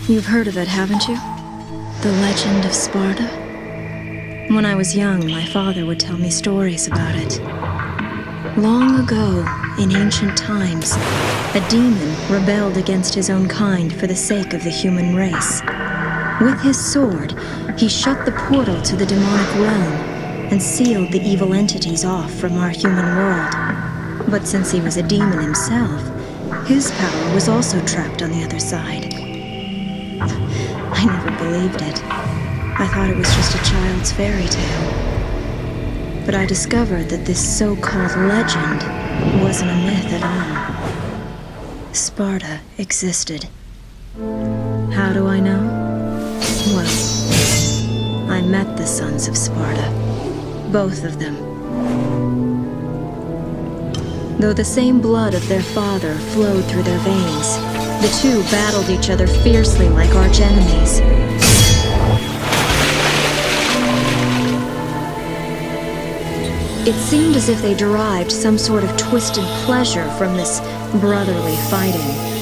You've heard of it, haven't you? The legend of Sparta? When I was young, my father would tell me stories about it. Long ago, in ancient times, a demon rebelled against his own kind for the sake of the human race. With his sword, he shut the portal to the demonic realm and sealed the evil entities off from our human world. But since he was a demon himself, his power was also trapped on the other side. I never believed it. I thought it was just a child's fairy tale. But I discovered that this so-called legend wasn't a myth at all. Sparta existed. How do I know? Well, I met the sons of Sparta. Both of them. Though the same blood of their father flowed through their veins, the two battled each other fiercely like arch-enemies. It seemed as if they derived some sort of twisted pleasure from this brotherly fighting.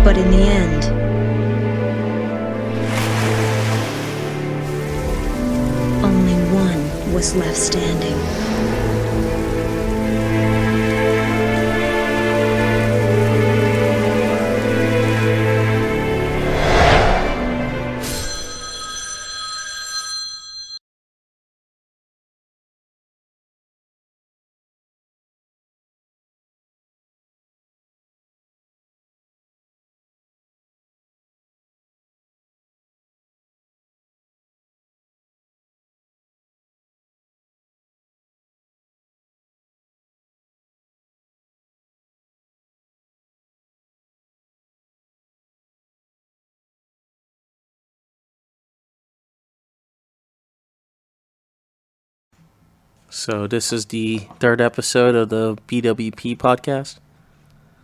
But in the end, only one was left standing. So this is the third episode of the BWP podcast.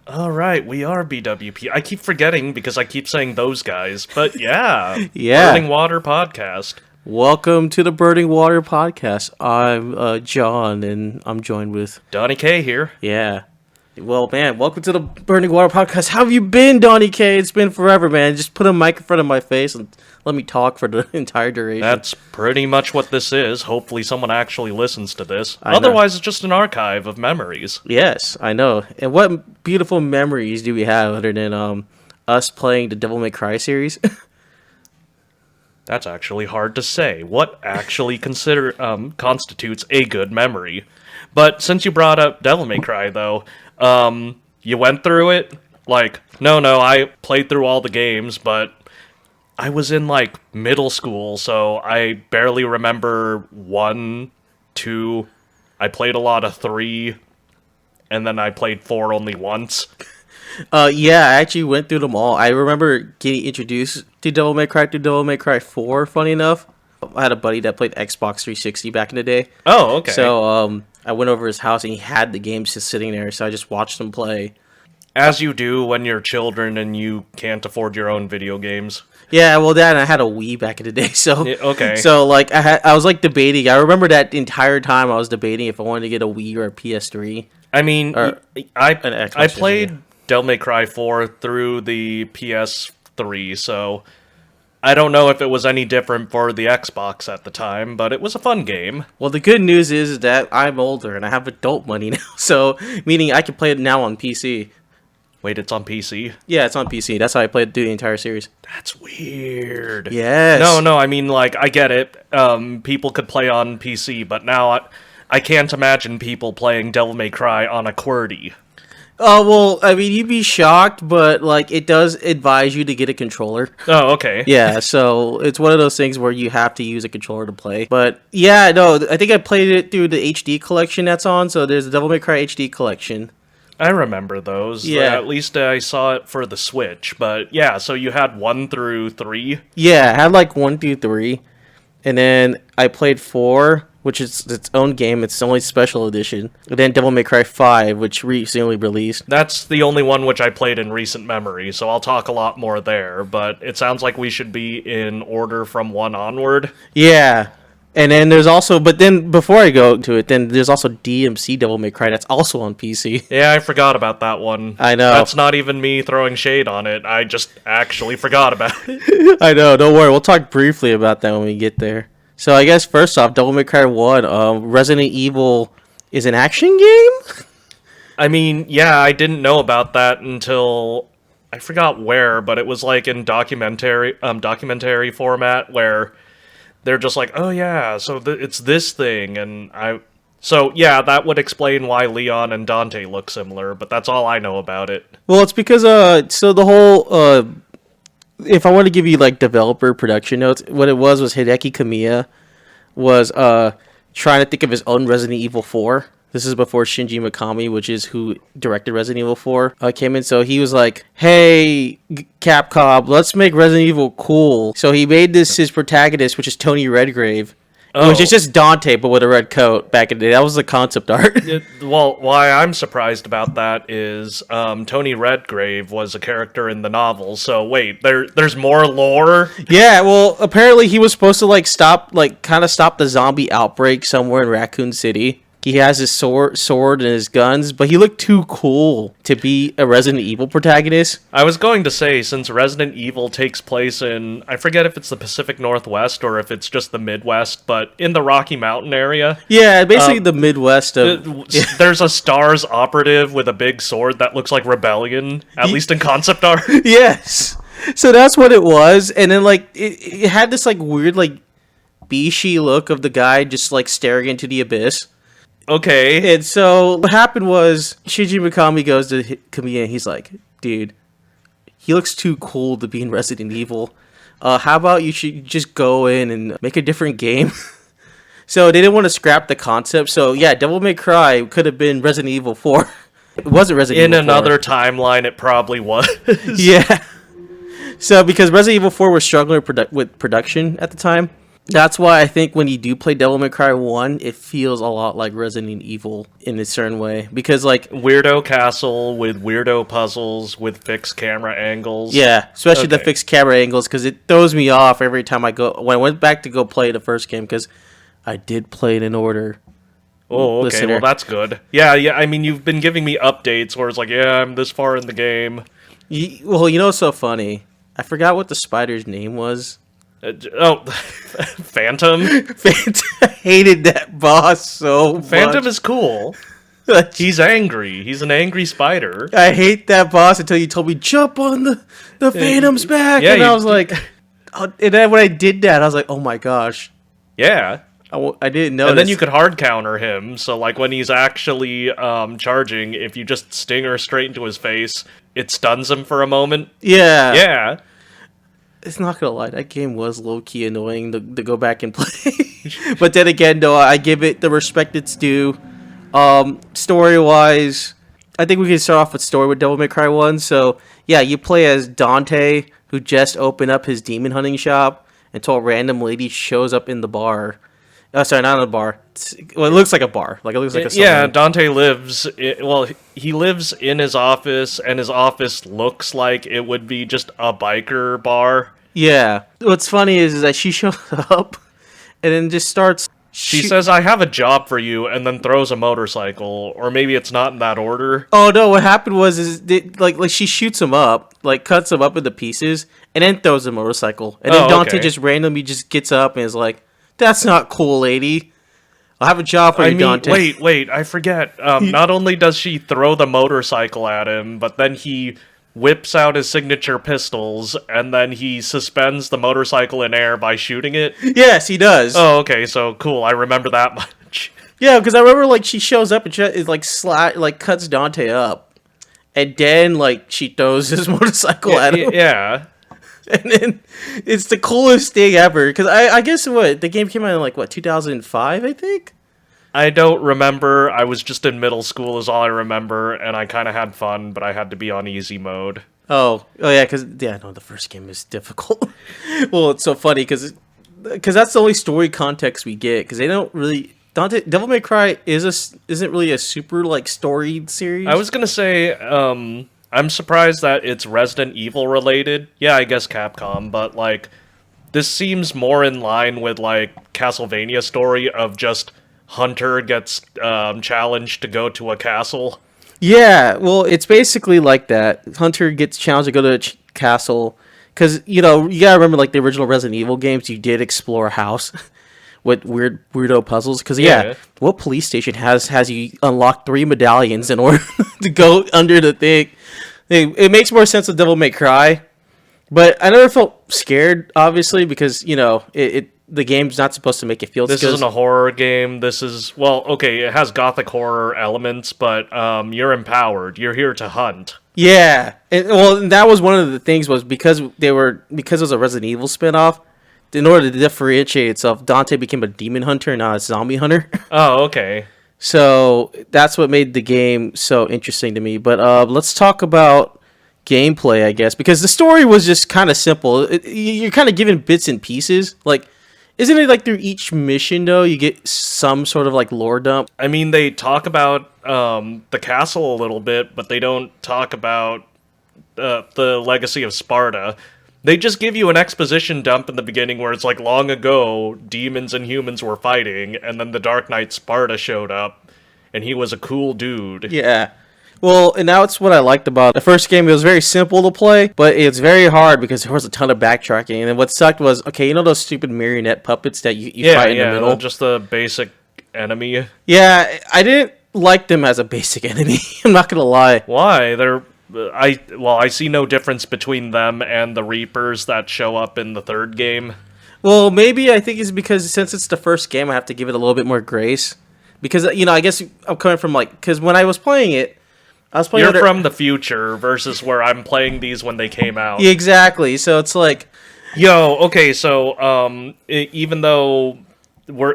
All right, we are BWP. I keep forgetting because I keep saying those guys, but yeah. Yeah. Burning Water Podcast. Welcome to the Burning Water podcast. I'm John, and I'm joined with... Donnie K here. Yeah. Well, man, welcome to the Burning Water podcast. How have you been, Donnie K? It's been forever, man. Just put a mic in front of my face and let me talk for the entire duration. That's pretty much what this is. Hopefully someone actually listens to this. I know. Otherwise, it's just an archive of memories. Yes, I know. And what beautiful memories do we have other than us playing the Devil May Cry series? That's actually hard to say. What actually constitutes a good memory? But since you brought up Devil May Cry, though, you went through it? Like, no, I played through all the games, but I was in, like, middle school, so I barely remember 1, 2, I played a lot of 3, and then I played 4 only once. Yeah, I actually went through them all. I remember getting introduced to Devil May Cry through Devil May Cry 4, funny enough. I had a buddy that played Xbox 360 back in the day. Oh, okay. So, I went over his house and he had the games just sitting there, so I just watched him play. As you do when you're children and you can't afford your own video games. Yeah, well, that and I had a Wii back in the day, so... Yeah, okay. So, like, I was, like, debating. I remember that entire time I was debating if I wanted to get a Wii or a PS3. I mean, Or I an Xbox I played 360. Devil May Cry 4 through the PS3, so I don't know if it was any different for the Xbox at the time, but it was a fun game. Well, the good news is that I'm older and I have adult money now, so... Meaning I can play it now on PC. Wait, it's on PC? Yeah, it's on PC. That's how I played through the entire series. That's weird. Yes. No, I mean, like, I get it. People could play on PC, but now I can't imagine people playing Devil May Cry on a QWERTY. Oh, well, I mean, you'd be shocked, but, like, it does advise you to get a controller. Oh, okay. Yeah, so it's one of those things where you have to use a controller to play. But, yeah, no, I think I played it through the HD collection that's on, so there's the Devil May Cry HD collection. I remember those. Yeah. At least I saw it for the Switch. But yeah, so you had 1 through 3? Yeah, I had like 1 through 3. And then I played 4 which is its own game. It's only special edition. And then Devil May Cry 5, which recently released. That's the only one which I played in recent memory, so I'll talk a lot more there, but it sounds like we should be in order from 1 onward. Yeah. And then there's also, but then before I go to it, then there's also DMC Devil May Cry that's also on PC. Yeah, I forgot about that one. I know. That's not even me throwing shade on it. I just actually forgot about it. I know, don't worry. We'll talk briefly about that when we get there. So I guess first off, Devil May Cry 1, Resident Evil is an action game? I mean, yeah, I didn't know about that until I forgot where, but it was like in documentary format where they're just like, oh yeah, so it's this thing, and so yeah, that would explain why Leon and Dante look similar, but that's all I know about it. Well, it's because so the whole if I want to give you like developer production notes, what it was Hideki Kamiya was trying to think of his own Resident Evil 4. This is before Shinji Mikami, which is who directed Resident Evil 4, came in. So he was like, hey, Capcom, let's make Resident Evil cool. So he made this his protagonist, which is Tony Redgrave. Oh. Which is just Dante, but with a red coat back in the day. That was the concept art. Well, why I'm surprised about that is Tony Redgrave was a character in the novel. So wait, there's more lore? Yeah, well, apparently he was supposed to stop the zombie outbreak somewhere in Raccoon City. He has his sword and his guns, but he looked too cool to be a Resident Evil protagonist. I was going to say, since Resident Evil takes place in, I forget if it's the Pacific Northwest or if it's just the Midwest, but in the Rocky Mountain area. Yeah, basically the Midwest of... There's a STARS operative with a big sword that looks like Rebellion, at least in concept art. Yes! So that's what it was, and then it had this weird Bishi look of the guy just staring into the abyss. Okay. And so what happened was Shinji Mikami goes to Kamiya and he's like, dude, he looks too cool to be in Resident Evil. How about you should just go in and make a different game? So they didn't want to scrap the concept. So yeah, Devil May Cry could have been Resident Evil 4. It wasn't Resident Evil 4. In another timeline, it probably was. Yeah. So because Resident Evil 4 was struggling with production at the time, that's why I think when you do play Devil May Cry 1, it feels a lot like Resident Evil in a certain way. Because, weirdo castle with weirdo puzzles with fixed camera angles. Yeah, especially the fixed camera angles, because it throws me off every time when I went back to go play the first game, because I did play it in order. Oh, okay, listener. Well, that's good. Yeah, I mean, you've been giving me updates where it's like, yeah, I'm this far in the game. Well, you know what's so funny? I forgot what the spider's name was. Phantom? I hated that boss so much. Phantom is cool. He's angry. He's an angry spider. I hate that boss until you told me, jump on the Phantom's back. Yeah, and I was like... and then when I did that, I was like, oh my gosh. Yeah. I didn't know. And then you could hard counter him, so when he's actually charging, if you just stinger straight into his face, it stuns him for a moment. Yeah. Yeah. It's not gonna lie, that game was low-key annoying to go back and play. But then again, though, I give it the respect it's due. Story-wise, I think we can start off with story with Devil May Cry 1. So, yeah, you play as Dante, who just opened up his demon hunting shop until a random lady shows up in the bar. Sorry, not in a bar. It looks like a bar. It looks like a yeah, Dante lives... he lives in his office, and his office looks like it would be just a biker bar. Yeah. What's funny is that she shows up, and then just starts... She says, I have a job for you, and then throws a motorcycle. Or maybe it's not in that order. Oh, no, what happened was, she shoots him up, cuts him up into pieces, and then throws a motorcycle. And then Dante just randomly just gets up and is like, that's not cool, lady. I'll have a job for you, Dante. Wait, I forget. Not only does she throw the motorcycle at him, but then he whips out his signature pistols, and then he suspends the motorcycle in air by shooting it. Yes, he does. Oh, okay, so cool. I remember that much. Yeah, because I remember, she shows up and cuts Dante up. And then, she throws his motorcycle at him. Yeah. And then it's the coolest thing ever. Because I guess the game came out in 2005, I think? I don't remember. I was just in middle school is all I remember. And I kind of had fun, but I had to be on easy mode. Oh yeah, because, the first game is difficult. Well, it's so funny because because that's the only story context we get. Because they don't really Devil May Cry isn't really a super like storied series. I was gonna say, I'm surprised that it's Resident Evil related. Yeah, I guess Capcom, but like, this seems more in line with like Castlevania story of just Hunter gets challenged to go to a castle. Yeah, well, it's basically like that. Hunter gets challenged to go to a castle because you gotta remember like the original Resident Evil games. You did explore a house with weirdo puzzles. Because what police station has you unlock 3 medallions in order to go under the thing? It makes more sense with Devil May Cry, but I never felt scared, obviously, because the game's not supposed to make you feel. This isn't a horror game. This is, well, okay, it has gothic horror elements, but you're empowered. You're here to hunt. Yeah, and that was one of the things was because it was a Resident Evil spinoff. In order to differentiate itself, Dante became a demon hunter, not a zombie hunter. Oh, okay. So that's what made the game so interesting to me. But let's talk about gameplay, I guess, because the story was just kind of simple. You're kind of given bits and pieces. Like, isn't it like through each mission, though, you get some sort of like lore dump? I mean, they talk about the castle a little bit, but they don't talk about the legacy of Sparta. They just give you an exposition dump in the beginning where it's like, long ago, demons and humans were fighting, and then the Dark Knight Sparta showed up, and he was a cool dude. Yeah. Well, and that's what I liked about the first game. It was very simple to play, but it's very hard because there was a ton of backtracking. And what sucked was, okay, those stupid marionette puppets that you fight in the middle? Just the basic enemy. Yeah, I didn't like them as a basic enemy. I'm not going to lie. Why? I see no difference between them and the Reapers that show up in the third game. Well, maybe I think it's because since it's the first game, I have to give it a little bit more grace. Because, I guess I'm coming from, because when I was playing it, I was playing... You're from the future versus where I'm playing these when they came out. Yeah, exactly. So it's like... Okay, so, even though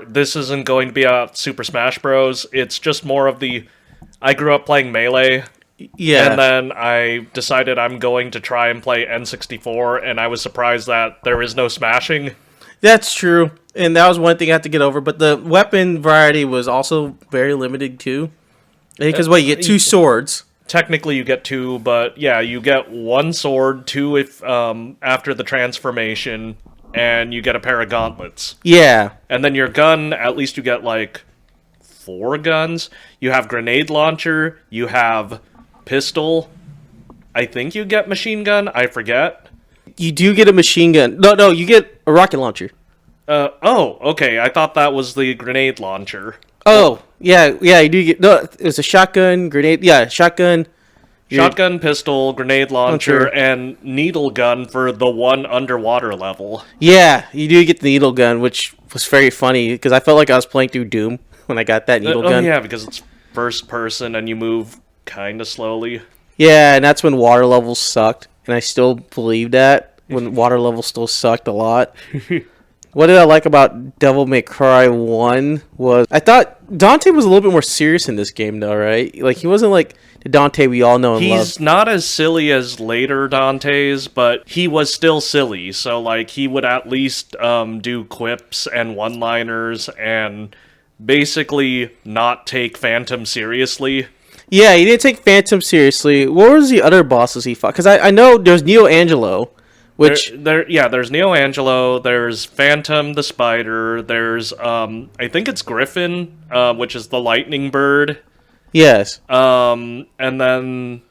this isn't going to be a Super Smash Bros., it's just more of the... I grew up playing Melee... Yeah. And then I decided I'm going to try and play N64, and I was surprised that there is no smashing. That's true. And that was one thing I had to get over. But the weapon variety was also very limited, too. Because, you get 2 swords. Technically, you get 2, but yeah, you get 1 sword, 2 if after the transformation, and you get a pair of gauntlets. Yeah. And then your gun, at least you get, 4 guns. You have grenade launcher, you have... pistol. I think you get machine gun. I forget. You do get a machine gun. No, you get a rocket launcher. Okay. I thought that was the grenade launcher. Oh, yeah, you do get... No, it's a shotgun, grenade... Yeah, shotgun. Shotgun, pistol, grenade launcher, and needle gun for the 1 underwater level. Yeah, you do get the needle gun, which was very funny, because I felt like I was playing through Doom when I got that needle gun. Oh, yeah, because it's first person and you move... kind of slowly. Yeah, and that's when water levels sucked, and I still believe that when water levels still sucked a lot. What did I like about Devil May Cry 1 was I thought Dante was a little bit more serious in this game, though, right? Like, he wasn't like the Dante we all know and love. He's not as silly as later Dantes, but he was still silly. So, he would at least do quips and one-liners and basically not take Phantom seriously. Yeah, he didn't take Phantom seriously. What was the other bosses he fought? Because I know there's Neo Angelo, which... there's Neo Angelo, there's Phantom the Spider, there's, I think it's Griffin, which is the lightning bird. Yes. And then...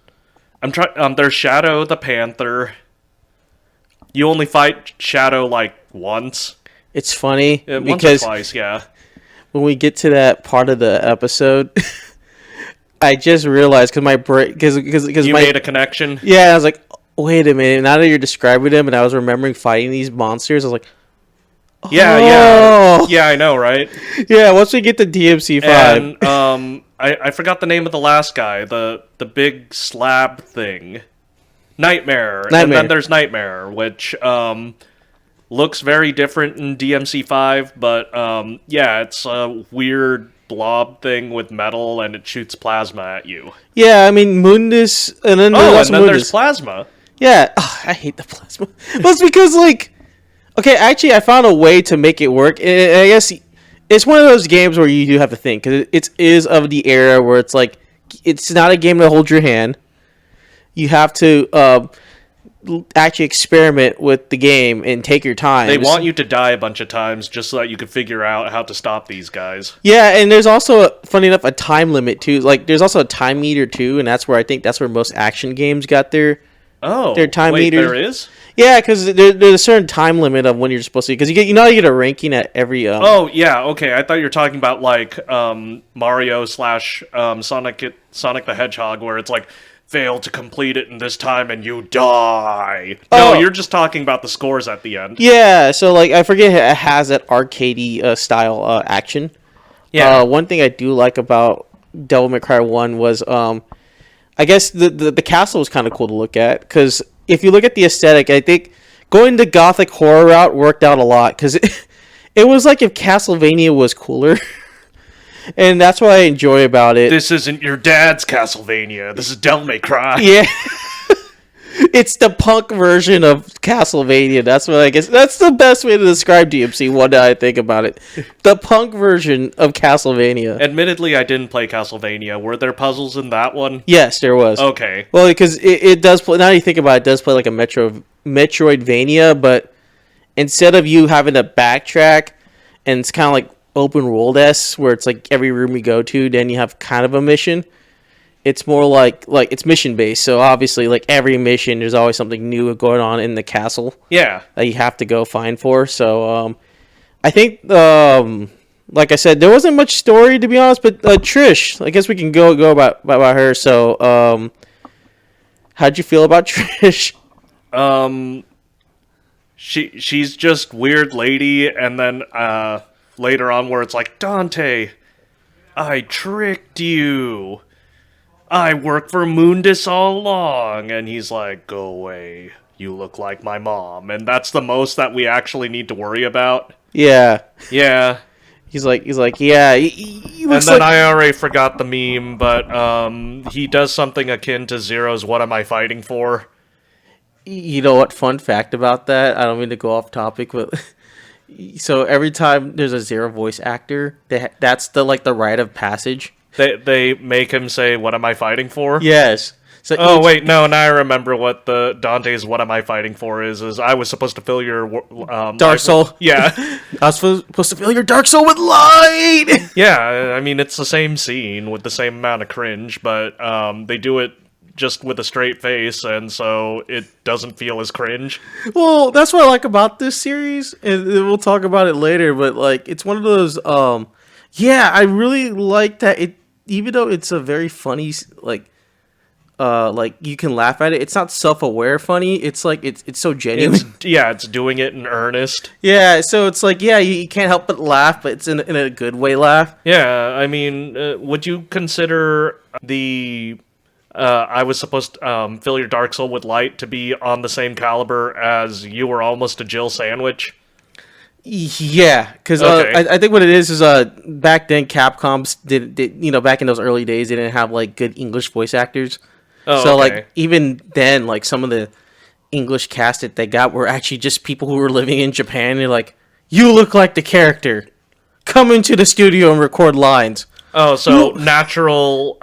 there's Shadow the Panther. You only fight Shadow, once. It's funny, Once because... or twice, yeah. When we get to that part of the episode... I just realized because my brain, because you made a connection. Yeah, I was like, wait a minute. Now that you're describing them, and I was remembering fighting these monsters, I was like, oh. Yeah, I know, right? Yeah, once we get to DMC5, and I forgot the name of the last guy, the big slab thing, Nightmare, and then there's Nightmare, which looks very different in DMC5, but it's a weird blob thing with metal and it shoots plasma at you. Yeah, I mean Mundus, and then there's plasma. Yeah, I hate the plasma. Well, it's because Okay, actually, I found a way to make it work. I guess it's one of those games where you do have to think because it is of the era where it's like it's not a game to hold your hand. You have to actually experiment with the game and take your time. They want you to die a bunch of times just so that you can figure out how to stop these guys. Yeah, and there's also, funny enough, a time limit too. Like, there's also a time meter too, and that's where I think that's where most action games got their time meters. There is? Yeah, because there's a certain time limit of when you're supposed to. Because you get a ranking at every. Oh yeah, okay. I thought you were talking about like Mario slash Sonic the Hedgehog, where it's like fail to complete it in this time and you die. No, you're just talking about the scores at the end. Yeah, so like I forget it has that arcadey style action. Yeah. One thing I do like about Devil May Cry 1 was I guess the castle was kind of cool to look at because if you look at the aesthetic, I think going the gothic horror route worked out a lot because it was like if Castlevania was cooler. And that's what I enjoy about it. This isn't your dad's Castlevania. This is Devil May Cry. Yeah. It's the punk version of Castlevania. That's what I guess. That's the best way to describe DMC1 now I think about it. The punk version of Castlevania. Admittedly, I didn't play Castlevania. Were there puzzles in that one? Yes, there was. Okay. Well, because it does play, now you think about it, it does play like a Metroidvania, but instead of you having to backtrack, and it's kind of like open world-esque, where it's like every room you go to, then you have kind of a mission. It's more like it's mission based, so obviously like every mission there's always something new going on in the castle. Yeah. That you have to go find for. So I think like I said, there wasn't much story to be honest, but Trish, I guess we can go about her. So how'd you feel about Trish? She's just weird lady, and then later on where it's like, Dante, I tricked you. I worked for Mundus all along. And he's like, go away. You look like my mom. And that's the most that we actually need to worry about. Yeah. Yeah. He's like, yeah. He looks and then like... I already forgot the meme, but he does something akin to Zero's What Am I Fighting For? You know what? Fun fact about that. I don't mean to go off topic, but so every time there's a Zero voice actor, that's the rite of passage. They make him say, "What am I fighting for?" Yes. So wait, no. Now I remember what the Dante's "What am I fighting for" is. I was supposed to fill your Dark Soul. Yeah, I was supposed to fill your Dark Soul with light. Yeah, I mean it's the same scene with the same amount of cringe, but they do it just with a straight face, and so it doesn't feel as cringe. Well, that's what I like about this series, and we'll talk about it later. But like, it's one of those. Yeah, I really like that. It even though it's a very funny like you can laugh at it. It's not self-aware funny. It's like it's so genuine. It's doing it in earnest. Yeah, so it's like you can't help but laugh, but it's in a good way laugh. Yeah, I mean, would you consider the I was supposed to fill your Dark Soul with light to be on the same caliber as You Were Almost a Jill Sandwich? Yeah, because okay. I think what it is back then Capcom did back in those early days they didn't have like good English voice actors. Oh, so okay. like even then like some of the English cast that they got were actually just people who were living in Japan. And they're like, you look like the character. Come into the studio and record lines. Oh, so natural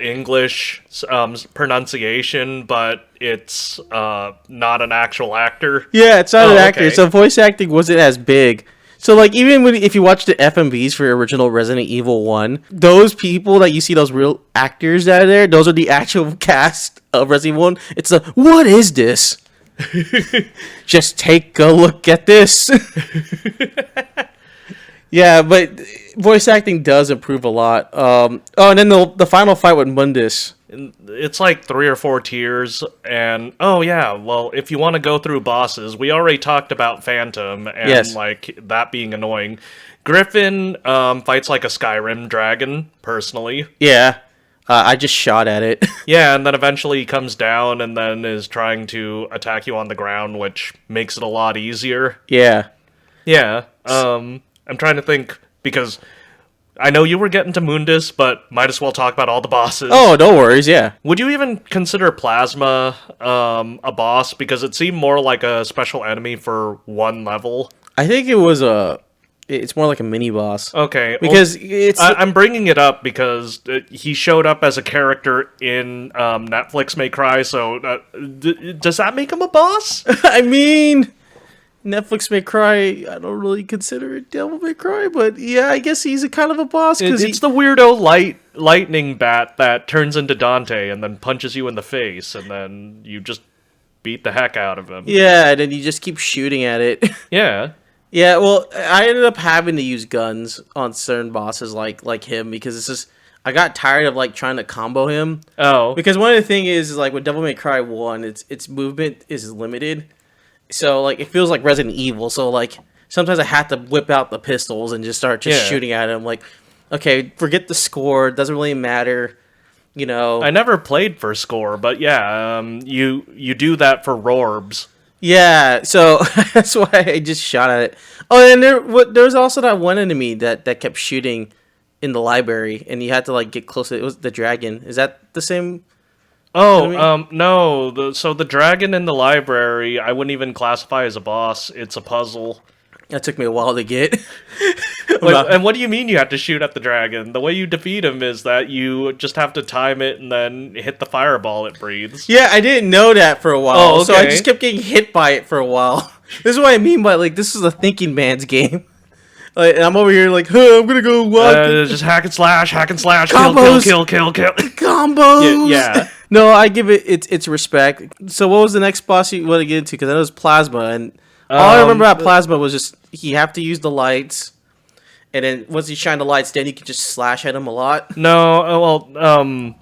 English pronunciation, but it's not an actual actor. Yeah, it's not an actor. Okay. So voice acting wasn't as big. So like even if you watch the FMVs for original Resident Evil 1, those people that you see, those real actors that are there, those are the actual cast of Resident Evil 1. It's what is this? Just take a look at this. Yeah, but voice acting does improve a lot. And then the final fight with Mundus. It's like 3 or 4 tiers, and well, if you want to go through bosses, we already talked about Phantom, and yes. like that being annoying. Griffin fights like a Skyrim dragon, personally. Yeah, I just shot at it. Yeah, and then eventually he comes down and then is trying to attack you on the ground, which makes it a lot easier. Yeah. Yeah, I'm trying to think, because I know you were getting to Mundus, but might as well talk about all the bosses. Oh, no worries. Yeah. Would you even consider Plasma a boss? Because it seemed more like a special enemy for one level. I think it's more like a mini boss. Okay. Because I'm bringing it up because he showed up as a character in Netflix May Cry, so does that make him a boss? I mean, Netflix May Cry, I don't really consider it Devil May Cry, but yeah, I guess he's a kind of a boss. It's the weirdo lightning bat that turns into Dante and then punches you in the face, and then you just beat the heck out of him. Yeah, and then you just keep shooting at it. Yeah. Yeah, well, I ended up having to use guns on certain bosses like him because it's just I got tired of like trying to combo him. Oh. Because one of the things is like with Devil May Cry 1, its movement is limited. So like it feels like Resident Evil. So like sometimes I have to whip out the pistols and just start shooting at him. Like, okay, forget the score, it doesn't really matter. You know. I never played for score, but yeah, you do that for Rorbs. Yeah, so that's why I just shot at it. Oh, and there was also that one enemy that kept shooting in the library, and you had to like get closer. It was the dragon. Is that the same? Oh, enemy? No. So the dragon in the library, I wouldn't even classify as a boss. It's a puzzle. That took me a while to get. And what do you mean you have to shoot at the dragon? The way you defeat him is that you just have to time it and then hit the fireball it breathes. Yeah, I didn't know that for a while, Oh, okay. so I just kept getting hit by it for a while. This is what I mean by like this is a thinking man's game. Like, and I'm over here like, huh, I'm gonna go walk. Just hack and slash, Combos. kill. Combos. Yeah. No, I give it its respect. So what was the next boss you want to get into? Because I know it was Plasma, and all I remember about Plasma was just you have to use the lights, and then once you shine the lights, then you can just slash at him a lot. No,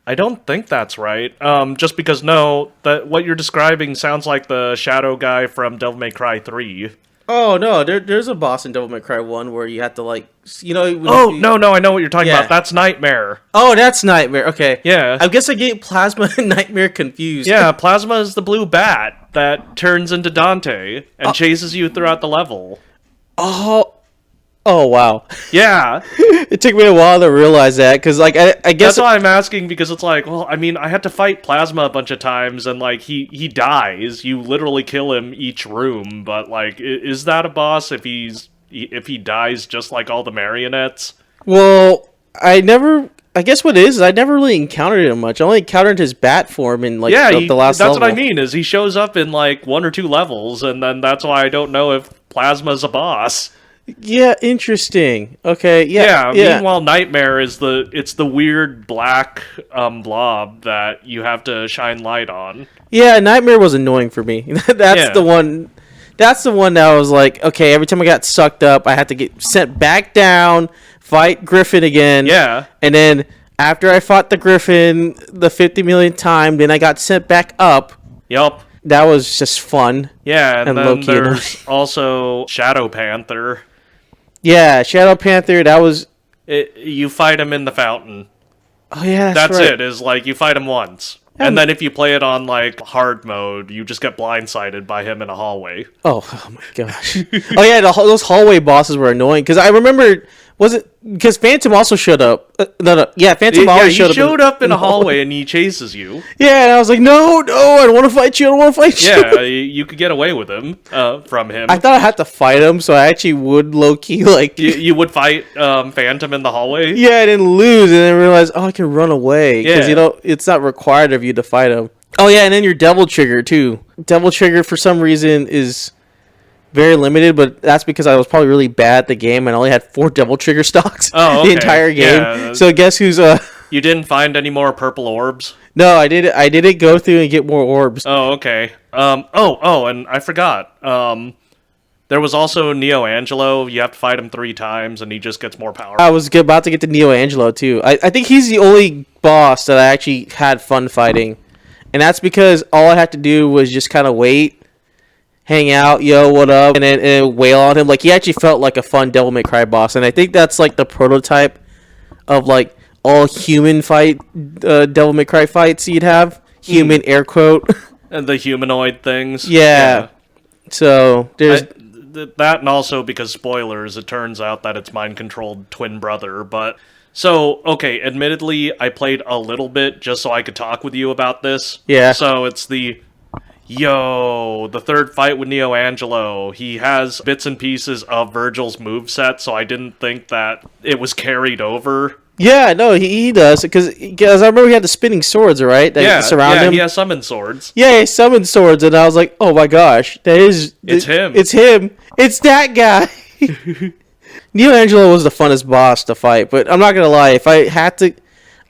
I don't think that's right. Just because what you're describing sounds like the shadow guy from Devil May Cry 3. Oh no, there's a boss in Devil May Cry 1 where you have to like, No, I know what you're talking about. That's Nightmare. Oh, that's Nightmare. Okay. Yeah. I guess I get Plasma and Nightmare confused. Yeah, Plasma is the blue bat that turns into Dante and chases you throughout the level. Oh wow. Yeah. It took me a while to realize that because like I guess that's why I'm asking, because it's like, well, I mean, I had to fight Plasma a bunch of times and like he dies. You literally kill him each room, but like, is that a boss if he dies just like all the marionettes? Well, I guess what it is I never really encountered him much. I only encountered his bat form in like the last that's level. what I mean, is he shows up in like 1 or 2 levels, and then that's why I don't know if Plasma's a boss. Yeah, interesting. Okay, yeah. Meanwhile, Nightmare is the weird black blob that you have to shine light on. Yeah, Nightmare was annoying for me. That's the one. That's the one that I was like, okay, every time I got sucked up, I had to get sent back down, fight Griffin again. Yeah. And then after I fought the Griffin the 50 millionth time, then I got sent back up. Yep. That was just fun. Yeah, and then low-key there's also Shadow Panther. Yeah, Shadow Panther, that was... You fight him in the fountain. Oh, yeah, that's right. it, is like, you fight him once. And then if you play it on, like, hard mode, you just get blindsided by him in a hallway. Oh my gosh. Oh, yeah, those hallway bosses were annoying. Because I remember... Was it... Because Phantom also showed up. Yeah, Phantom always showed up. He showed up in a hallway and he chases you. Yeah, and I was like, no, I don't want to fight you. Yeah, you could get away with him, from him. I thought I had to fight him, so I actually would low-key, like... You would fight Phantom in the hallway? Yeah, I didn't lose, and then realized, I can run away. Because, Yeah. It's not required of you to fight him. Oh, yeah, and then your Devil Trigger, too. Devil Trigger, for some reason, is... very limited, but that's because I was probably really bad at the game and I only had 4 Devil Trigger stocks the entire game. Yeah, so guess who's You didn't find any more purple orbs? No, I didn't go through and get more orbs. Oh, okay. And I forgot. There was also Neo Angelo. You have to fight him 3 times and he just gets more power. I was about to get to Neo Angelo too. I think he's the only boss that I actually had fun fighting. And that's because all I had to do was just kind of wait, hang out, yo, what up, and then wail on him. Like, he actually felt like a fun Devil May Cry boss, and I think that's like the prototype of like all human fight Devil May Cry fights you'd have. Human air quote. And the humanoid things. Yeah. So there's that and also because spoilers, it turns out that it's mind-controlled twin brother, but... So, okay, admittedly, I played a little bit just so I could talk with you about this. Yeah. So it's the third fight with Neo Angelo. He has bits and pieces of Virgil's moveset, so I didn't think that it was carried over. Yeah, no, he does, because I remember he had the spinning swords, right? That surround him. He has summon swords. Yeah, he summoned swords, and I was like, oh my gosh, It's him. It's him. It's that guy. Neo Angelo was the funnest boss to fight, but I'm not gonna lie, if I had to,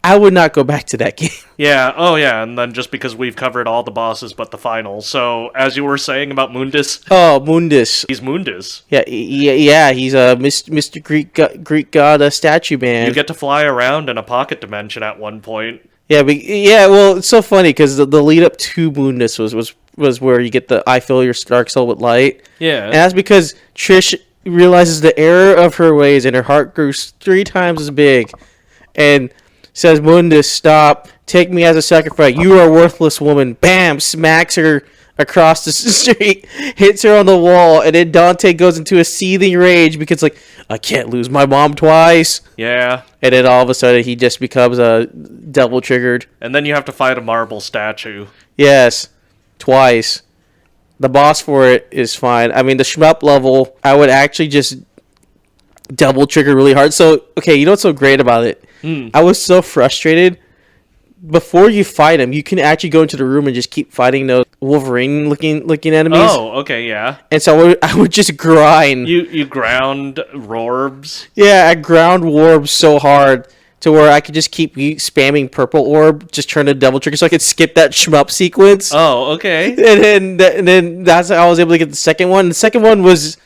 I would not go back to that game. Yeah, oh yeah, and then just because we've covered all the bosses but the final. So, as you were saying about Mundus... Oh, Mundus. He's Mundus. Yeah, he's a Mr. Greek god statue man. You get to fly around in a pocket dimension at one point. Yeah, well, it's so funny, because the lead up to Mundus was where you get the I fill your dark soul with light. Yeah. And that's because Trish realizes the error of her ways, and her heart grew 3 times as big, and says, Mundus, stop, take me as a sacrifice, you are a worthless woman. Bam, smacks her across the street, hits her on the wall, and then Dante goes into a seething rage because, like, I can't lose my mom twice. Yeah. And then all of a sudden he just becomes a double triggered. And then you have to fight a marble statue. Yes, twice. The boss for it is fine. I mean, the shmup level, I would actually just double trigger really hard. So, okay, you know what's so great about it? I was so frustrated. Before you fight him, you can actually go into the room and just keep fighting those Wolverine-looking enemies. Oh, okay, yeah. And so I would just grind. You ground Rorbs? Yeah, I ground Warb so hard to where I could just keep spamming purple orb, just turn to double trigger so I could skip that shmup sequence. Oh, okay. And then that's how I was able to get the second one. The second one was...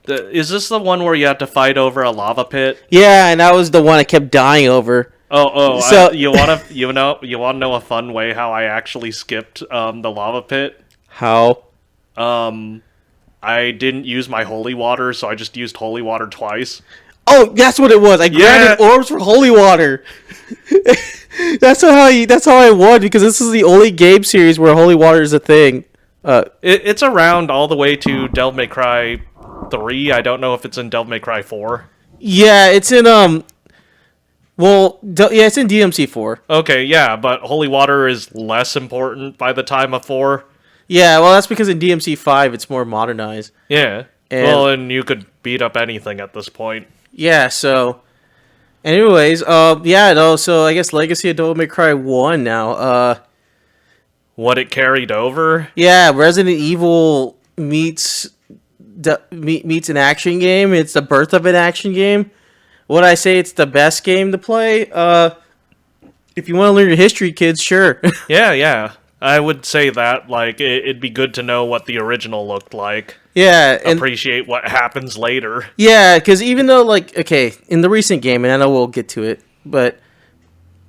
Is this the one where you have to fight over a lava pit? Yeah, and that was the one I kept dying over. So you wanna know a fun way how I actually skipped the lava pit? How? I didn't use my holy water, so I just used holy water twice. Oh, that's what it was. I grounded orbs for holy water. That's how I won, because this is the only game series where holy water is a thing. It's around all the way to Devil May Cry 3. I don't know if it's in Devil May Cry 4. Yeah, it's in it's in DMC 4. Okay, yeah, but holy water is less important by the time of 4. Yeah, well, that's because in DMC 5 it's more modernized. Yeah. And you could beat up anything at this point. Yeah, so anyways, so I guess Legacy of Devil May Cry 1 now. What it carried over? Yeah, Resident Evil meets an action game. It's the birth of an action game. Would I say it's the best game to play? If you want to learn your history, kids, sure. Yeah. I would say that. Like, it'd be good to know what the original looked like. Yeah. And appreciate what happens later. Yeah, because even though, like, okay, in the recent game, and I know we'll get to it, but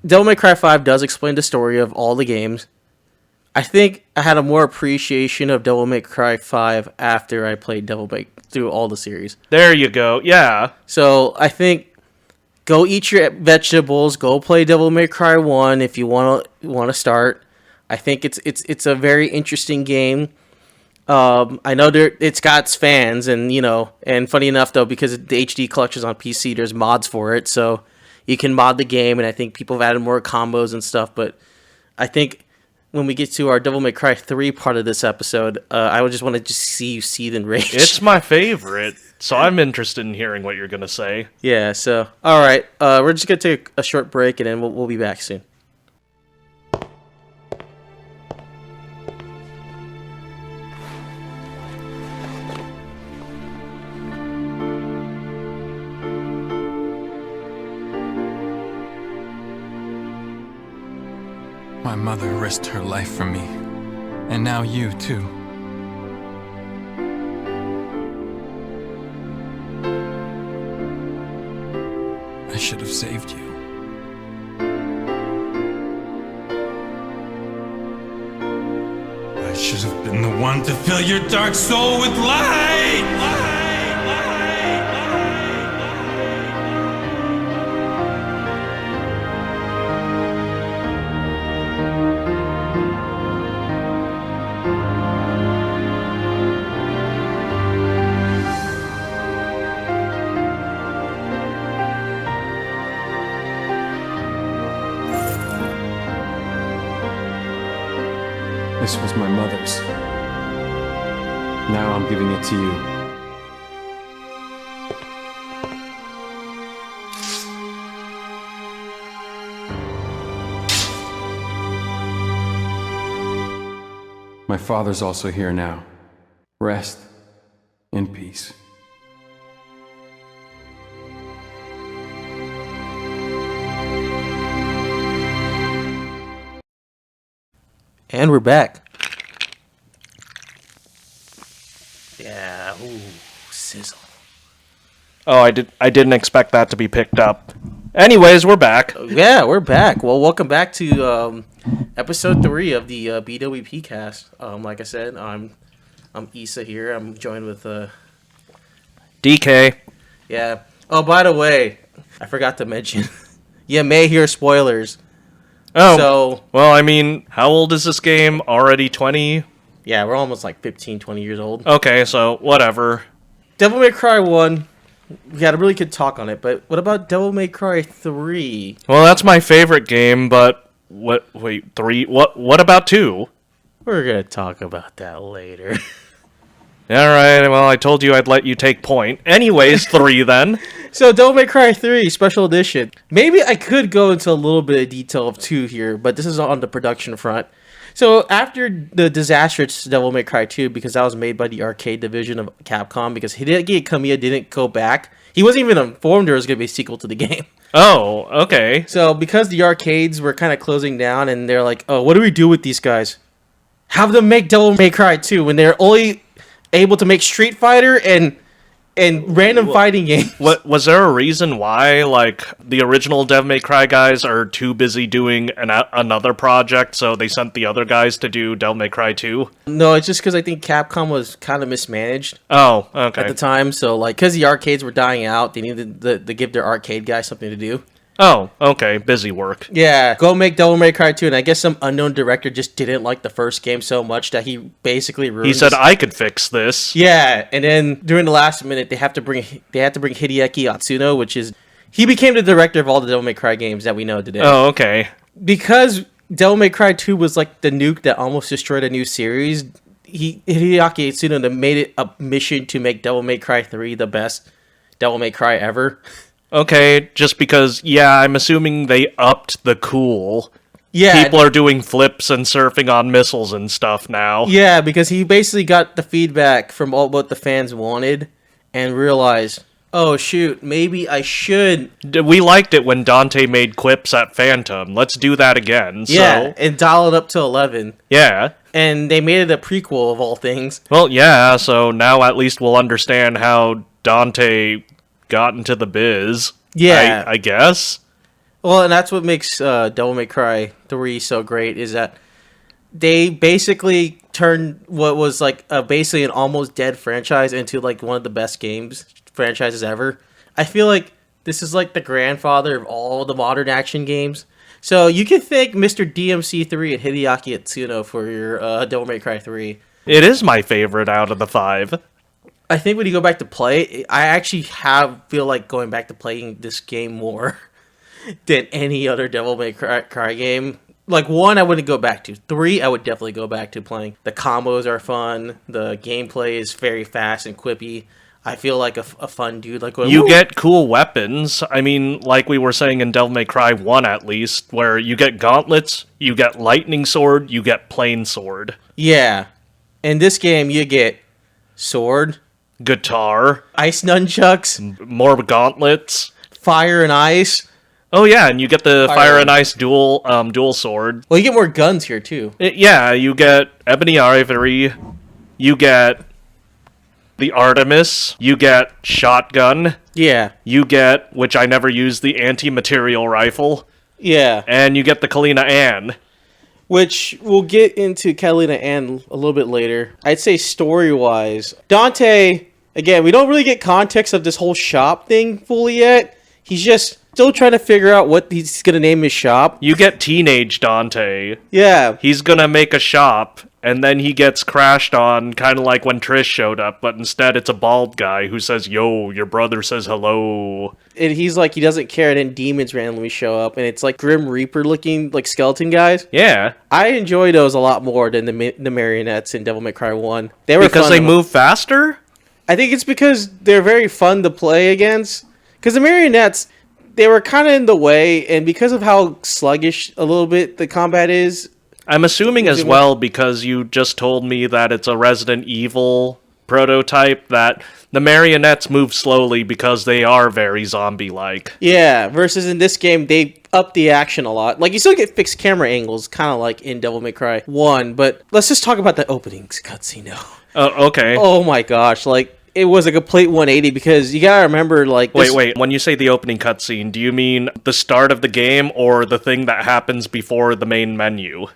Devil May Cry 5 does explain the story of all the games. I think I had a more appreciation of Devil May Cry 5 after I played Devil May through all the series. There you go. Yeah. So I think go eat your vegetables. Go play Devil May Cry 1 if you want to start. I think it's a very interesting game. I know it's got its fans, and and funny enough though, because the HD collection's on PC, there's mods for it, so you can mod the game, and I think people have added more combos and stuff. But I think when we get to our Devil May Cry 3 part of this episode, I would just want to just see you seethe in rage. It's my favorite, so I'm interested in hearing what you're gonna say. Yeah. So all right, we're just gonna take a short break, and then we'll be back soon. My mother risked her life for me, and now you too. I should have saved you. I should have been the one to fill your dark soul with light! This was my mother's. Now I'm giving it to you. My father's also here now. Rest in peace. And we're back. Yeah, ooh, sizzle. Oh, I didn't expect that to be picked up. Anyways, we're back. Yeah, we're back. Well, welcome back to episode 3 of the BWP cast. Like I said, I'm Issa here. I'm joined with DK. yeah. Oh, by the way, I forgot to mention, you may hear spoilers. Oh, So, well, I mean, how old is this game? Already 20? yeah, we're almost like 15, 20 years old. Okay, so whatever. Devil May Cry 1, we had a really good talk on it, but what about Devil May Cry 3? Well, that's my favorite game, but wait, 3? What about 2? We're going to talk about that later. Alright, well, I told you I'd let you take point. Anyways, 3 then. So, Devil May Cry 3 Special Edition. Maybe I could go into a little bit of detail of 2 here, but this is on the production front. So, after the disastrous Devil May Cry 2, because that was made by the arcade division of Capcom, because Hideki Kamiya didn't go back. He wasn't even informed there was going to be a sequel to the game. Oh, okay. So, because the arcades were kind of closing down, and they're like, oh, what do we do with these guys? Have them make Devil May Cry 2 when they're only able to make Street Fighter and random fighting games. What was there a reason why, like, the original Devil May Cry guys are too busy doing another project, so they sent the other guys to do Devil May Cry 2? No, it's just because I think Capcom was kind of mismanaged Oh, okay. at the time. So, like, because the arcades were dying out, they needed to give their arcade guys something to do. Oh, okay. Busy work. Yeah, go make Devil May Cry 2, and I guess some unknown director just didn't like the first game so much that he basically ruined He said, this. I could fix this. Yeah, and then during the last minute, they had to bring Hideaki Atsuno, he became the director of all the Devil May Cry games that we know today. Oh, okay. Because Devil May Cry 2 was like the nuke that almost destroyed a new series, Hideaki Atsuno made it a mission to make Devil May Cry 3 the best Devil May Cry ever. Okay, just because, yeah, I'm assuming they upped the cool. Yeah, People are doing flips and surfing on missiles and stuff now. yeah, because he basically got the feedback from all what the fans wanted and realized, oh shoot, maybe I should. We liked it when Dante made quips at Phantom. Let's do that again. Yeah, So, and dial it up to 11. yeah. And they made it a prequel of all things. Well, yeah, so now at least we'll understand how Dante got into the biz. Yeah. I guess. Well, and that's what makes Devil May Cry 3 so great, is that they basically turned what was like basically an almost dead franchise into like one of the best franchises ever. I feel like this is like the grandfather of all the modern action games. So you can thank Mr. DMC3 and Hideaki Atsuno for your Devil May Cry 3. It is my favorite out of the 5. I think when you go back to play it, I actually feel like going back to playing this game more than any other Devil May Cry game. Like 1, I wouldn't go back to. 3, I would definitely go back to playing. The combos are fun. The gameplay is very fast and quippy. I feel like a fun dude. Like going, You "Woo!" get cool weapons. I mean, like we were saying in Devil May Cry 1 at least, where you get gauntlets, you get lightning sword, you get plain sword. Yeah. In this game, you get sword, Guitar, ice nunchucks, more gauntlets. fire and ice. Oh yeah, and you get the fire Fire. and ice dual sword. Well, you get more guns here too. Yeah, you get ebony ivory, you get the Artemis, you get shotgun, Yeah. you get, which I never used, the anti-material rifle, Yeah. and you get the Kalina Ann. Which we'll get into Catalina Ann a little bit later. I'd say story-wise, Dante, again, we don't really get context of this whole shop thing fully yet. He's just still trying to figure out what he's going to name his shop. You get teenage Dante. Yeah. He's gonna make a shop, and then he gets crashed on, kind of like when Trish showed up, but instead it's a bald guy who says, "Yo, your brother says hello." And he's like, he doesn't care, and then demons randomly show up, and it's like Grim Reaper looking like skeleton guys. Yeah, I enjoy those a lot more than the marionettes in Devil May Cry 1. They were because fun they move faster? I think it's because they're very fun to play against. Because the marionettes, they were kind of in the way, and because of how sluggish a little bit the combat is. I'm assuming as well, because you just told me that it's a Resident Evil prototype, that the marionettes move slowly because they are very zombie-like. Yeah, versus in this game, they up the action a lot. Like, you still get fixed camera angles, kind of like in Devil May Cry 1, but let's just talk about the opening cutscene now. Okay. Oh my gosh, like, it was a complete 180 because you gotta remember, like... Wait, when you say the opening cutscene, do you mean the start of the game or the thing that happens before the main menu?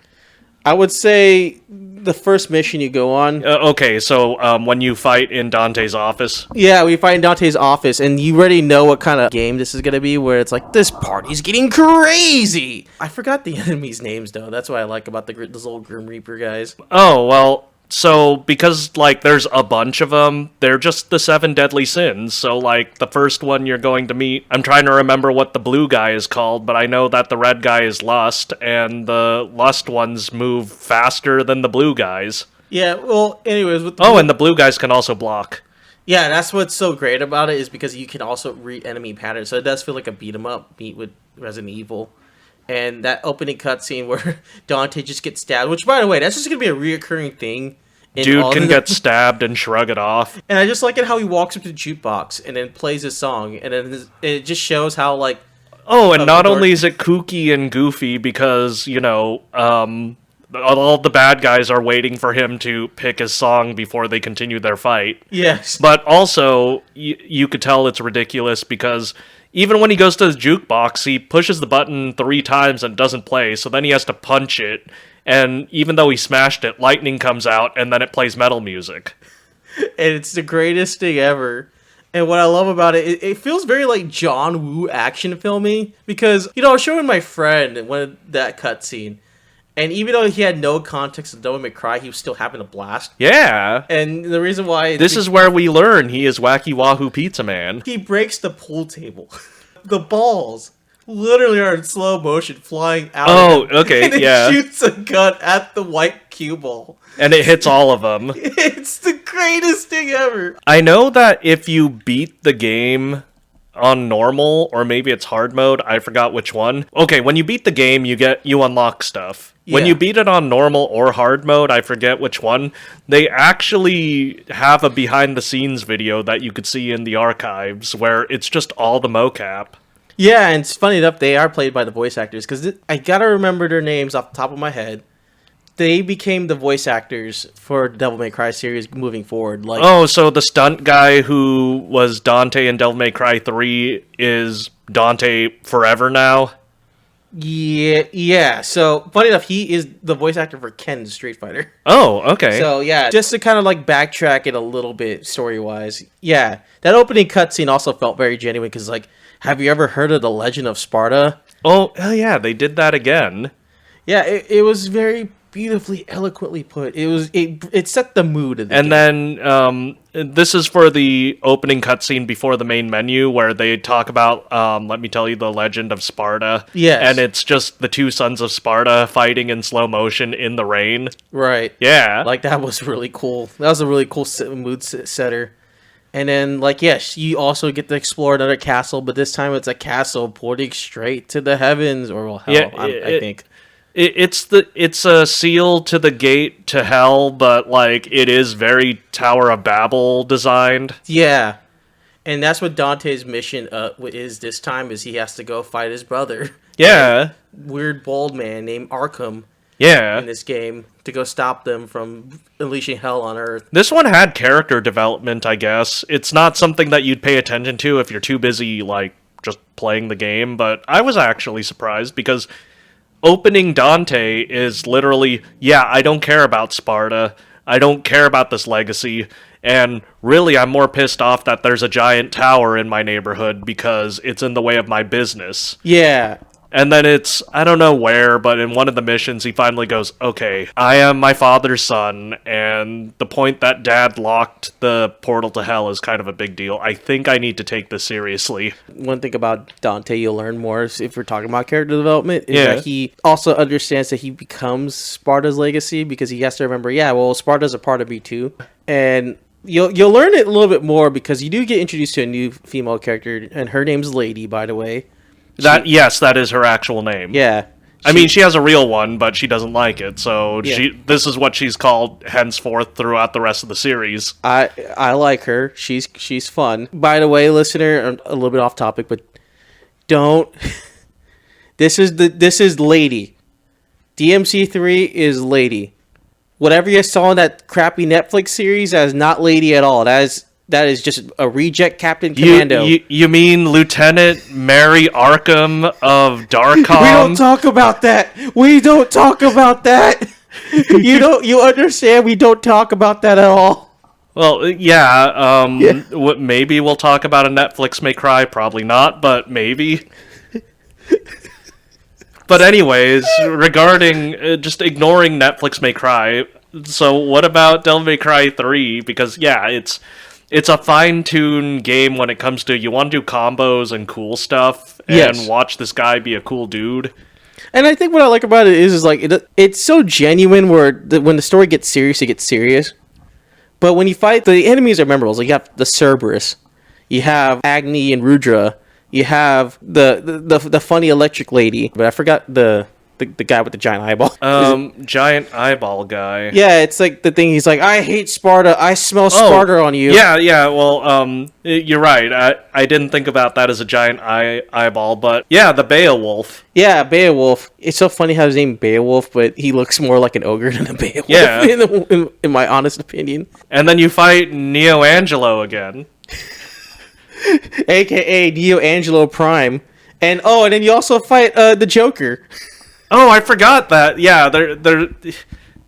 I would say the first mission you go on. Okay, so when you fight in Dante's office? Yeah, we fight in Dante's office, and you already know what kind of game this is going to be, where it's like, this party's getting crazy! I forgot the enemies' names, though. That's what I like about those little Grim Reaper guys. Oh, well... So, because, like, there's a bunch of them, they're just the 7 deadly sins. So, like, the first one you're going to meet, I'm trying to remember what the blue guy is called, but I know that the red guy is Lust, and the Lust ones move faster than the blue guys. Yeah, well, anyways... and the blue guys can also block. Yeah, that's what's so great about it, is because you can also read enemy patterns, so it does feel like a beat-em-up meet with Resident Evil. And that opening cutscene where Dante just gets stabbed, which, by the way, that's just going to be a reoccurring thing. Dude can get stabbed and shrug it off. And I just like it how he walks up to the jukebox and then plays his song, and then it just shows how, like... Oh, and not only is it kooky and goofy because, you know, all the bad guys are waiting for him to pick his song before they continue their fight. Yes. But also, you could tell it's ridiculous because... Even when he goes to the jukebox, he pushes the button 3 times and it doesn't play, so then he has to punch it, and even though he smashed it, lightning comes out, and then it plays metal music. And it's the greatest thing ever. And what I love about it, it feels very like John Woo action filmy, because, you know, I was showing my friend that cutscene, and even though he had no context of Devil May Cry, he was still having a blast. Yeah. And the reason why... This is where we learn he is Wacky Wahoo Pizza Man. He breaks the pool table. The balls literally are in slow motion flying out. Oh, okay, and yeah. And shoots a gun at the white cue ball. And it hits all of them. It's the greatest thing ever. I know that if you beat the game on normal, or maybe it's hard mode, I forgot which one. Okay, when you beat the game, you unlock stuff. Yeah. When you beat it on normal or hard mode, I forget which one, they actually have a behind-the-scenes video that you could see in the archives where it's just all the mocap. Yeah, and it's funny enough, they are played by the voice actors, because I gotta remember their names off the top of my head. They became the voice actors for the Devil May Cry series moving forward. Like, oh, so the stunt guy who was Dante in Devil May Cry 3 is Dante forever now? Yeah. So, funny enough, he is the voice actor for Ken in Street Fighter. Oh, okay. So, yeah, just to kind of, like, backtrack it a little bit story-wise. Yeah, that opening cutscene also felt very genuine, because, like, have you ever heard of the Legend of Sparta? Oh, yeah, they did that again. Yeah, it was very beautifully, eloquently put. It set the mood of the game. Then this is for the opening cutscene before the main menu where they talk about let me tell you the legend of Sparta. Yes. And it's just the 2 sons of Sparta fighting in slow motion in the rain. Right. Yeah. Like, that was really cool. That was a really cool mood setter. And then, like, yes, you also get to explore another castle, but this time it's a castle pointing straight to the heavens, or, well, hell, yeah, I think. It's a seal to the gate to hell, but, like, it is very Tower of Babel designed. Yeah. And that's what Dante's mission is this time, is he has to go fight his brother. Yeah. Weird bald man named Arkham. Yeah. In this game, to go stop them from unleashing hell on Earth. This one had character development, I guess. It's not something that you'd pay attention to if you're too busy, like, just playing the game, but I was actually surprised because opening Dante is literally, yeah, I don't care about Sparta, I don't care about this legacy, and really I'm more pissed off that there's a giant tower in my neighborhood because it's in the way of my business. Yeah. And then it's, I don't know where, but in one of the missions, he finally goes, okay, I am my father's son, and the point that dad locked the portal to hell is kind of a big deal. I think I need to take this seriously. One thing about Dante you'll learn more if we're talking about character development is Yeah. that he also understands that he becomes Sparta's legacy because he has to remember, Sparta's a part of me too. And you'll learn it a little bit more because you do get introduced to a new female character, and her name's Lady, by the way. Yes, that is her actual name. Yeah. I mean, she has a real one, but she doesn't like it, so Yeah. this is what she's called henceforth throughout the rest of the series. I like her. She's fun. By the way, listener, I'm a little bit off topic, but don't. This is Lady. DMC3 is Lady. Whatever you saw in that crappy Netflix series, that is not Lady at all. That is just a reject Captain Commando. You mean Lieutenant Mary Arkham of Darkcom? We don't talk about that. We don't talk about that. You understand? We don't talk about that at all. Well, yeah. Maybe we'll talk about a Netflix May Cry. Probably not, but maybe. But anyways, regarding just ignoring Netflix May Cry. So what about Devil May Cry 3? Because yeah, it's a fine-tuned game when it comes to you want to do combos and cool stuff and Yes. watch this guy be a cool dude. And I think what I like about it is like it's so genuine where when the story gets serious, it gets serious. But when you fight, the enemies are memorable. Like you have the Cerberus, you have Agni and Rudra, you have the funny electric lady, but I forgot the guy with the giant eyeball. Giant eyeball guy. Yeah, it's like the thing. He's like, I hate Sparta. I smell Sparta on you. Yeah. Well, you're right. I didn't think about that as a giant eyeball, but yeah, the Beowulf. Yeah, Beowulf. It's so funny how his name Beowulf, but he looks more like an ogre than a Beowulf. Yeah. in my honest opinion. And then you fight Neo Angelo again. AKA Neo Angelo Prime. And then you also fight the Joker. Oh, I forgot that. Yeah,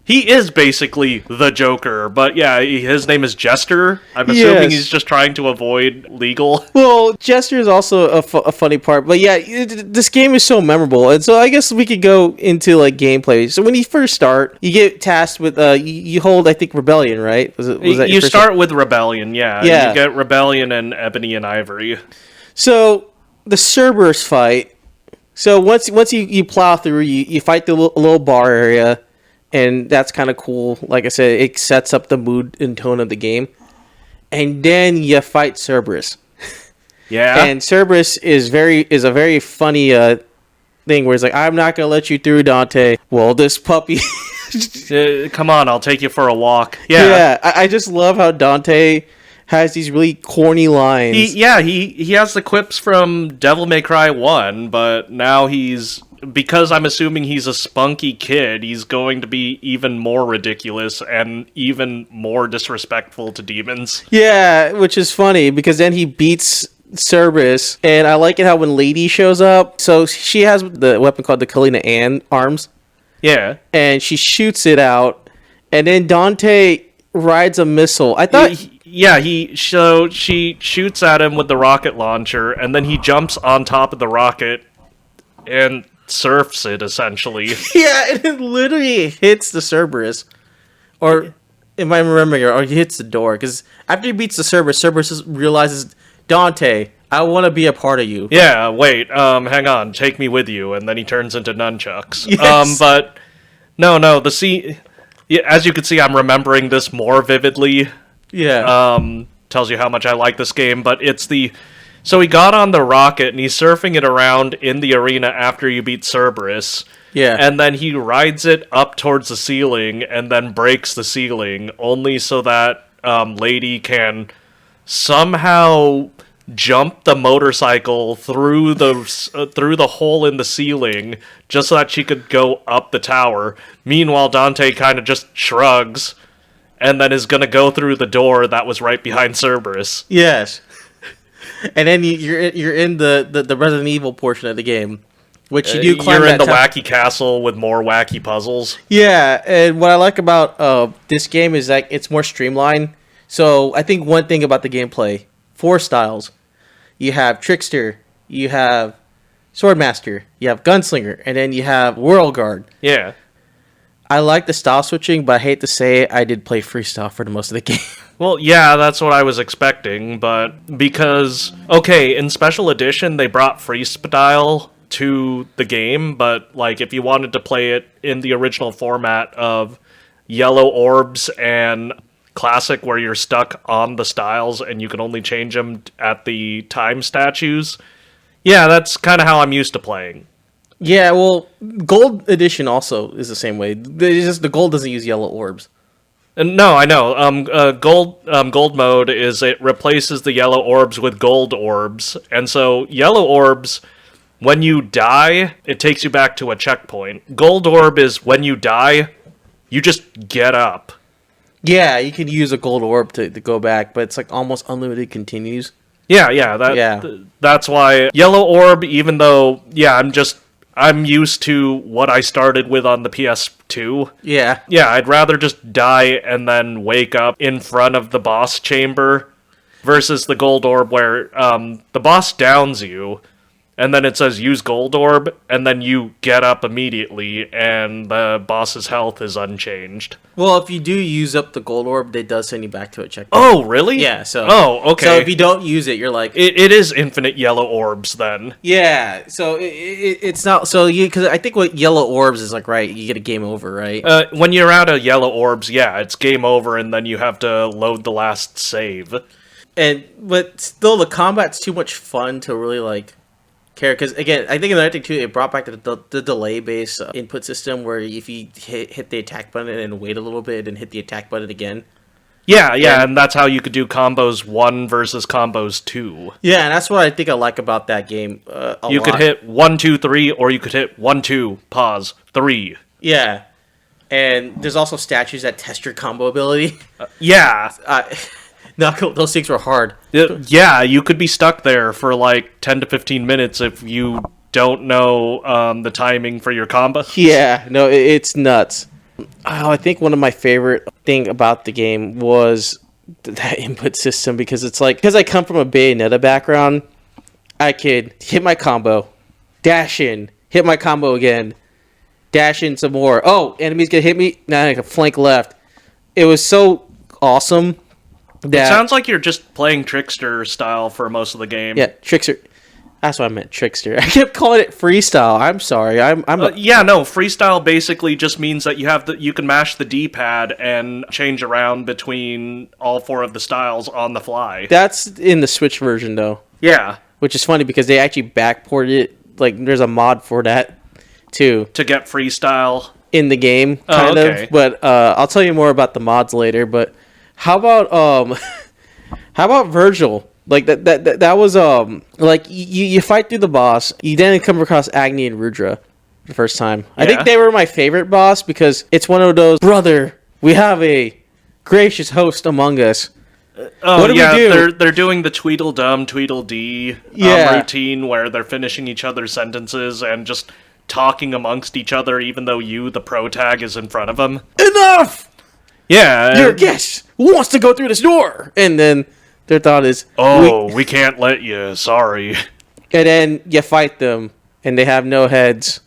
he is basically the Joker, but yeah, his name is Jester. I'm assuming Yes. he's just trying to avoid legal. Well, Jester is also a funny part, but yeah, this game is so memorable, and so I guess we could go into like gameplay. So when you first start, you get tasked with you hold, I think, Rebellion, right? Was that You your first start with Rebellion, yeah. Yeah. You get Rebellion and Ebony and Ivory. So the Cerberus fight. So once you plow through, you fight the little bar area, and that's kind of cool. Like I said, it sets up the mood and tone of the game. And then you fight Cerberus. Yeah. And Cerberus is a very funny thing where it's like, I'm not gonna let you through, Dante. Well, this puppy. Come on, I'll take you for a walk. Yeah. Yeah, I just love how Dante has these really corny lines. He has the quips from Devil May Cry 1, but now because I'm assuming he's a spunky kid, he's going to be even more ridiculous and even more disrespectful to demons. Yeah, which is funny because then he beats Cerberus, and I like it how when Lady shows up, so she has the weapon called the Kalina Ann arms, Yeah. and she shoots it out, and then Dante rides a missile. I thought... She shoots at him with the rocket launcher, and then he jumps on top of the rocket and surfs it, essentially. Yeah, and it literally hits the Cerberus. Or, if I'm remembering, or he hits the door. Because after he beats the Cerberus realizes, Dante, I want to be a part of you. Yeah, wait, hang on, take me with you, and then he turns into nunchucks. Yes. But, no, the scene... Yeah, as you can see, I'm remembering this more vividly. Yeah. Tells you how much I like this game, but so he got on the rocket and he's surfing it around in the arena after you beat Cerberus. Yeah. And then he rides it up towards the ceiling and then breaks the ceiling, only so that Lady can somehow jump the motorcycle through the hole in the ceiling just so that she could go up the tower. Meanwhile, Dante kind of just shrugs and then is going to go through the door that was right behind Cerberus. Yes. And then you're in the Resident Evil portion of the game, which you do climb. You're in that the wacky castle with more wacky puzzles. Yeah, and what I like about this game is that it's more streamlined. So I think one thing about the gameplay, 4 styles. You have Trickster, you have Swordmaster, you have Gunslinger, and then you have Whirl Guard. Yeah. I like the style switching, but I hate to say it, I did play freestyle for the most of the game. Well, yeah, that's what I was expecting, but because, okay, in Special Edition, they brought freestyle to the game, but, like, if you wanted to play it in the original format of yellow orbs and classic where you're stuck on the styles and you can only change them at the time statues, yeah, that's kind of how I'm used to playing. Yeah, well, Gold Edition also is the same way. It's just the gold doesn't use yellow orbs. No, I know. Gold mode is it replaces the yellow orbs with gold orbs, and so yellow orbs, when you die, it takes you back to a checkpoint. Gold orb is when you die, you just get up. Yeah, you can use a gold orb to go back, but it's like almost unlimited continues. Yeah, that's why yellow orb, even though, yeah, I'm used to what I started with on the PS2. Yeah. Yeah, I'd rather just die and then wake up in front of the boss chamber versus the gold orb where the boss downs you and then it says use gold orb and then you get up immediately and the boss's health is unchanged. Well, if you do use up the gold orb, it does send you back to a checkpoint. Oh, really? Yeah, so... Oh, okay. So if you don't use it, you're like... It is infinite yellow orbs then. Yeah, so it's not... So you... Because I think what yellow orbs is like, right, you get a game over, right? When you're out of yellow orbs, yeah, it's game over and then you have to load the last save. But still, the combat's too much fun to really, like... care, because again, I think another thing too, it brought back the delay based input system where if you hit the attack button and wait a little bit and hit the attack button again. Yeah, and that's how you could do combos 1 versus combos 2. Yeah, and that's what I think I like about that game. You could hit 1, 2, 3, or you could hit 1, 2, pause, 3. Yeah, and there's also statues that test your combo ability. Yeah. No, those things were hard. Yeah, you could be stuck there for like 10 to 15 minutes if you don't know the timing for your combo. Yeah, no, it's nuts. Oh, I think one of my favorite thing about the game was that input system, because it's like, because I come from a Bayonetta background, I could hit my combo, dash in, hit my combo again, dash in some more. Oh, enemies gonna hit me. Now I can flank left. It was so awesome. It sounds like you're just playing Trickster style for most of the game. Yeah, Trickster. That's what I meant, Trickster. I kept calling it freestyle. I'm sorry. Yeah, no, freestyle basically just means that you can mash the D-pad and change around between all 4 of the styles on the fly. That's in the Switch version, though. Yeah. Which is funny because they actually backported it. Like, there's a mod for that, too. To get freestyle. In the game, kind of. But I'll tell you more about the mods later, but... How about Virgil? Like that was like you fight through the boss. You then come across Agni and Rudra the first time. Yeah. I think they were my favorite boss because it's one of those, brother, we have a gracious host among us. What do we do? They're doing the Tweedledum, Tweedledee routine where they're finishing each other's sentences and just talking amongst each other even though the pro tag, is in front of them. Enough! Yeah. Your guest wants to go through this door. And then their thought is, we can't let you. Sorry. And then you fight them, and they have no heads.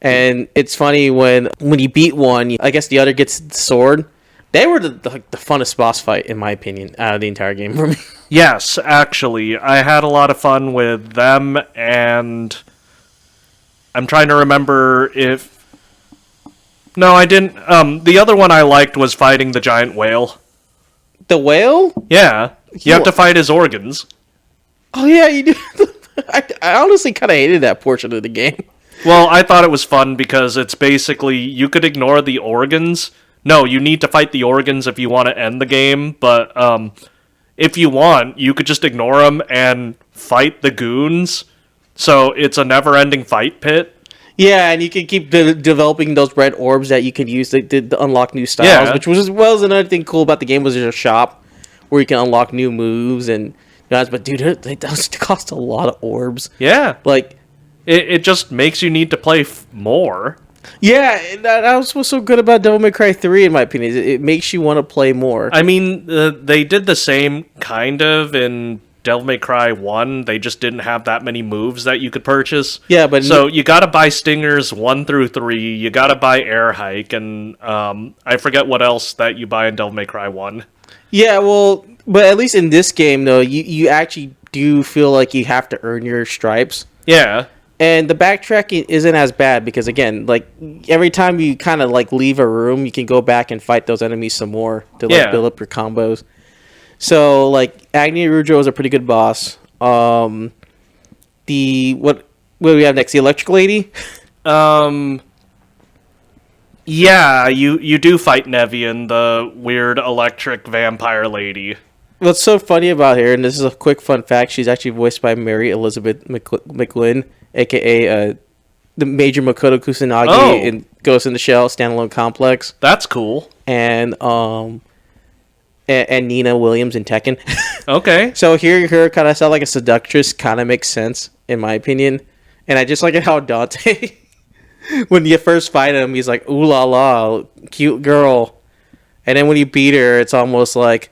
And it's funny when you beat one, I guess the other gets the sword. They were the funnest boss fight, in my opinion, out of the entire game for me. Yes, actually. I had a lot of fun with them, and I'm trying to remember if... No, I didn't. The other one I liked was fighting the giant whale. The whale? Yeah. You have to fight his organs. Oh, yeah, you do. I honestly kind of hated that portion of the game. Well, I thought it was fun because it's basically, you could ignore the organs. No, you need to fight the organs if you want to end the game, but if you want, you could just ignore them and fight the goons. So it's a never-ending fight pit. Yeah, and you can keep developing those red orbs that you can use to unlock new styles, which was as well as another thing cool about the game was there's a shop where you can unlock new moves and but dude, it does cost a lot of orbs. Yeah, like it just makes you need to play more. Yeah, that was what's so good about Devil May Cry 3 in my opinion. It makes you want to play more. I mean, they did the same kind of in Devil May Cry 1, they just didn't have that many moves that you could purchase. Yeah, but so you gotta buy Stingers 1 through 3, you gotta buy Air Hike, and I forget what else that you buy in Devil May Cry 1. Yeah, well, but at least in this game, though, you actually do feel like you have to earn your stripes. Yeah. And the backtracking isn't as bad because, again, like, every time you kind of, like, leave a room, you can go back and fight those enemies some more to, like, build up your combos. So, like, Agni Rudra was a pretty good boss. What do we have next? The Electric Lady? Yeah, you do fight Nevian, the weird electric vampire lady. What's so funny about her, and this is a quick fun fact, she's actually voiced by Mary Elizabeth McGlynn, a.k.a. the Major Makoto Kusanagi in Ghost in the Shell Standalone Complex. That's cool. And Nina Williams in Tekken. Okay. So hearing her kind of sound like a seductress kind of makes sense, in my opinion. And I just like how Dante, when you first fight him, he's like, ooh la la, cute girl. And then when you beat her, it's almost like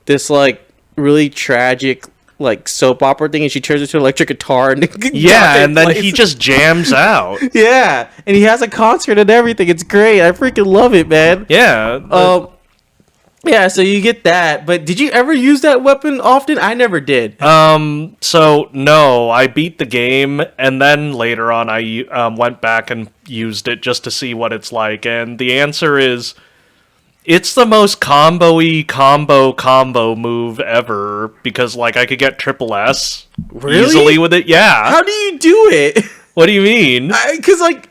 this, like, really tragic, like, soap opera thing, and she turns into an electric guitar. And and then he just jams out. Yeah, and he has a concert and everything. It's great. I freaking love it, man. Yeah. Yeah, so you get that. But did you ever use that weapon often? I never did. So, no, I beat the game, and then later on I went back and used it just to see what it's like, and the answer is, it's the most combo-y combo move ever, because, like, I could get triple S easily with it. Yeah. How do you do it? What do you mean? Because, like,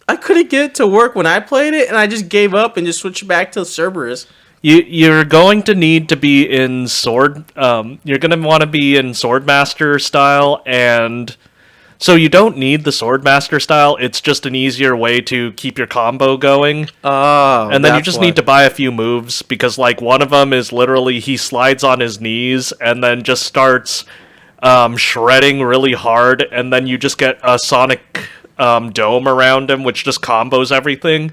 I couldn't get it to work when I played it, and I just gave up and just switched back to Cerberus. You're going to need to be in Sword... you're going to want to be in Swordmaster style, and... So you don't need the Swordmaster style, it's just an easier way to keep your combo going. Oh, and then you just need to buy a few moves, because, like, one of them is literally he slides on his knees and then just starts shredding really hard, and then you just get a sonic dome around him, which just combos everything.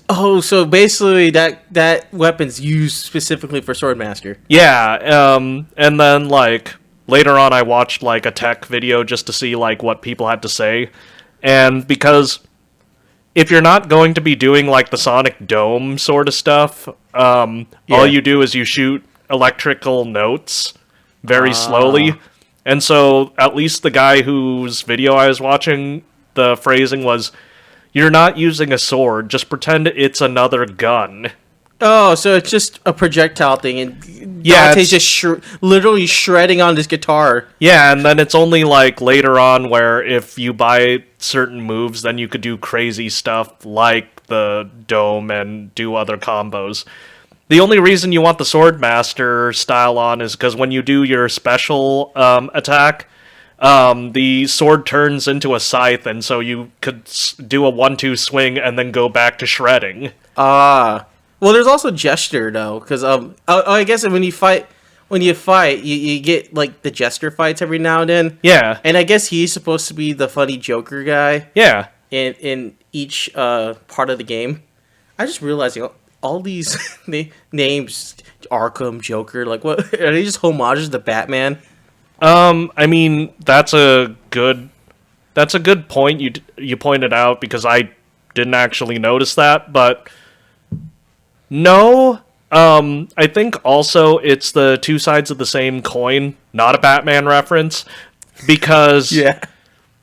Oh, so basically that weapon's used specifically for Swordmaster. Yeah, and then, like... Later on, I watched, like, a tech video just to see, like, what people had to say. And because if you're not going to be doing, like, the Sonic Dome sort of stuff, all you do is you shoot electrical notes very slowly. And so, at least the guy whose video I was watching, the phrasing was, you're not using a sword, just pretend it's another gun. Oh, so it's just a projectile thing, and Dante's just literally shredding on this guitar. Yeah, and then it's only, like, later on where if you buy certain moves, then you could do crazy stuff like the dome and do other combos. The only reason you want the Swordmaster style on is because when you do your special attack, the sword turns into a scythe, and so you could do a 1-2 swing and then go back to shredding. Well, there's also Jester, though, because I guess when you fight, you get, like, the Jester fights every now and then. Yeah. And I guess he's supposed to be the funny Joker guy. Yeah. In each part of the game. I just realized, all these names, Arkham, Joker, like, what are they just homages to Batman? I mean, that's a good point you pointed out, because I didn't actually notice that, but... No, I think also it's the two sides of the same coin, not a Batman reference, because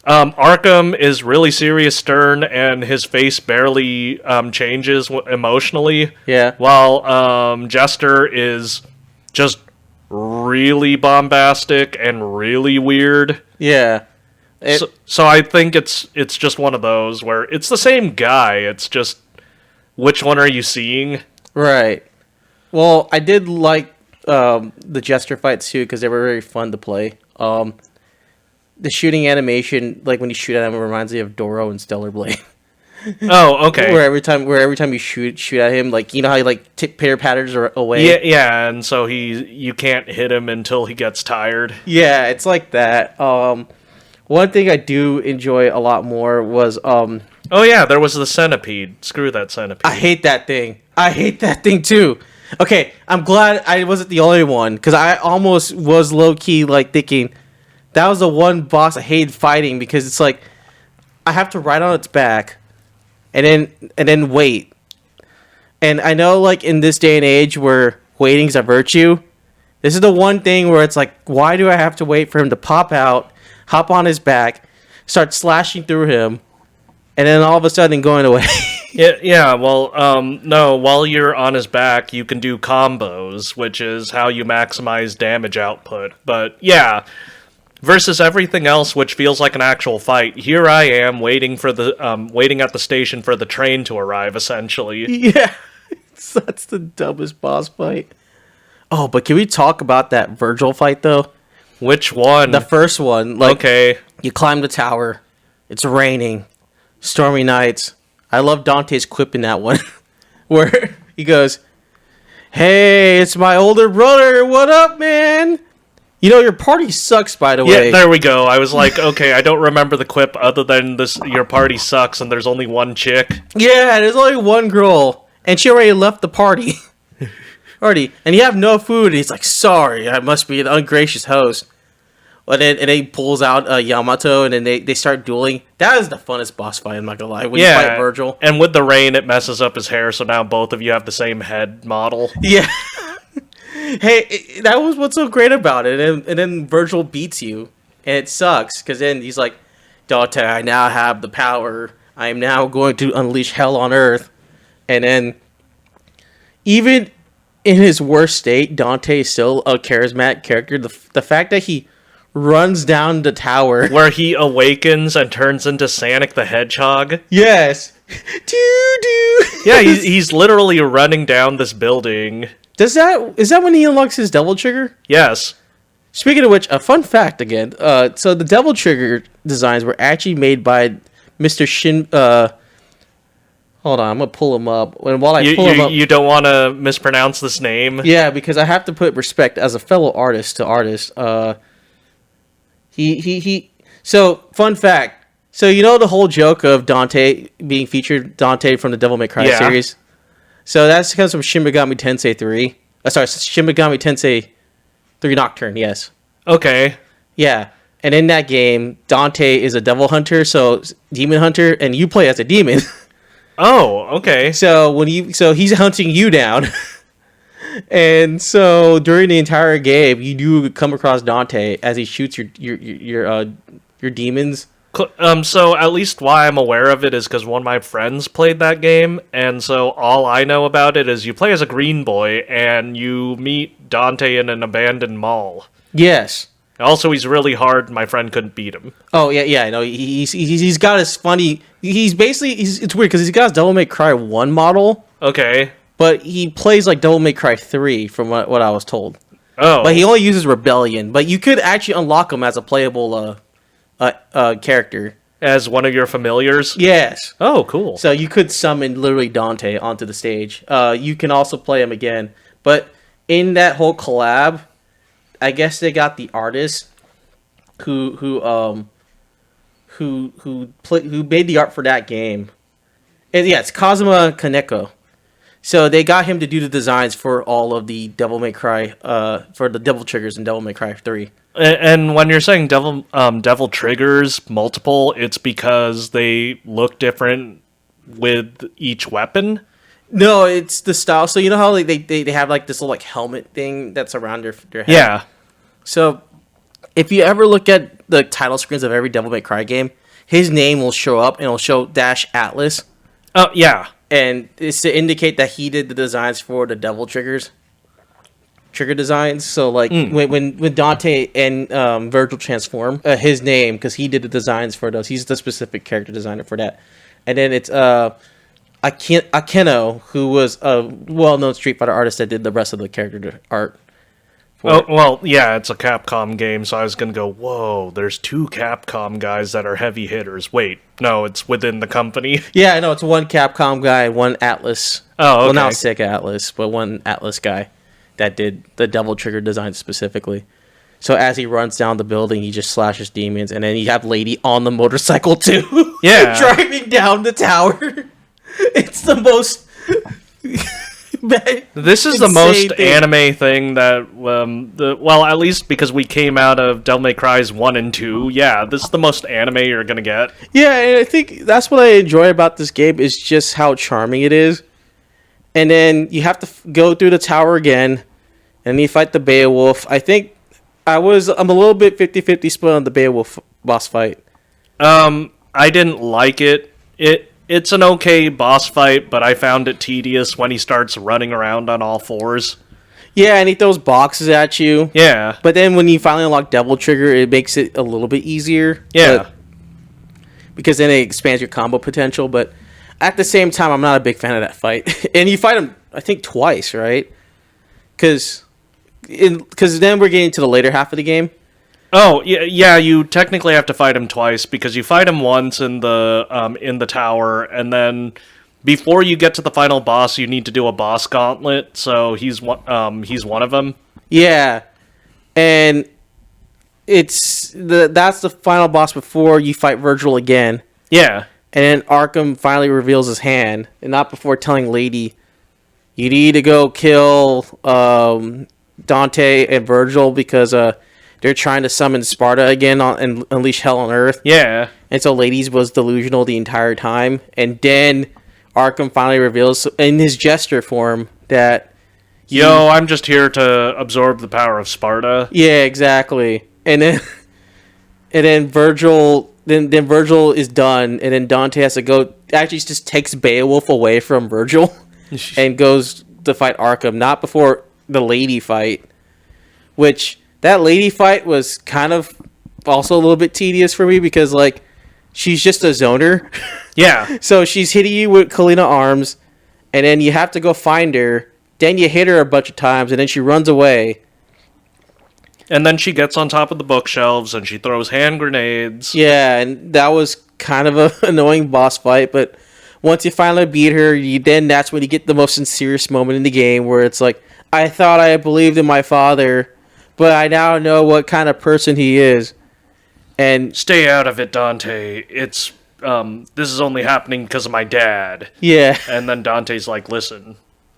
Arkham is really serious, stern, and his face barely changes emotionally. Yeah. While Jester is just really bombastic and really weird. Yeah. So I think it's just one of those where it's the same guy. It's just which one are you seeing? Right. Well, I did like the Jester fights too, because they were very fun to play. The shooting animation, like when you shoot at him, reminds me of Doro and Stellar Blade. Oh, okay. Where every time you shoot at him, like, you know how he, like, pitter patters away. Yeah, and so you can't hit him until he gets tired. Yeah, it's like that. One thing I do enjoy a lot more was Oh yeah, there was the centipede. Screw that centipede. I hate that thing. I hate that thing too. Okay, I'm glad I wasn't the only one, because I almost was low-key, like, thinking that was the one boss I hated fighting, because it's like, I have to ride on its back, and then wait. And I know, like, in this day and age where waiting's a virtue, this is the one thing where it's like, why do I have to wait for him to pop out, hop on his back, start slashing through him, and then all of a sudden going away? Yeah, well, no, while you're on his back, you can do combos, which is how you maximize damage output. But yeah, versus everything else, which feels like an actual fight, here I am waiting at the station for the train to arrive, essentially. Yeah, that's the dumbest boss fight. Oh, but can we talk about that Virgil fight, though? Which one? The first one. Like, Okay. You climb the tower, it's raining, stormy nights. I love Dante's quip in that one, where he goes, "Hey, it's my older brother. What up, man? You know, your party sucks, by the way." Yeah, there we go. I was like, okay, I don't remember the quip other than this, your party sucks and there's only one chick. Yeah, there's only one girl, and she already left the party. And you have no food, and he's like, "Sorry, I must be an ungracious host." And then he pulls out Yamato, and then they start dueling. That is the funnest boss fight, I'm not gonna lie, when you fight Virgil. And with the rain, it messes up his hair, so now both of you have the same head model. Yeah. Hey, that was what's so great about it. And then Virgil beats you, and it sucks, because then he's like, "Dante, I now have the power. I am now going to unleash hell on Earth." And then, even in his worst state, Dante is still a charismatic character. The fact that he runs down the tower, Where he awakens and turns into Sonic the Hedgehog. yes, doo. Yeah, he's literally running down this building. Is that when he unlocks his devil trigger? Yes. Speaking of which, a fun fact again. So the devil trigger designs were actually made by Mr. Shin. Hold on, I'm gonna pull him up. And while I pull him up, You don't want to mispronounce this name. yeah, because I have to put respect as a fellow artist to artist. He. So fun fact. So you know the whole joke of Dante being featured, Dante from the Devil May Cry series. So that comes from Shin Megami Tensei 3. Shin Megami Tensei 3 Nocturne. Yes. Okay. Yeah. And in that game, Dante is a devil hunter, so demon hunter, and you play as a demon. Oh, okay. So he's hunting you down. And so during the entire game, you do come across Dante as he shoots your demons. So at least why I'm aware of it is because one of my friends played that game, and so all I know about it is you play as a green boy and you meet Dante in an abandoned mall. Yes. Also, he's really hard. My friend couldn't beat him. Oh yeah. I know. He's got his funny. It's weird because he's got his Devil May Cry 1 model, Okay. but he plays like Devil May Cry 3 from what I was told. Oh. But he only uses Rebellion. But you could actually unlock him as a playable character. As one of your familiars? Yes. Oh, cool. So you could summon literally Dante onto the stage. You can also play him again. But in that whole collab, I guess they got the artist who made the art for that game. And yeah, it's Kazuma Kaneko. So they got him to do the designs for all of the Devil May Cry, for the Devil Triggers in Devil May Cry 3. And when you're saying devil triggers multiple, it's because they look different with each weapon? No, it's the style. So you know how like they have like this little like helmet thing that's around their head? Yeah. So if you ever look at the title screens of every Devil May Cry game, his name will show up and it'll show -Atlas. Oh, yeah. And it's to indicate that he did the designs for the Devil Trigger designs. So like when Dante and Virgil transform, his name, because he did the designs for those, he's the specific character designer for that. And then it's Akeno, who was a well-known Street Fighter artist that did the rest of the character art. Oh, well, yeah, it's a Capcom game, so I was gonna go, whoa, there's 2 Capcom guys that are heavy hitters. Wait, no, it's within the company. Yeah, I know, it's one Capcom guy, one Atlas. Oh, okay. Well, not Sega Atlas, but one Atlas guy that did the Devil Trigger design specifically. So as he runs down the building, he just slashes demons, and then you have Lady on the motorcycle too. Yeah. Driving down the tower. It's the most This is the Insane most thing. anime thing that, well, at least because we came out of Devil May Cry's 1 and 2, yeah, this is the most anime you're gonna get. Yeah, and I think that's what I enjoy about this game is just how charming it is. And then you have to go through the tower again, and you fight the Beowulf. I think I'm a little bit 50-50 split on the Beowulf boss fight. I didn't like it. It's an okay boss fight, but I found it tedious when he starts running around on all fours. Yeah, and he throws boxes at you. Yeah. But then when you finally unlock Devil Trigger, it makes it a little bit easier. Yeah. Because then it expands your combo potential. But at the same time, I'm not a big fan of that fight. And you fight him, I think, twice, right? Because then we're getting to the later half of the game. Oh, yeah, you technically have to fight him twice because you fight him once in the tower, and then before you get to the final boss, you need to do a boss gauntlet, so he's one of them. Yeah. And that's the final boss before you fight Virgil again. Yeah. And then Arkham finally reveals his hand, and not before telling Lady, you need to go kill Dante and Virgil because they're trying to summon Sparta again and unleash hell on Earth. Yeah. And so Ladies was delusional the entire time. And then Arkham finally reveals in his gesture form that... I'm just here to absorb the power of Sparta. Yeah, exactly. And then Virgil... Then Virgil is done, and then Dante has to go... Actually, just takes Beowulf away from Virgil and goes to fight Arkham. Not before the Lady fight. Which... That Lady fight was kind of also a little bit tedious for me because, like, she's just a zoner. Yeah. So she's hitting you with Kalina arms, and then you have to go find her. Then you hit her a bunch of times, and then she runs away. And then she gets on top of the bookshelves, and she throws hand grenades. Yeah, and that was kind of an annoying boss fight, but once you finally beat her, that's when you get the most sincerest moment in the game, where it's like, I thought I believed in my father... But I now know what kind of person he is. And Stay out of it, Dante. It's, this is only happening because of my dad. yeah. And then Dante's like, listen,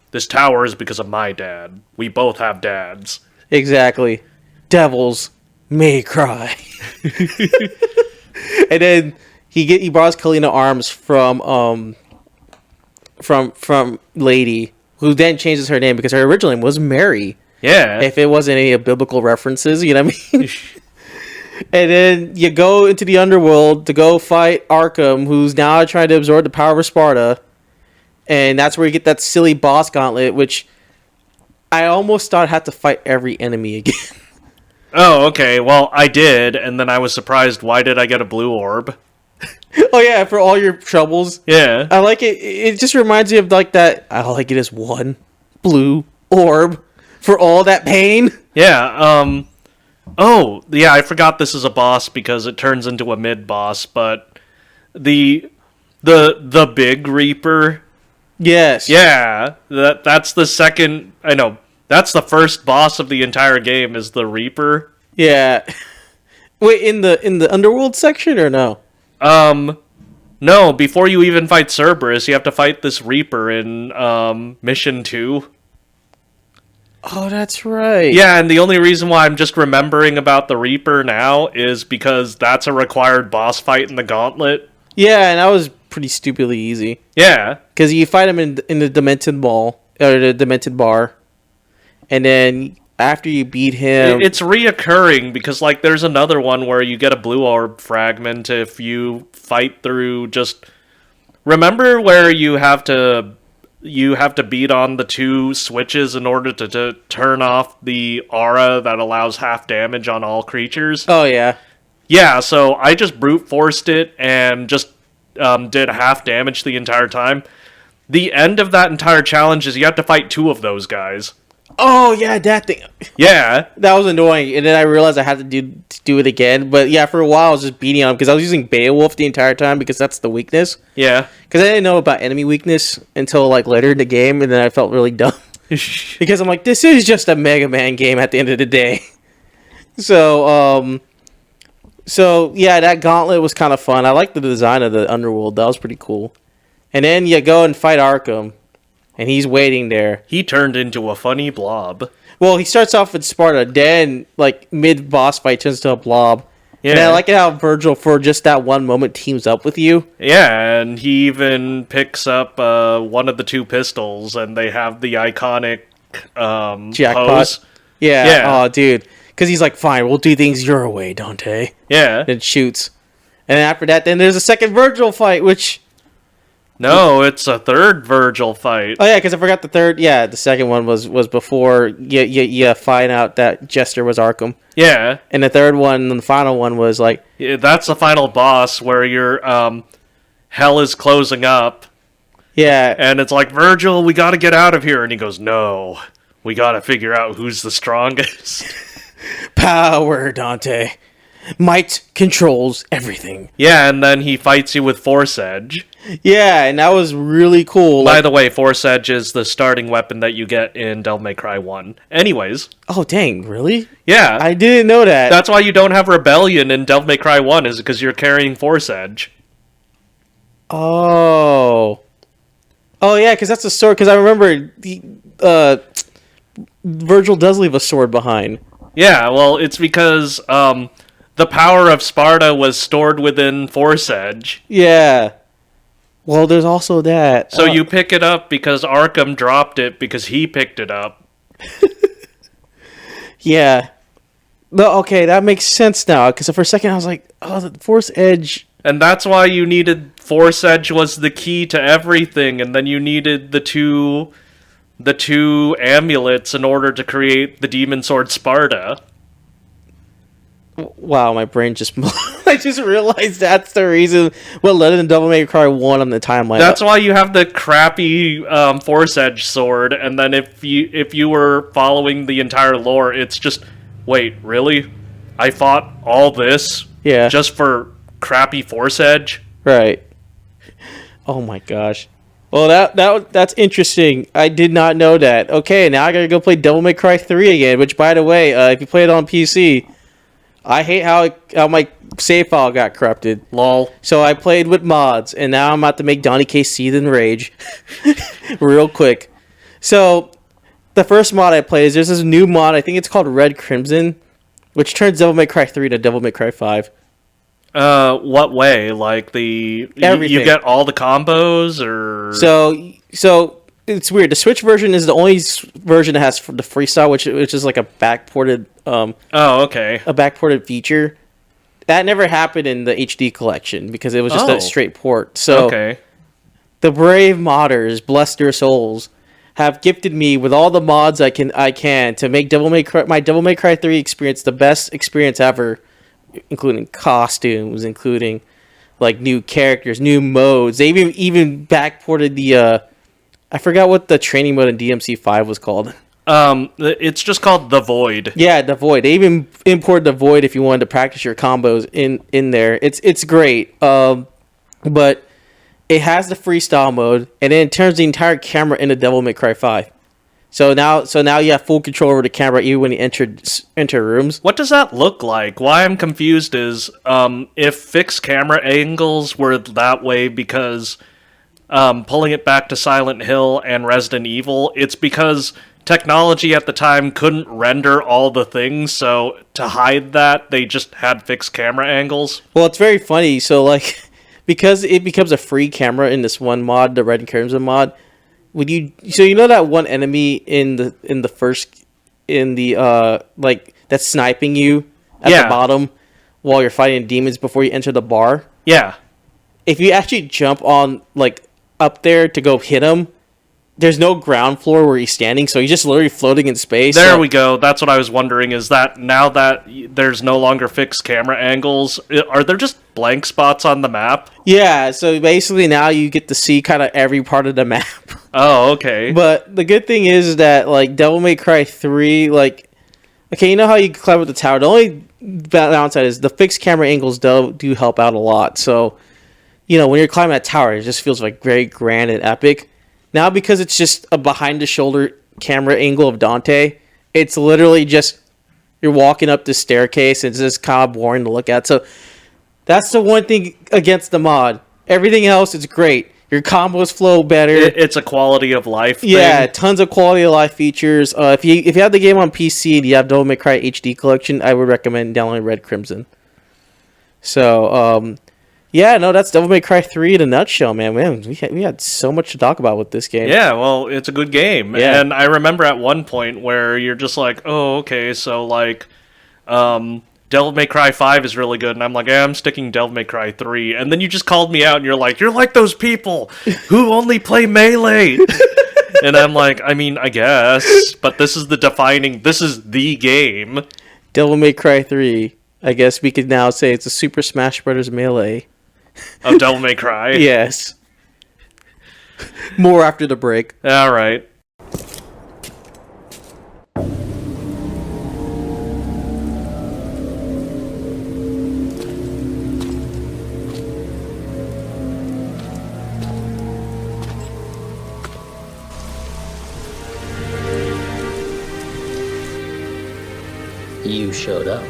this tower is because of my dad. We both have dads. Exactly. Devils may cry. And then he borrows Kalina arms from Lady, who then changes her name because her original name was Mary. Yeah. If it wasn't any biblical references, you know what I mean? And then you go into the underworld to go fight Arkham, who's now trying to absorb the power of Sparta. And that's where you get that silly boss gauntlet, which I almost thought I had to fight every enemy again. Oh, okay. Well, I did, and then I was surprised. Why did I get a blue orb? Oh yeah, for all your troubles. Yeah. I like it. It just reminds me of like that. All I get is one blue orb for all that pain. Yeah. Oh, yeah. I forgot this is a boss because it turns into a mid boss. But the big Reaper. Yes. Yeah. That's the second. I know. That's the first boss of the entire game. Is the Reaper. Yeah. Wait, in the underworld section or no? No, before you even fight Cerberus, you have to fight this Reaper in, Mission 2. Oh, that's right. Yeah, and the only reason why I'm just remembering about the Reaper now is because that's a required boss fight in the Gauntlet. Yeah, and that was pretty stupidly easy. Yeah. Because you fight him in the Demented Ball, or the Demented Bar, and then after you beat him... It's reoccurring because, like, there's another one where you get a blue orb fragment if you fight through just... Remember where you have to beat on the two switches in order to turn off the aura that allows half damage on all creatures? Oh, yeah. Yeah, so I just brute forced it and just did half damage the entire time. The end of that entire challenge is you have to fight two of those guys. Oh, yeah, that thing. Yeah. That was annoying, and then I realized I had to do it again. But yeah, for a while I was just beating on him because I was using Beowulf the entire time because that's the weakness. Yeah. Because I didn't know about enemy weakness until like later in the game, and then I felt really dumb because I'm like, this is just a Mega Man game at the end of the day. So yeah, that gauntlet was kind of fun. I liked the design of the underworld. That was pretty cool. And then you go and fight Arkham, and he's waiting there. He turned into a funny blob. Well, he starts off with Sparta, then like mid boss fight turns to a blob. Yeah. And I like how Virgil, for just that one moment, teams up with you. Yeah, and he even picks up one of the two pistols, and they have the iconic Jackpot. pose. Yeah. Yeah. Oh, dude. Because he's like, fine, we'll do things your way, Dante. Yeah. And shoots. And then after that, then there's a second Virgil fight, which... No, it's a third Virgil fight. Oh, yeah, because I forgot the third. Yeah, the second one was before you find out that Jester was Arkham. Yeah. And the third one, and the final one was like... Yeah, that's the final boss where your hell is closing up. Yeah. And it's like, Virgil, we gotta get out of here. And he goes, no, we gotta figure out who's the strongest. Power, Dante. Might controls everything. Yeah, and then he fights you with Force Edge. Yeah, and that was really cool. By the way, Force Edge is the starting weapon that you get in Devil May Cry 1. Anyways. Oh, dang, really? Yeah. I didn't know that. That's why you don't have Rebellion in Devil May Cry 1, is because you're carrying Force Edge. Oh. Oh, yeah, because that's a sword. Because I remember Virgil does leave a sword behind. Yeah, well, it's because the power of Sparta was stored within Force Edge. Yeah. Well, there's also that. So you pick it up because Arkham dropped it because he picked it up. Yeah. No, okay, that makes sense now. Because for a second I was like, oh, the Force Edge. And that's why you needed Force Edge was the key to everything, and then you needed the two amulets in order to create the Demon Sword Sparta. Wow, my brain just... I just realized that's the reason what led in Devil May Cry 1 on the timeline. That's why you have the crappy Force Edge sword, and then if you were following the entire lore, it's just, wait, really? I fought all this Yeah. just for crappy Force Edge? Right. Oh my gosh. Well, that's interesting. I did not know that. Okay, now I gotta go play Devil May Cry 3 again, which, by the way, if you play it on PC... I hate how my save file got corrupted. Lol. So I played with mods, and now I'm about to make Donnie K seethe in rage real quick. So the first mod I played is there's this new mod, I think it's called Red Crimson, which turns Devil May Cry 3 to Devil May Cry 5. What way? Like Everything. you get all the combos, or So it's weird. The Switch version is the only version that has the freestyle, which is like a backported oh, okay. a backported feature. That never happened in the HD collection because it was just Oh. a straight port. So Okay. the brave modders, bless their souls, have gifted me with all the mods I can to make my Devil May Cry 3 experience the best experience ever, including costumes, including like new characters, new modes. They even backported the I forgot what the training mode in DMC5 was called. It's just called The Void. Yeah, the Void. They even imported the Void if you wanted to practice your combos in there. It's great. But it has the freestyle mode, and then it turns the entire camera into Devil May Cry 5. So now you have full control over the camera even when you enter rooms. What does that look like? Why I'm confused is if fixed camera angles were that way because pulling it back to Silent Hill and Resident Evil, it's because technology at the time couldn't render all the things, so to hide that, they just had fixed camera angles. Well, it's very funny. So like, because it becomes a free camera in this one mod, the Red and Crimson mod. You know that one enemy in the like that's sniping you at Yeah. the bottom while you're fighting demons before you enter the bar? Yeah. If you actually jump on like up there to go hit him, there's no ground floor where he's standing, so he's just literally floating in space. There So- we go. That's what I was wondering, is that now that there's no longer fixed camera angles, are there just blank spots on the map? Yeah, so basically now you get to see kind of every part of the map. Oh, okay. But the good thing is that like Devil May Cry 3, like, okay, you know how you climb up the tower? The only downside is the fixed camera angles do help out a lot. So, you know, when you're climbing that tower, it just feels like very grand and epic. Now, because it's just a behind-the-shoulder camera angle of Dante, it's literally just you're walking up the staircase, and it's just kind of boring to look at. So that's the one thing against the mod. Everything else is great. Your combos flow better. It's a quality of life thing. Yeah, tons of quality of life features. If you have the game on PC and you have Devil May Cry HD Collection, I would recommend downloading Red Crimson. So, yeah, no, that's Devil May Cry 3 in a nutshell, man. We had so much to talk about with this game. Yeah, well, it's a good game. Yeah. And I remember at one point where you're just like, oh, okay, so like, Devil May Cry 5 is really good, and I'm like, I'm sticking Devil May Cry 3. And then you just called me out, and you're like those people who only play Melee. And I'm like, I mean, I guess, but this is the game. Devil May Cry 3, I guess we could now say it's a Super Smash Bros. Melee. Of Devil May Cry? Yes. More after the break. Alright. You showed up.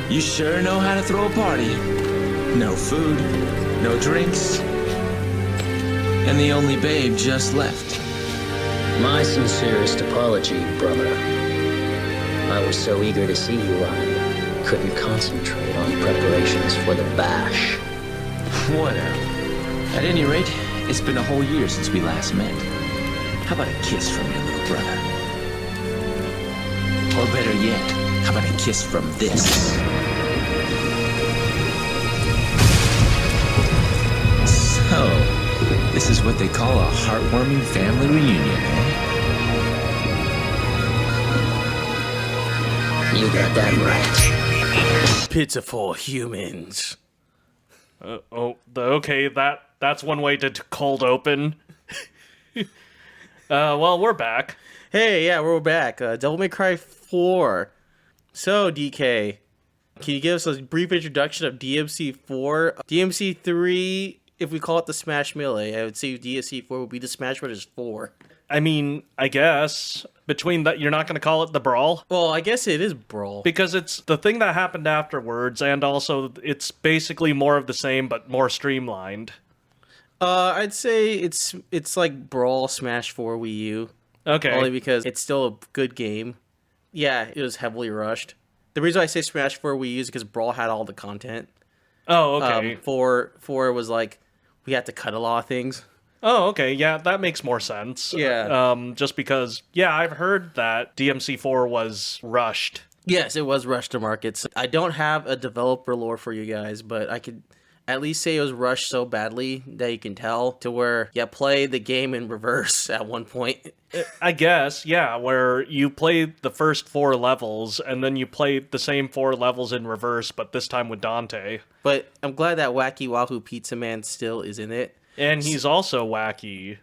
You sure know how to throw a party. No food, no drinks, and the only babe just left. My sincerest apology, brother. I was so eager to see you, I couldn't concentrate on preparations for the bash. Whatever. At any rate, it's been a whole year since we last met. How about a kiss from your little brother? Or better yet, how about a kiss from this? So, this is what they call a heartwarming family reunion, eh? You got that right. Pitiful humans. Okay, that's one way to cold open. Well, we're back. Hey, yeah, we're back. Devil May Cry 4. So, DK, can you give us a brief introduction of DMC 4? DMC 3, if we call it the Smash Melee, I would say DMC 4 would be the Smash Bros. 4. I mean, I guess between that, you're not going to call it the Brawl? Well, I guess it is Brawl. Because it's the thing that happened afterwards, and also it's basically more of the same, but more streamlined. I'd say it's like Brawl Smash 4 Wii U. Okay. Only because it's still a good game. Yeah, it was heavily rushed. The reason I say Smash 4 Wii U is because Brawl had all the content. Oh, okay. 4 was like, we had to cut a lot of things. Oh, okay. Yeah, that makes more sense. Yeah. Just because, yeah, I've heard that DMC4 was rushed. Yes, it was rushed to markets. I don't have a developer lore for you guys, but I could at least say it was rushed so badly that you can tell to where you play the game in reverse at one point. I guess, yeah, where you play the first 4 levels, and then you play the same 4 levels in reverse, but this time with Dante. But I'm glad that Wacky Wahoo Pizza Man still is in it. And he's also wacky.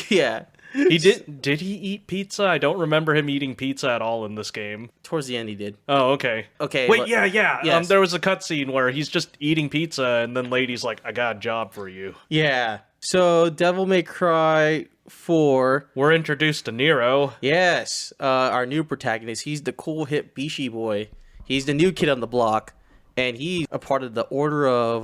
Yeah. Did he eat pizza? I don't remember him eating pizza at all in this game. Towards the end he did. Oh, okay. Okay. Wait, but- yeah. Yes. There was a cutscene where he's just eating pizza, and then Lady's like, I got a job for you. Yeah. So, Devil May Cry 4. We're introduced to Nero. Yes. Our new protagonist. He's the cool, hip Bishi boy. He's the new kid on the block. And he's a part of the Order of...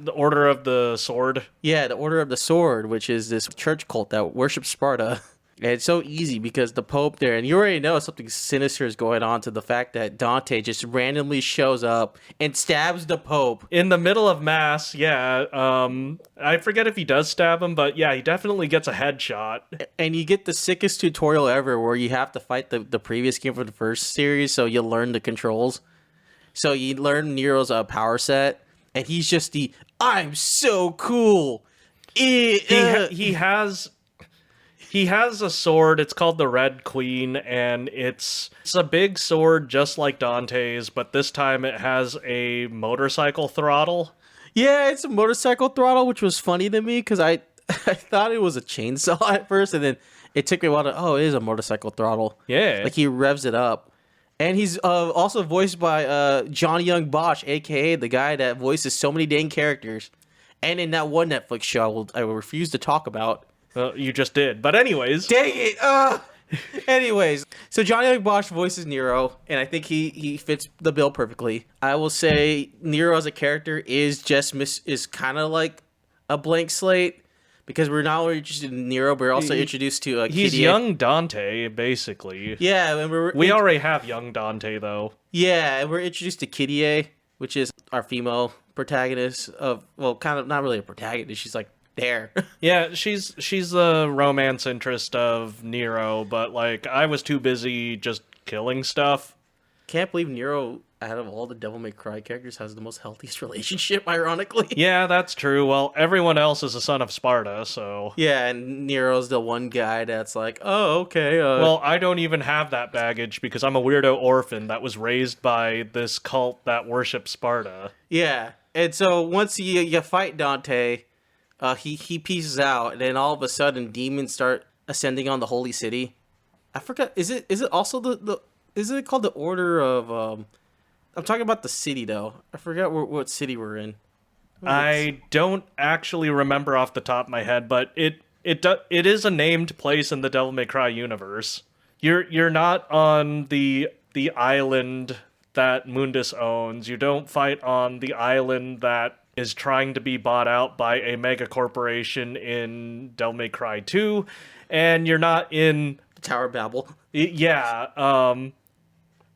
The Order of the Sword. Yeah, the Order of the Sword, which is this church cult that worships Sparta. And it's so easy because the Pope there, and you already know something sinister is going on to the fact that Dante just randomly shows up and stabs the Pope. In the middle of Mass, yeah. I forget if he does stab him, but yeah, he definitely gets a headshot. And you get the sickest tutorial ever where you have to fight the previous game from the first series, so you learn the controls. So you learn Nero's power set, and he's just I'm so cool. He has a sword. It's called the Red Queen, and it's a big sword just like Dante's, but this time it has a motorcycle throttle. Yeah, it's a motorcycle throttle, which was funny to me because I thought it was a chainsaw at first, and then it took me a while to, it is a motorcycle throttle. Yeah. Like he revs it up. And he's also voiced by Johnny Young Bosch, a.k.a. the guy that voices so many dang characters. And in that one Netflix show I will refuse to talk about. You just did. But anyways. Dang it! Anyways, so Johnny Bosch voices Nero, and I think he fits the bill perfectly. I will say Nero as a character is kind of like a blank slate because we're not only interested in Nero, but we're also introduced to He's Kitty. young Dante, basically. Yeah, and We already have young Dante, though. Yeah, and we're introduced to Kitty, which is our female protagonist of, well, kind of not really a protagonist. She's like there. Yeah, she's the romance interest of Nero, but like I was too busy just killing stuff. Can't believe Nero, out of all the Devil May Cry characters, has the most healthiest relationship, ironically. Yeah, that's true. Well, everyone else is a son of Sparta, so... Yeah, and Nero's the one guy that's like, oh, okay. Well, I don't even have that baggage because I'm a weirdo orphan that was raised by this cult that worships Sparta. Yeah, and so once you fight Dante, he pieces out, and then all of a sudden demons start ascending on the holy city. I forgot, is it also is it called the Order of... I'm talking about the city, though. I forgot what city we're in. I don't actually remember off the top of my head, but it is a named place in the Devil May Cry universe. You're not on the island that Mundus owns. You don't fight on the island that is trying to be bought out by a mega corporation in Devil May Cry 2, and you're not in Tower of Babel. Yeah,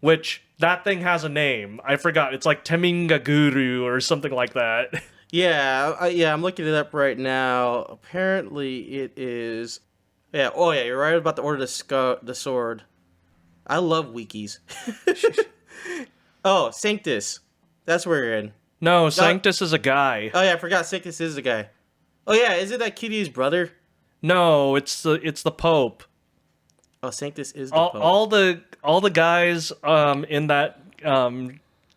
which that thing has a name. I forgot. It's like Temingaguru or something like that. Yeah, I'm looking it up right now. Apparently, it is. Yeah. Oh, yeah. You're right about the Order of the Sword. I love wikis. Oh, Sanctus. That's where you're in. No, Sanctus is a guy. Oh yeah, I forgot. Sanctus is the guy. Oh yeah, is it that Kitty's brother? No, it's the Pope. Oh, Sanctus is the Pope. All the guys in that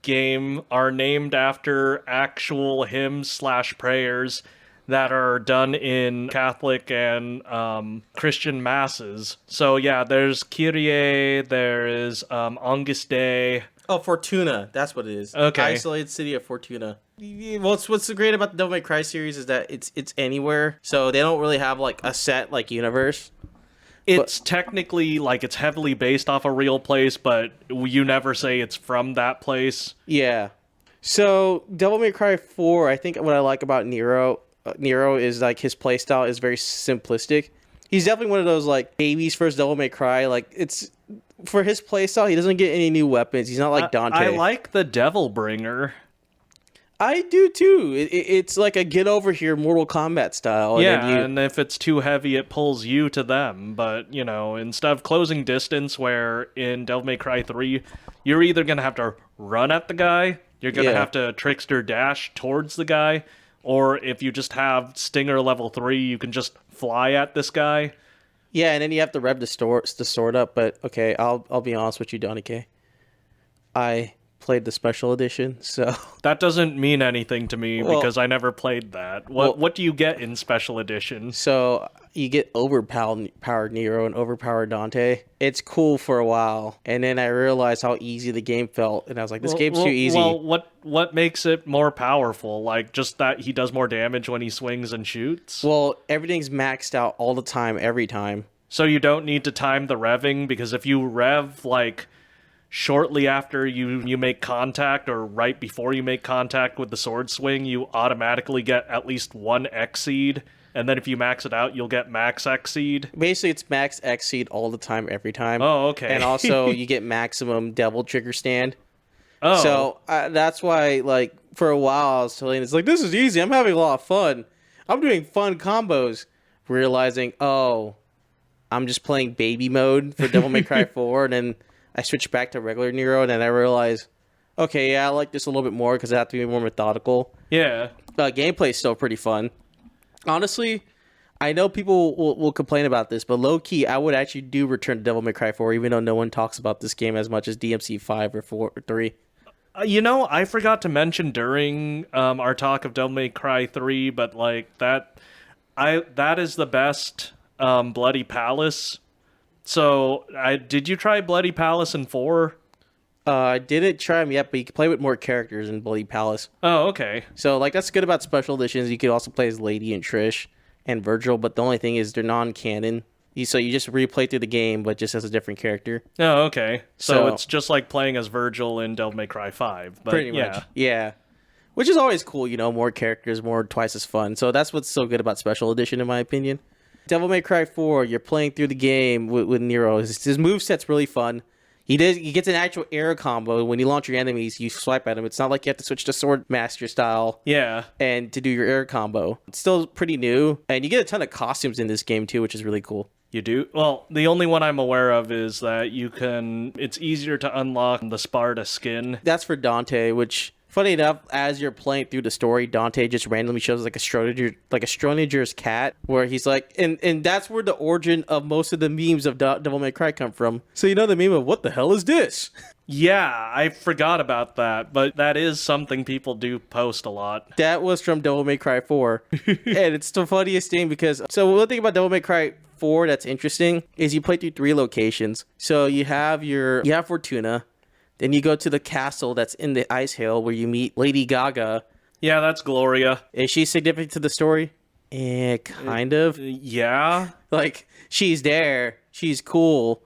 game are named after actual hymns/prayers that are done in Catholic and Christian masses. So yeah, there's Kyrie, there is Angus Dei. Oh, Fortuna. That's what it is. Okay. Isolated city of Fortuna. Well, what's great about the Devil May Cry series is that it's anywhere, so they don't really have like a set like universe. It's technically like it's heavily based off a real place, but you never say it's from that place. Yeah. So Devil May Cry 4, I think what I like about Nero is like his playstyle is very simplistic. He's definitely one of those like babies first Devil May Cry. Like it's for his playstyle, he doesn't get any new weapons. He's not like Dante. I like the Devil Bringer. I do too. It's like a get over here Mortal Kombat style. Yeah, and if it's too heavy, it pulls you to them. But, you know, instead of closing distance, where in Devil May Cry 3, you're either going to have to run at the guy, you're going to have to trickster dash towards the guy, or if you just have Stinger level 3, you can just fly at this guy. Yeah, and then you have to rev the sword up. But okay, I'll be honest with you, Donnie K. I played the special edition, so that doesn't mean anything to me because I never played that. What do you get in special edition? So you get overpowered Nero and overpowered Dante. It's cool for a while, and then I realized how easy the game felt, and I was like, this game's too easy. Well, what makes it more powerful? Like just that he does more damage when he swings and shoots? Well, everything's maxed out all the time, every time. So you don't need to time the revving, because if you rev like shortly after you make contact or right before you make contact with the sword swing, you automatically get at least one Exceed, and then if you max it out, you'll get max Exceed. Basically, it's max Exceed all the time, every time. Oh, okay. And also, you get maximum Devil Trigger Stand. Oh. So that's why, like, for a while I was telling it's like, this is easy, I'm having a lot of fun. I'm doing fun combos. Realizing, oh, I'm just playing baby mode for Devil May Cry 4, and then I switched back to regular Nero, and then I realized, okay, yeah, I like this a little bit more because I have to be more methodical. Yeah. Gameplay is still pretty fun. Honestly, I know people will complain about this, but low-key, I would actually do return to Devil May Cry 4, even though no one talks about this game as much as DMC 5 or 4 or 3. You know, I forgot to mention during our talk of Devil May Cry 3, but like that is the best Bloody Palace. So, did you try Bloody Palace in 4? I didn't try them yet, but you can play with more characters in Bloody Palace. Oh, okay. So, like, that's good about special editions. You could also play as Lady and Trish and Virgil, but the only thing is they're non-canon So you just replay through the game, but just as a different character. Oh, okay. So So- it's just like playing as Virgil in Devil May Cry 5. But Pretty much. Yeah. Which is always cool, more characters, more twice as fun. So that's what's so good about Special Edition, in my opinion. Devil May Cry 4, you're playing through the game with Nero. His moveset's really fun. He gets an actual air combo. When you launch your enemies, you swipe at them. It's not like you have to switch to Sword Master style. Yeah. And to do your air combo. It's still pretty new. And you get a ton of costumes in this game, too, which is really cool. You do? Well, the only one I'm aware of is that it's easier to unlock the Sparta skin. That's for Dante, which, funny enough, as you're playing through the story, Dante just randomly shows like a Schrodinger's cat, where he's like, and that's where the origin of most of the memes of Devil May Cry come from. So the meme of, what the hell is this? Yeah, I forgot about that, but that is something people do post a lot. That was from Devil May Cry 4. And it's the funniest thing because, so one thing about Devil May Cry 4 that's interesting is you play through 3 locations. So you have Fortuna, then you go to the castle that's in the ice hill where you meet Lady Gaga. Yeah, that's Gloria. Is she significant to the story? Kind of. Yeah. Like, she's there. She's cool.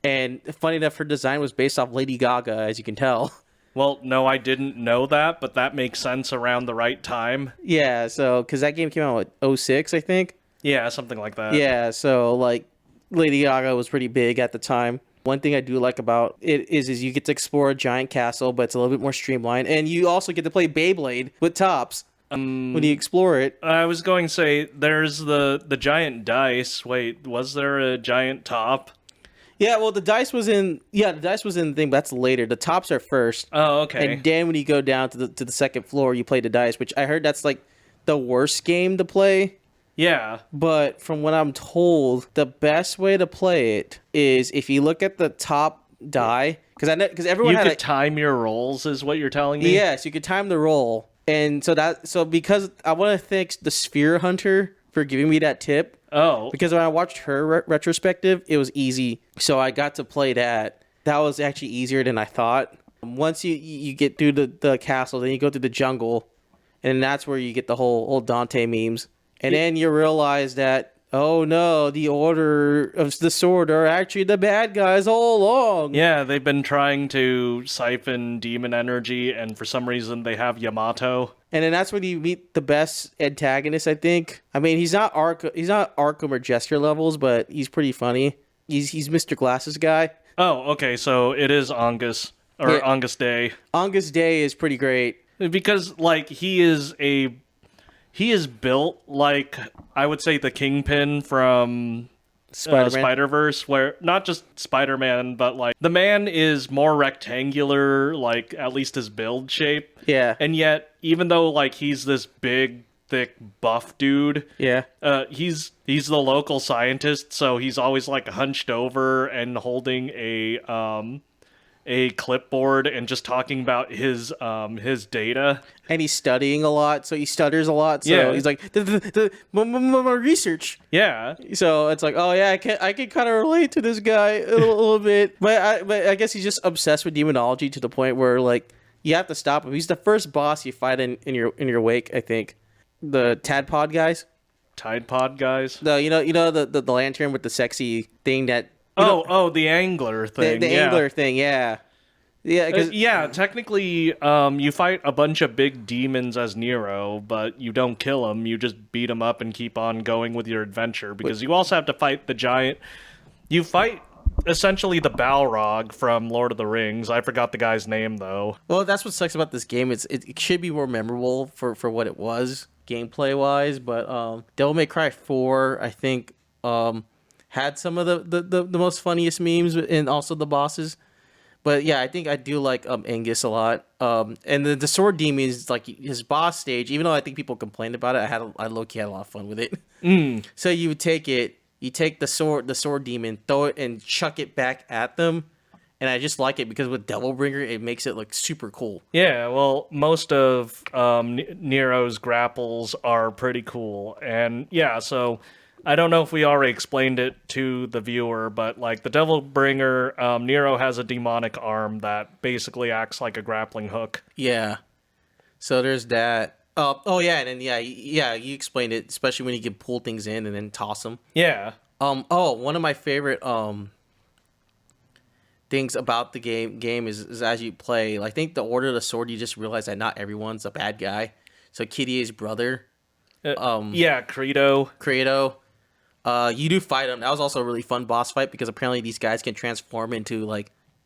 And funny enough, her design was based off Lady Gaga, as you can tell. Well, no, I didn't know that, but that makes sense around the right time. Yeah, so, because that game came out, what, 06, I think? Yeah, something like that. Yeah, so, like, Lady Gaga was pretty big at the time. One thing I do like about it is you get to explore a giant castle, but it's a little bit more streamlined. And you also get to play Beyblade with tops when you explore it. I was going to say, there's the giant dice. Wait, was there a giant top? Yeah, well, the dice was in the thing, but that's later. The tops are first. Oh, okay. And then when you go down to the second floor, you play the dice, which I heard that's like the worst game to play. Yeah. But from what I'm told, the best way to play it is if you look at the top die, because everyone You had could time your rolls, is what you're telling me? Yes, you could time the roll. And so because I want to thank the Sphere Hunter for giving me that tip. Oh. Because when I watched her retrospective, it was easy. So I got to play that. That was actually easier than I thought. Once you get through the castle, then you go through the jungle. And that's where you get the whole Dante memes. And then you realize that, oh no, the Order of the Sword are actually the bad guys all along. Yeah, they've been trying to siphon demon energy, and for some reason they have Yamato. And then that's when you meet the best antagonist, I think. I mean, he's not Arkham or Jester levels, but he's pretty funny. He's Mr. Glasses guy. Oh, okay, so it is Angus, or Yeah. Angus Day. Angus Day is pretty great. Because, like, he is built like, I would say, the Kingpin from Spider-Man. Spider-Verse, where not just Spider-Man, but, like, the man is more rectangular, like, at least his build shape. Yeah. And yet, even though, like, he's this big, thick, buff dude, Yeah. he's the local scientist, so he's always, like, hunched over and holding a clipboard and just talking about his data. And he's studying a lot, so he stutters a lot. So Yeah. he's like, my research. Yeah. So it's like, oh yeah, I can kind of relate to this guy a little bit. But I guess he's just obsessed with demonology to the point where, like, you have to stop him. He's the first boss you fight in your wake, I think. The Tadpod guys. Tide Pod guys. The the lantern with the sexy thing that. The angler thing. The yeah. angler thing, yeah. Yeah, because Technically, you fight a bunch of big demons as Nero, but you don't kill them. You just beat them up and keep on going with your adventure, because you also have to fight the giant. You fight essentially the Balrog from Lord of the Rings. I forgot the guy's name, though. well, that's what sucks about this game. It should be more memorable for what it was gameplay wise, but Devil May Cry 4, I think, had some of the most funniest memes and also the bosses. But yeah, I think I do like Angus a lot. And the sword demon is like his boss stage. Even though I think people complained about it, I low-key had a lot of fun with it. So you take the sword demon, throw it and chuck it back at them. And I just like it because with Devil Bringer, it makes it look super cool. Yeah, well, most of Nero's grapples are pretty cool. And yeah, so I don't know if we already explained it to the viewer, but, like, the Devil Bringer, Nero has a demonic arm that basically acts like a grappling hook. Yeah. So there's that. Oh yeah, and then yeah, you explained it, especially when you can pull things in and then toss them. Yeah. One of my favorite things about the game is as you play. I think the Order of the Sword, you just realize that not everyone's a bad guy. So Kyrie's brother, Credo. You do fight him. That was also a really fun boss fight because apparently these guys can transform into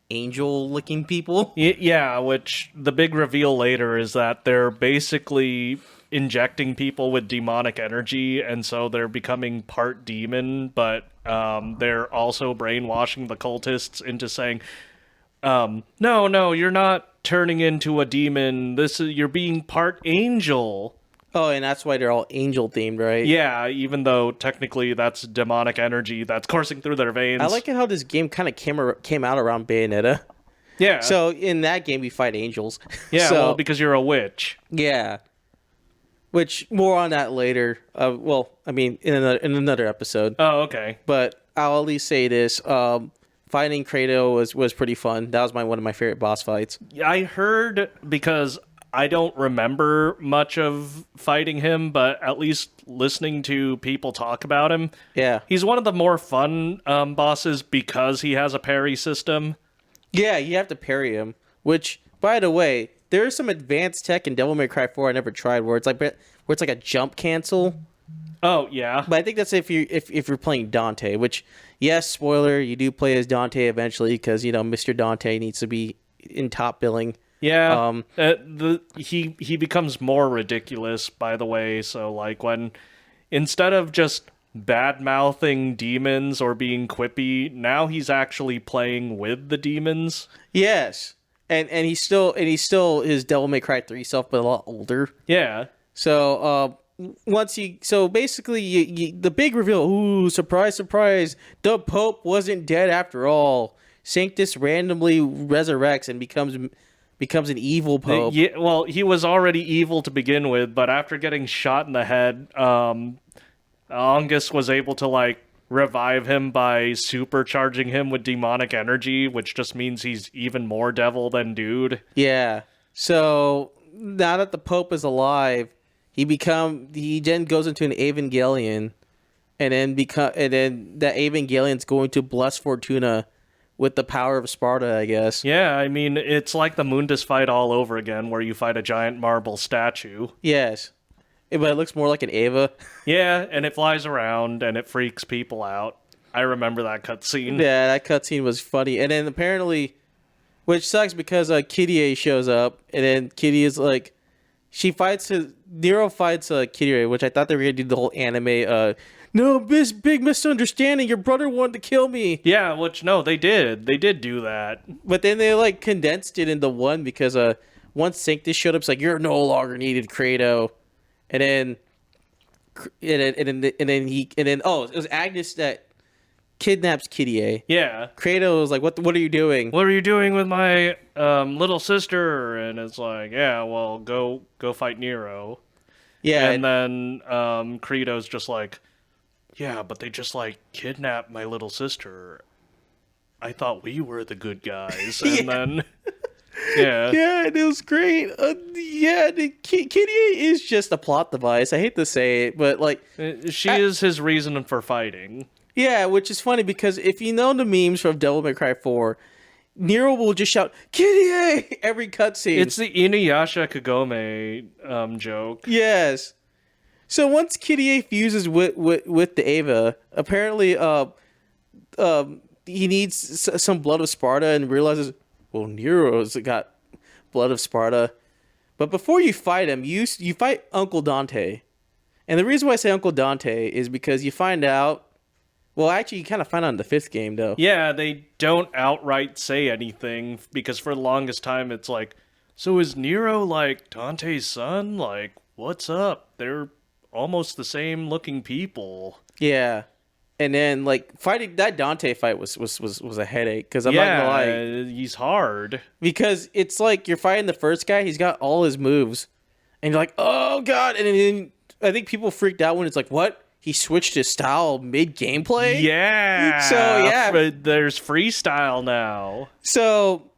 angel-looking people. Yeah, which the big reveal later is that they're basically injecting people with demonic energy, and so they're becoming part demon, but they're also brainwashing the cultists into saying, no, you're not turning into a demon. You're being part angel. Oh, and that's why they're all angel-themed, right? Yeah, even though technically that's demonic energy that's coursing through their veins. I like it how this game kind of came out around Bayonetta. Yeah. So in that game, we fight angels. Yeah, So, well, because you're a witch. yeah. Which, more on that later. In another episode. Oh, okay. But I'll at least say this. Fighting Kratos was pretty fun. That was one of my favorite boss fights. I heard, because I don't remember much of fighting him, but at least listening to people talk about him, Yeah. he's one of the more fun bosses because he has a parry system. Yeah, you have to parry him. Which, by the way, there is some advanced tech in Devil May Cry 4 I never tried where it's like a jump cancel. Oh, yeah. But I think that's if you're playing Dante, which, yes, spoiler, you do play as Dante eventually because, Mr. Dante needs to be in top billing. Yeah, he becomes more ridiculous, by the way. So, when instead of just bad-mouthing demons or being quippy, now he's actually playing with the demons. Yes, and he's still his Devil May Cry 3 self, but a lot older. Yeah. So basically, the big reveal. Ooh, surprise, surprise! The Pope wasn't dead after all. Sanctus randomly resurrects and becomes an evil pope. Yeah, well, he was already evil to begin with, but after getting shot in the head, Angus was able to, revive him by supercharging him with demonic energy, which just means he's even more devil than dude. Yeah. So, now that the Pope is alive, he then goes into an Evangelion, and then that Evangelion's going to bless Fortuna with the power of Sparta, I guess. Yeah, I mean, it's like the Mundus fight all over again, where you fight a giant marble statue. Yes. But it looks more like an Eva. Yeah, and it flies around, and it freaks people out. I remember that cutscene. Yeah, that cutscene was funny. And then apparently, which sucks because Kyrie shows up, and then Kyrie is Nero fights Kyrie, which I thought they were going to do the whole anime, no, this big misunderstanding, your brother wanted to kill me. Yeah, which, no, they did. They did do that. But then they, condensed it into one because, once Sanctus showed up, it's you're no longer needed, Kratos. And then it was Agnes that kidnaps Kyrie. Yeah. Kratos was like, what are you doing? What are you doing with my little sister? And it's yeah, well, go fight Nero. Yeah. And then Kratos just yeah, but they just kidnapped my little sister. I thought we were the good guys. And then yeah. Yeah, and it was great. Kitty is just a plot device. I hate to say it, but she is his reason for fighting. Yeah, which is funny because if you know the memes from Devil May Cry 4, Nero will just shout "Kitty" every cutscene. It's the Inuyasha Kagome joke. Yes. So once Kitty fuses with the Eva, apparently he needs some blood of Sparta and realizes, well, Nero's got blood of Sparta. But before you fight him, you fight Uncle Dante. And the reason why I say Uncle Dante is because you find out... Well, actually, you kind of find out in the 5th game, though. Yeah, they don't outright say anything, because for the longest time, it's so is Nero, Dante's son? What's up? They're almost the same looking people. Yeah. And then, fighting that Dante fight was a headache, because I'm not gonna lie. He's hard. Because it's you're fighting the first guy, he's got all his moves, and you're oh god, and then I think people freaked out when it's what? He switched his style mid-gameplay? Yeah! So, yeah. There's freestyle now. So,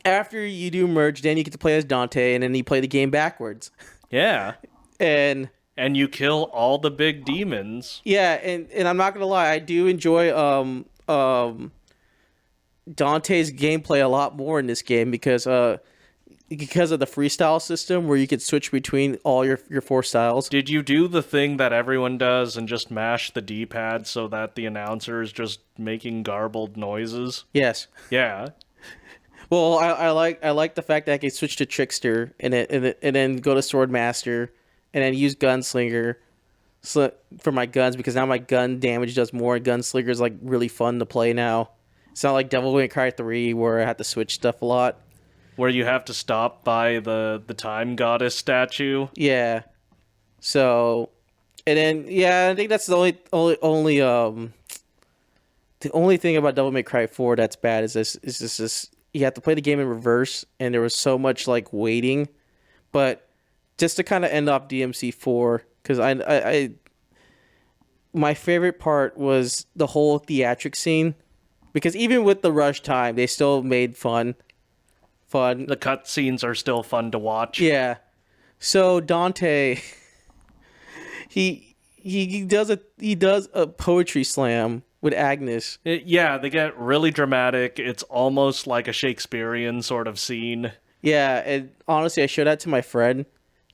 after you do merge, then you get to play as Dante, and then you play the game backwards. Yeah. And And you kill all the big demons. Yeah, and I'm not gonna lie, I do enjoy Dante's gameplay a lot more in this game because of the freestyle system where you can switch between all your 4 styles. Did you do the thing that everyone does and just mash the D-pad so that the announcer is just making garbled noises? Yes. Yeah. Well, I like the fact that I can switch to Trickster and then go to Swordmaster and then use Gunslinger for my guns because now my gun damage does more. Gunslinger is like really fun to play now. It's not like Devil May Cry 3 where I have to switch stuff a lot. Where you have to stop by the time goddess statue. Yeah. So, and then I think that's the only thing about Devil May Cry 4 that's bad is this you have to play the game in reverse and there was so much like waiting. But just to kind of end off DMC4 cuz I my favorite part was the whole theatric scene because even with the rush time they still made fun. The cutscenes are still fun to watch. Yeah. So Dante, he does a poetry slam with Agnes. Yeah, they get really dramatic. It's almost like a Shakespearean sort of scene. Yeah, and honestly, I showed that to my friend.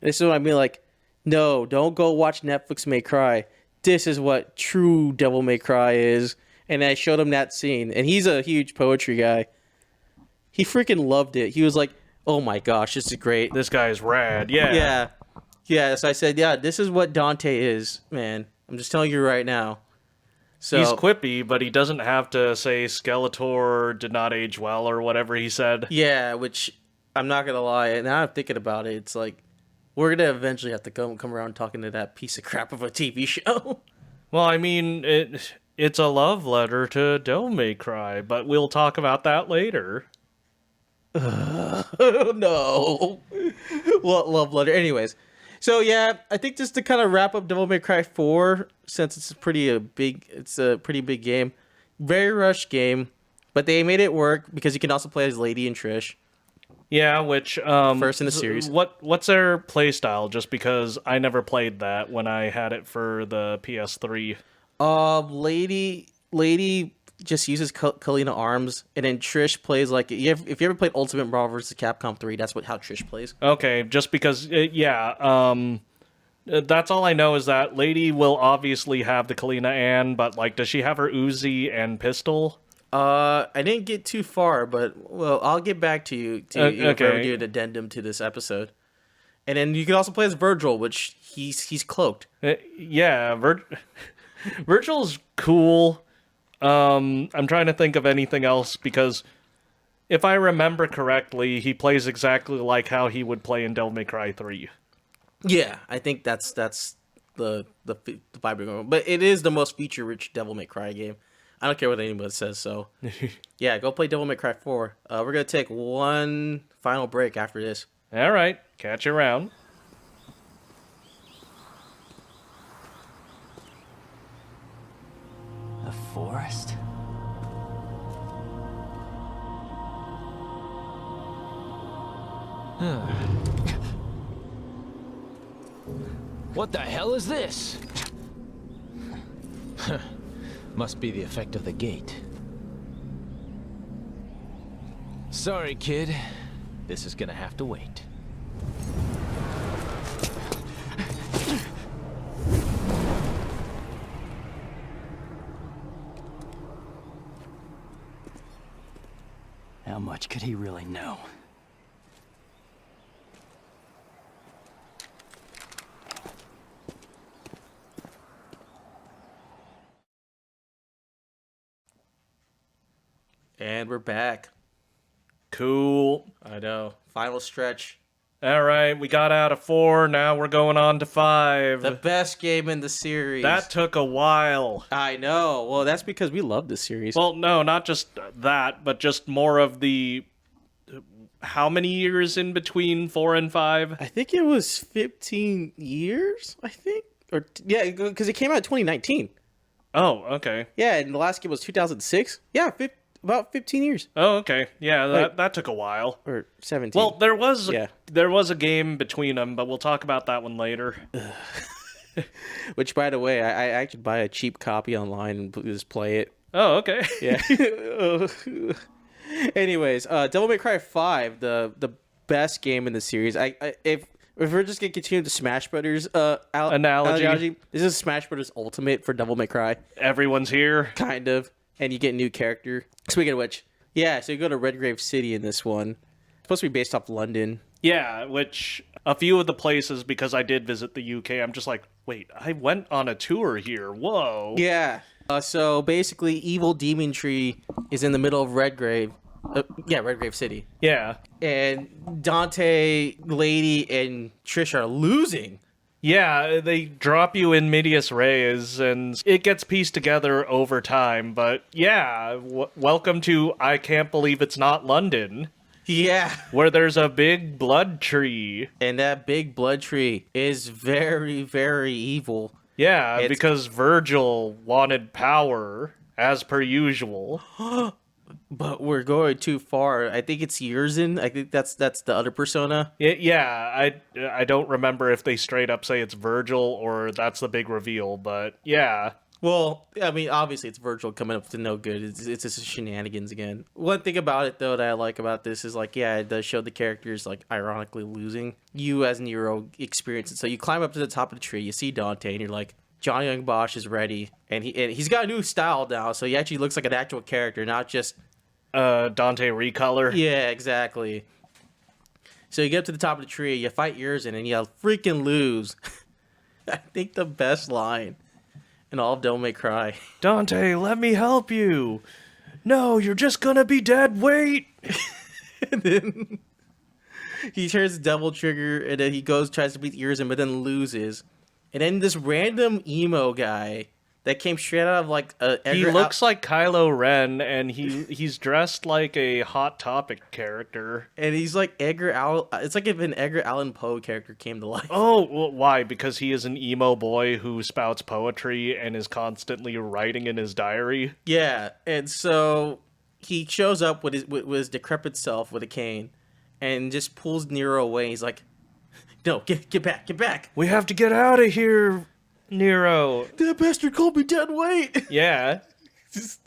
This is what I mean. Like, no, don't go watch Netflix May Cry. This is what true Devil May Cry is. And I showed him that scene, and he's a huge poetry guy. He freaking loved it. He was like, "Oh my gosh, this is great. This guy's rad." Yeah. Yeah. Yeah, so I said, "Yeah, this is what Dante is, man. I'm just telling you right now." So He's quippy, but he doesn't have to say Skeletor did not age well or whatever he said. yeah, which I'm not gonna lie. Now I'm thinking about it. It's like we're gonna eventually have to come around talking to that piece of crap of a TV show. Well, I mean, it's a love letter to Devil May Cry, but we'll talk about that later. Oh no! What love letter? Anyways, so yeah, I think just to kind of wrap up Devil May Cry 4, since it's a pretty big game, very rushed game, but they made it work because you can also play as Lady and Trish. Yeah, which First in the series. What's their playstyle? Just because I never played that when I had it for the PS3. Lady just uses Kalina arms, and then Trish plays like if you ever played Ultimate Brawl vs. Capcom 3, that's how Trish plays. Okay, just because that's all I know is that Lady will obviously have the Kalina Ann, but like, does she have her Uzi and pistol? I didn't get too far, but well, I'll get back to you if I do an addendum to this episode. And then you can also play as Virgil, which he's cloaked. Virgil's cool. I'm trying to think of anything else because if I remember correctly, he plays exactly like how he would play in Devil May Cry 3. Yeah, I think that's the vibe. But it is the most feature-rich Devil May Cry game. I don't care what anyone says, so yeah, go play Devil May Cry 4. We're gonna take one final break after this. All right, catch you around. The forest? What the hell is this? Must be the effect of the gate. Sorry, kid. This is gonna have to wait. How much could he really know? And we're back. Cool. I know. Final stretch. All right, we got out of 4. Now we're going on to 5. The best game in the series. That took a while. I know. Well, that's because we love this series. Well, no, not just that, but just more of the... How many years in between 4 and 5? I think it was 15 years, I think. Yeah, because it came out in 2019. Oh, okay. Yeah, and the last game was 2006. Yeah, about 15 years. Oh, okay. Yeah, that took a while. Or 17. Well, there was a game between them, but we'll talk about that one later. Which, by the way, I actually buy a cheap copy online and just play it. Oh, okay. Yeah. Anyways, Devil May Cry 5, the best game in the series. If we're just gonna continue the Smash Brothers analogy, this is Smash Brothers Ultimate for Devil May Cry. Everyone's here. Kind of. And you get a new character. Speaking of which, yeah, so you go to Redgrave City in this one. It's supposed to be based off London. Yeah, which a few of the places, because I did visit the UK, I'm just like, wait, I went on a tour here. Whoa. Yeah. So basically, Evil Demon Tree is in the middle of Redgrave. Redgrave City. Yeah. And Dante, Lady, and Trish are losing. Yeah, they drop you in medias res, and it gets pieced together over time. But yeah, welcome to I Can't Believe It's Not London. Yeah. Where there's a big blood tree. And that big blood tree is very, very evil. Yeah, because Virgil wanted power, as per usual. But we're going too far. I think it's Yurzin. I think that's the other persona. Yeah, I don't remember if they straight up say it's Virgil or that's the big reveal, but yeah. Well, I mean, obviously it's Virgil coming up to no good. It's just shenanigans again. One thing about it, though, that I like about this is, like, yeah, it does show the characters, like, ironically losing. You, as Nero, experience it. So you climb up to the top of the tree, you see Dante, and you're like, Johnny Young Bosch is ready. And he's got a new style now, so he actually looks like an actual character, not just... Dante recolor? Yeah, exactly. So you get up to the top of the tree, you fight Yurzin, and you freaking lose. I think the best line in all of Devil May Cry. Dante, let me help you. No, you're just gonna be dead. Wait. And then he turns the double trigger, and then he tries to beat Yurzin, but then loses. And then this random emo guy that came straight out of like he looks like Kylo Ren, and he's dressed like a Hot Topic character. And he's like Edgar Allan. It's like if an Edgar Allan Poe character came to life. Oh, well, why? Because he is an emo boy who spouts poetry and is constantly writing in his diary. Yeah, and so he shows up with his decrepit self with a cane, and just pulls Nero away. He's like, "No, get back! We have to get out of here, Nero." That bastard called me dead weight. Yeah. Just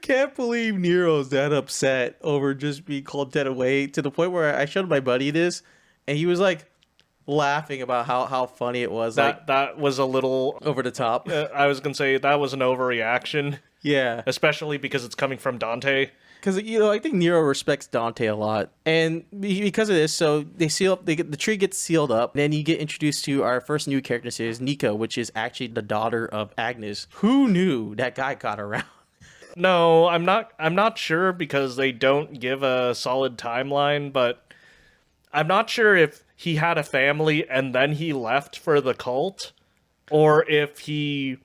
can't believe Nero's that upset over just being called dead weight, to the point where I showed my buddy this, and he was like laughing about how funny it was. That was a little over the top. I was gonna say that was an overreaction. Yeah, especially because it's coming from Dante. Because, I think Nero respects Dante a lot. And because of this, so the tree gets sealed up. And then you get introduced to our first new character in the series, Nico, which is actually the daughter of Agnes. Who knew that guy got around? No, I'm not sure, because they don't give a solid timeline, but I'm not sure if he had a family and then he left for the cult, or if he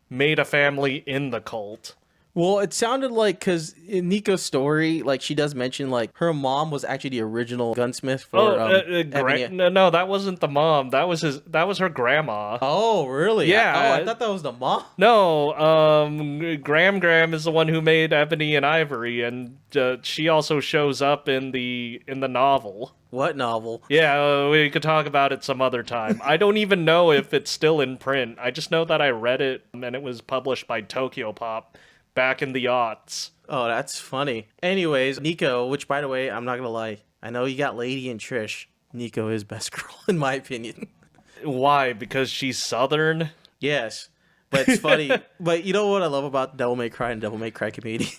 made a family in the cult. Well, it sounded like, because in Nico's story, like, she does mention, like, her mom was actually the original gunsmith for... No, that wasn't the mom. That was her grandma. Oh, really? Yeah. I thought that was the mom. No, Graham is the one who made Ebony and Ivory, and she also shows up in the novel. What novel? Yeah, we could talk about it some other time. I don't even know if it's still in print. I just know that I read it, and it was published by Tokyo Pop back in the aughts. Oh, that's funny. Anyways, Nico, which, by the way, I'm not gonna lie, I know you got Lady and Trish. Nico is best girl, in my opinion. Why? Because she's Southern? Yes. But it's funny. But you know what I love about Devil May Cry and Devil May Cry community?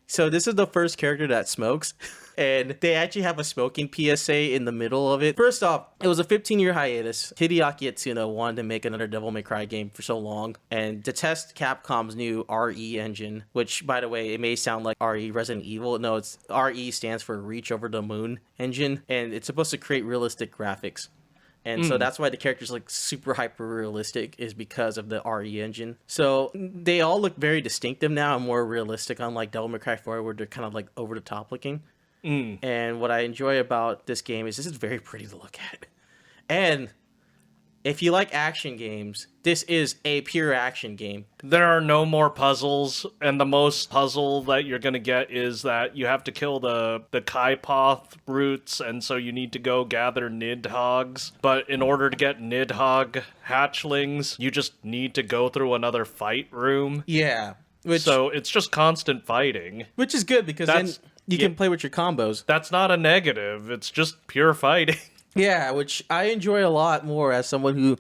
So this is the first character that smokes, and they actually have a smoking PSA in the middle of it. First off, it was a 15-year hiatus. Hideaki Itsuno wanted to make another Devil May Cry game for so long, and to test Capcom's new RE engine, which, by the way, it may sound like RE Resident Evil. No, it's RE stands for Reach Over the Moon engine, and it's supposed to create realistic graphics. And so that's why the characters like super hyper realistic, is because of the RE engine. So they all look very distinctive now and more realistic, unlike Devil May Cry 4, where they're kind of like over the top looking. And what I enjoy about this game is this is very pretty to look at. And if you like action games, this is a pure action game. There are no more puzzles, and the most puzzle that you're gonna get is that you have to kill the Kaipoth roots, and so you need to go gather Nidhogg's. But in order to get Nidhogg hatchlings, you just need to go through another fight room. Yeah. So it's just constant fighting. Which is good, because then you can play with your combos. That's not a negative, it's just pure fighting. Yeah, which I enjoy a lot more as someone who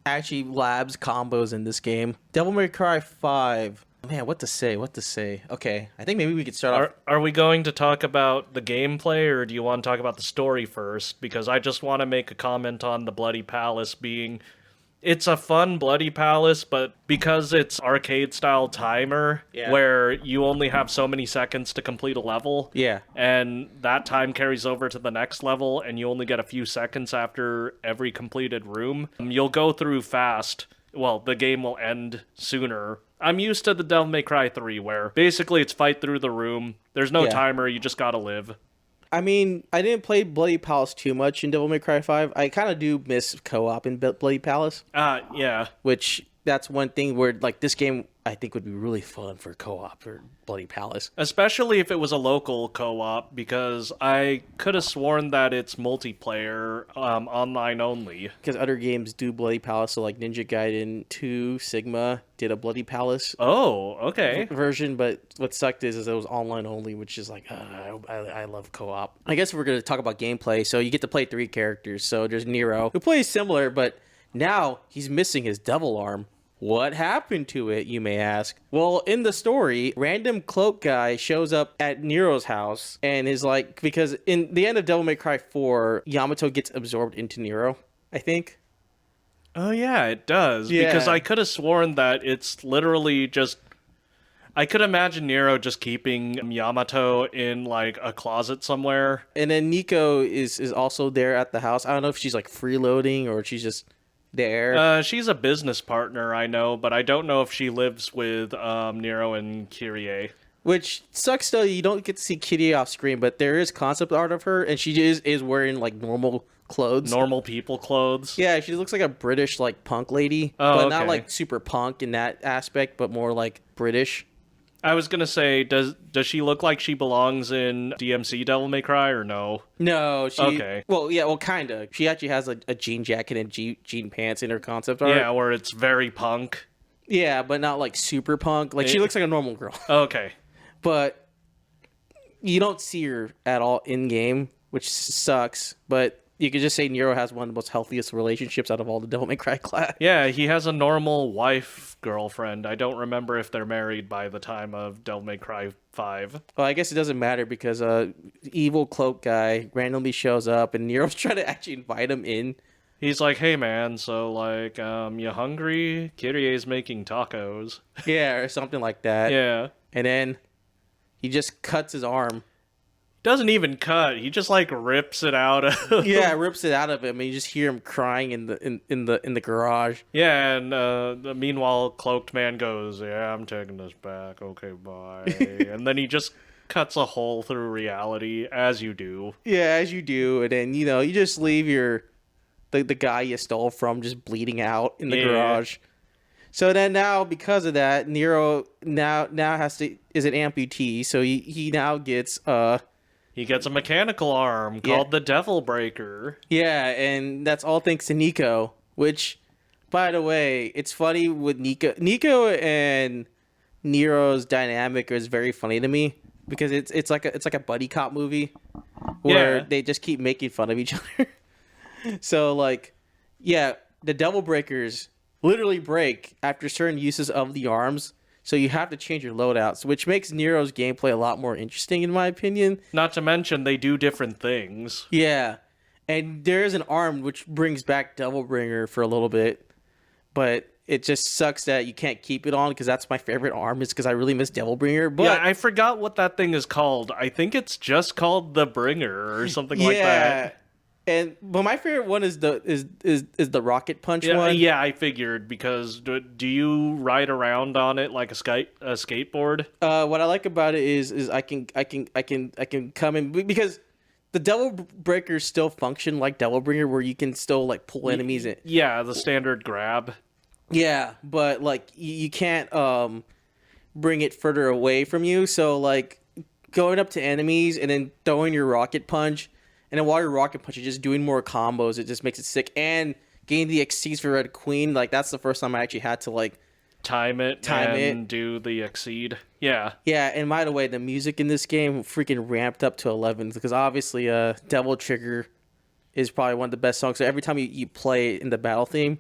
actually labs combos in this game. Devil May Cry 5. Man, what to say? Okay, I think maybe we could start off. Are we going to talk about the gameplay, or do you want to talk about the story first? Because I just want to make a comment on the Bloody Palace being... It's a fun Bloody Palace, but because it's arcade-style timer, where you only have so many seconds to complete a level, and that time carries over to the next level, and you only get a few seconds after every completed room, you'll go through fast. Well, the game will end sooner. I'm used to the Devil May Cry 3, where basically it's fight through the room. There's no timer, you just gotta live. I mean, I didn't play Bloody Palace too much in Devil May Cry 5. I kind of do miss co-op in Bloody Palace. Yeah. Which, that's one thing where, like, this game, I think, would be really fun for co-op for Bloody Palace. Especially if it was a local co-op, because I could have sworn that it's multiplayer, online only. Because other games do Bloody Palace, so like Ninja Gaiden 2 Sigma did a Bloody Palace version, but what sucked is it was online only, which is like, I love co-op. I guess we're going to talk about gameplay, so you get to play 3 characters. So there's Nero, who plays similar, but now he's missing his devil arm. What happened to it, you may ask? Well, in the story, random cloak guy shows up at Nero's house and is like, because in the end of Devil May Cry 4, Yamato gets absorbed into Nero, I think. Oh yeah, it does. Yeah. Because I could have sworn that it's literally just... I could imagine Nero just keeping Yamato in, like, a closet somewhere. And then Nico is also there at the house. I don't know if she's, like, freeloading or she's just... there. She's a business partner, I know, but I don't know if she lives with Nero and Kyrie. Which sucks, though. You don't get to see Kyrie off screen, but there is concept art of her, and she is wearing, like, normal clothes. Normal people clothes? Yeah, she looks like a British, like, punk lady. But not, like, super punk in that aspect, but more, like, British. I was gonna say, does she look like she belongs in DMC Devil May Cry, or no? No, she... Okay. Well, yeah, kinda. She actually has a jean jacket and jean pants in her concept art. Yeah, where it's very punk. Yeah, but not, like, super punk. Like, she looks like a normal girl. Okay. But you don't see her at all in-game, which sucks. But you could just say Nero has one of the most healthiest relationships out of all the Devil May Cry class. Yeah, he has a normal wife-girlfriend. I don't remember if they're married by the time of Devil May Cry 5. Well, I guess it doesn't matter because evil cloak guy randomly shows up and Nero's trying to actually invite him in. He's like, hey man, so like, you hungry? Kyrie's making tacos. Yeah, or something like that. Yeah. And then he just cuts his arm. Doesn't even cut. He just like rips it out of Yeah, rips it out of him, and you just hear him crying in the garage. Yeah, and meanwhile, Cloaked Man goes, "Yeah, I'm taking this back. Okay, bye." And then he just cuts a hole through reality, as you do. Yeah, as you do, and then you just leave the guy you stole from just bleeding out in the garage. So then now, because of that, Nero now is an amputee, so he now gets He gets a mechanical arm called the Devil Breaker. Yeah, and that's all thanks to Nico, which, by the way, it's funny with Nico and Nero's dynamic is very funny to me because it's like a buddy cop movie where they just keep making fun of each other. So like, yeah, the Devil Breakers literally break after certain uses of the arms. So you have to change your loadouts, which makes Nero's gameplay a lot more interesting, in my opinion. Not to mention, they do different things. Yeah. And there is an arm which brings back Devilbringer for a little bit. But it just sucks that you can't keep it on, because that's my favorite arm, is because I really miss Devilbringer. But yeah, I forgot what that thing is called. I think it's just called the Bringer or something like that. But my favorite one is the rocket punch one. Yeah, I figured, because do you ride around on it like a skateboard? What I like about it is I can come in, because the Devil Breakers still function like Devil Bringer, where you can still like pull enemies in. Yeah, the standard grab. Yeah, but like you can't bring it further away from you. So like going up to enemies and then throwing your rocket punch, and then while you're rocket punch, you're just doing more combos. It just makes it sick. And getting the Exceeds for Red Queen, like that's the first time I actually had to like time it and do the Exceed. Yeah. Yeah, and by the way, the music in this game freaking ramped up to 11 because obviously Devil Trigger is probably one of the best songs. So every time you play it in the battle theme,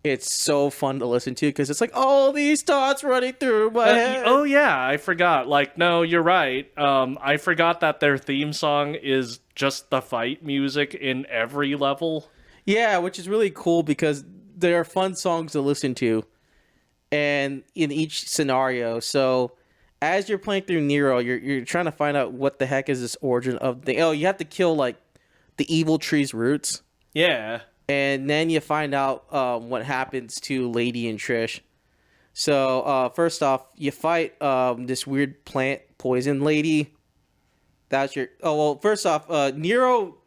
it's so fun to listen to because it's like all these thoughts running through my head. Oh yeah, I forgot. Like, no, you're right. I forgot that their theme song is just the fight music in every level. Yeah, which is really cool because they are fun songs to listen to, and in each scenario. So as you're playing through Nero, you're trying to find out what the heck is this origin of the. Oh, you have to kill like the evil tree's roots. Yeah. And then you find out what happens to Lady and Trish. So first off, you fight this weird plant poison lady. That's your. Oh well, first off, Nero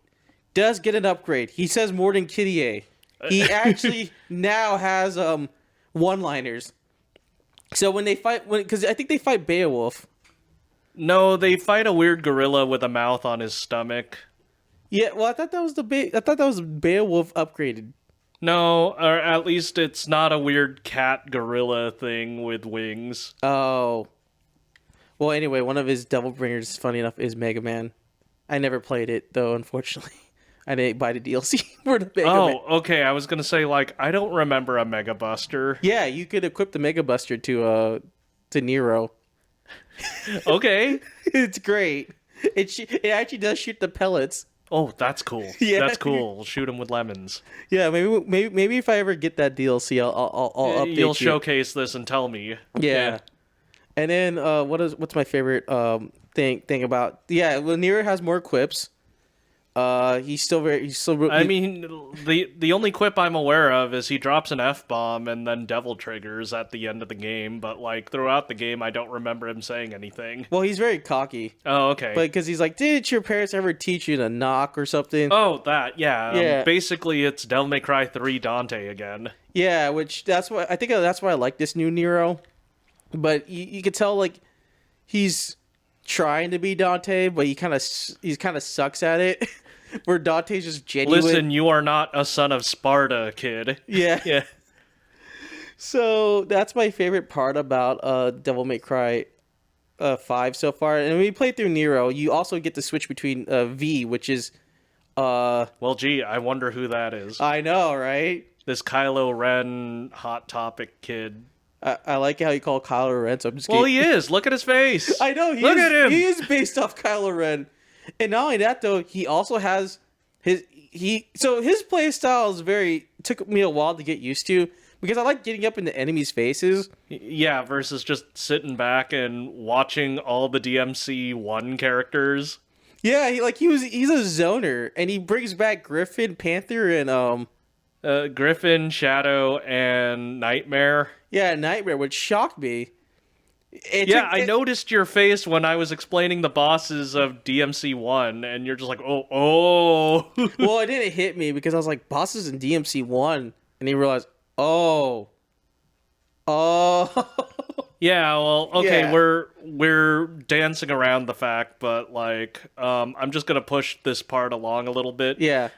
does get an upgrade. He says more than Kitty. He actually now has one-liners. So when they fight, because I think they fight Beowulf. No, they fight a weird gorilla with a mouth on his stomach. Yeah, well, I thought that was Beowulf upgraded. No, or at least it's not a weird cat gorilla thing with wings. Oh. Well, anyway, one of his Devil Bringers, funny enough, is Mega Man. I never played it, though, unfortunately. I didn't buy the DLC for the Mega Man. Oh, okay, I was gonna say, like, I don't remember a Mega Buster. Yeah, you could equip the Mega Buster to Nero. Okay. It's great. It actually does shoot the pellets. Oh, that's cool. Yeah. That's cool. We'll shoot him with lemons. Yeah, maybe if I ever get that DLC, I'll update You'll you. showcase this and tell me. Yeah. And then what's my favorite thing about? Yeah, well, Nero has more quips. He's still. I mean, the only quip I'm aware of is he drops an F-bomb and then devil triggers at the end of the game, but like throughout the game I don't remember him saying anything. Well, he's very cocky. Oh, okay. But because he's like, did your parents ever teach you to knock or something? Oh, that, yeah. Yeah. Basically, it's Devil May Cry 3 Dante again. Yeah, which that's why I like this new Nero. But you could tell like he's trying to be Dante, but he kind of sucks at it. Where Dante's just genuine. Listen, you are not a son of Sparta, kid. Yeah. Yeah. So that's my favorite part about Devil May Cry 5 so far. And when you play through Nero, you also get to switch between V, which is... well, gee, I wonder who that is. I know, right? This Kylo Ren Hot Topic kid. I like how you call Kylo Ren, so I'm just Well, kidding. he is. Look at his face. I know. Look at him. He is based off Kylo Ren. And not only that, though, he also has his play style is took me a while to get used to because I like getting up into enemies' faces. Yeah, versus just sitting back and watching all the DMC 1 characters. Yeah, he's a zoner, and he brings back Griffin, Panther, and Griffin, Shadow, and Nightmare. Yeah, Nightmare, which shocked me. I noticed your face when I was explaining the bosses of DMC 1, and you're just like, oh. Well, it didn't hit me because I was like, bosses in DMC 1, and he realized, oh. Yeah, well, okay, Yeah. we're dancing around the fact, but like, I'm just gonna push this part along a little bit. Yeah.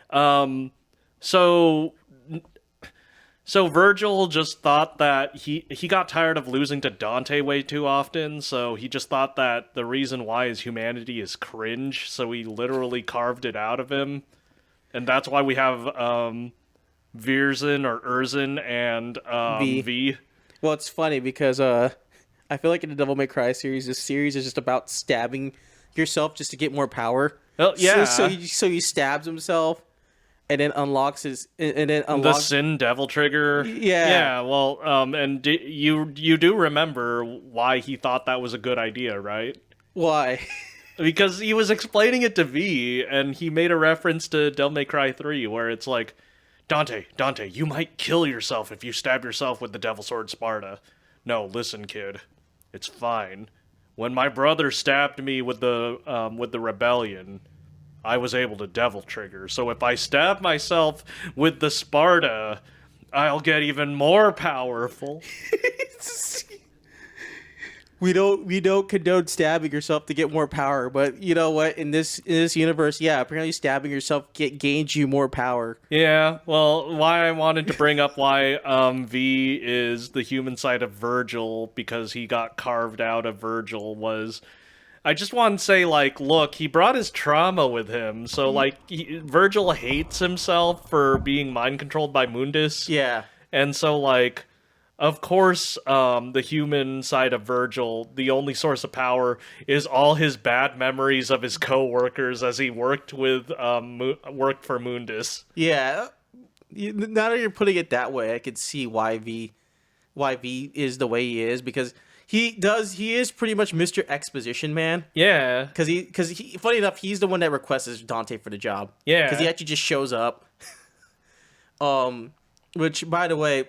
So Virgil just thought that he got tired of losing to Dante way too often, so he just thought that the reason why his humanity is cringe, so he literally carved it out of him. And that's why we have Virzin or Urzin and V. Well, it's funny because I feel like in the Devil May Cry series, this series is just about stabbing yourself just to get more power. Oh, yeah. So he stabs himself. And then unlocks the Sin Devil Trigger. Yeah. Yeah, well, and you do remember why he thought that was a good idea, right? Why? Because he was explaining it to V, and he made a reference to Devil May Cry 3, where it's like, Dante, you might kill yourself if you stab yourself with the Devil Sword Sparta. No, listen, kid. It's fine. When my brother stabbed me with the Rebellion, I was able to devil trigger. So if I stab myself with the Sparta, I'll get even more powerful. We don't condone stabbing yourself to get more power, but you know what? In this universe, yeah, apparently stabbing yourself gains you more power. Yeah, well, why I wanted to bring up why V is the human side of Virgil, because he got carved out of Virgil, was... I just want to say, like, look, he brought his trauma with him, so, like, Virgil hates himself for being mind-controlled by Mundus. Yeah. And so, like... Of course, the human side of Virgil, the only source of power is all his bad memories of his co-workers as he worked with worked for Mundus. Yeah, now that you're putting it that way, I could see why V is the way he is, because he is pretty much Mr. Exposition Man. Yeah, because he funny enough, he's the one that requests Dante for the job. Yeah, because he actually just shows up. Which, by the way,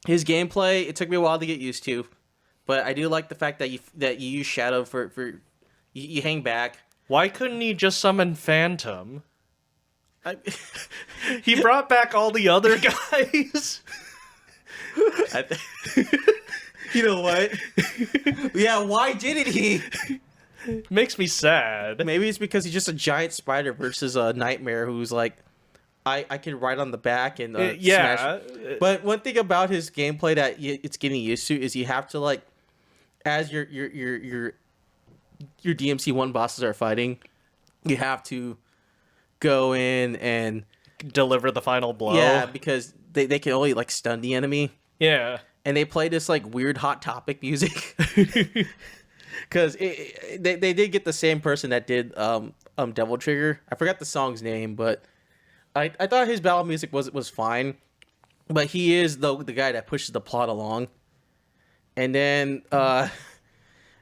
his gameplay, it took me a while to get used to, but I do like the fact that you use Shadow for you hang back. Why couldn't he just summon Phantom? He brought back all the other guys. You know what? Yeah, why didn't he? Makes me sad. Maybe it's because he's just a giant spider versus a nightmare who's like, I can ride on the back and yeah. Smash. But one thing about his gameplay that it's getting used to is you have to, like, as your DMC1 bosses are fighting, you have to go in and deliver the final blow. Yeah, because they can only, like, stun the enemy. Yeah. And they play this, like, weird Hot Topic music. Because they did get the same person that did Devil Trigger. I forgot the song's name, but I thought his battle music was fine. But he is the guy that pushes the plot along. And then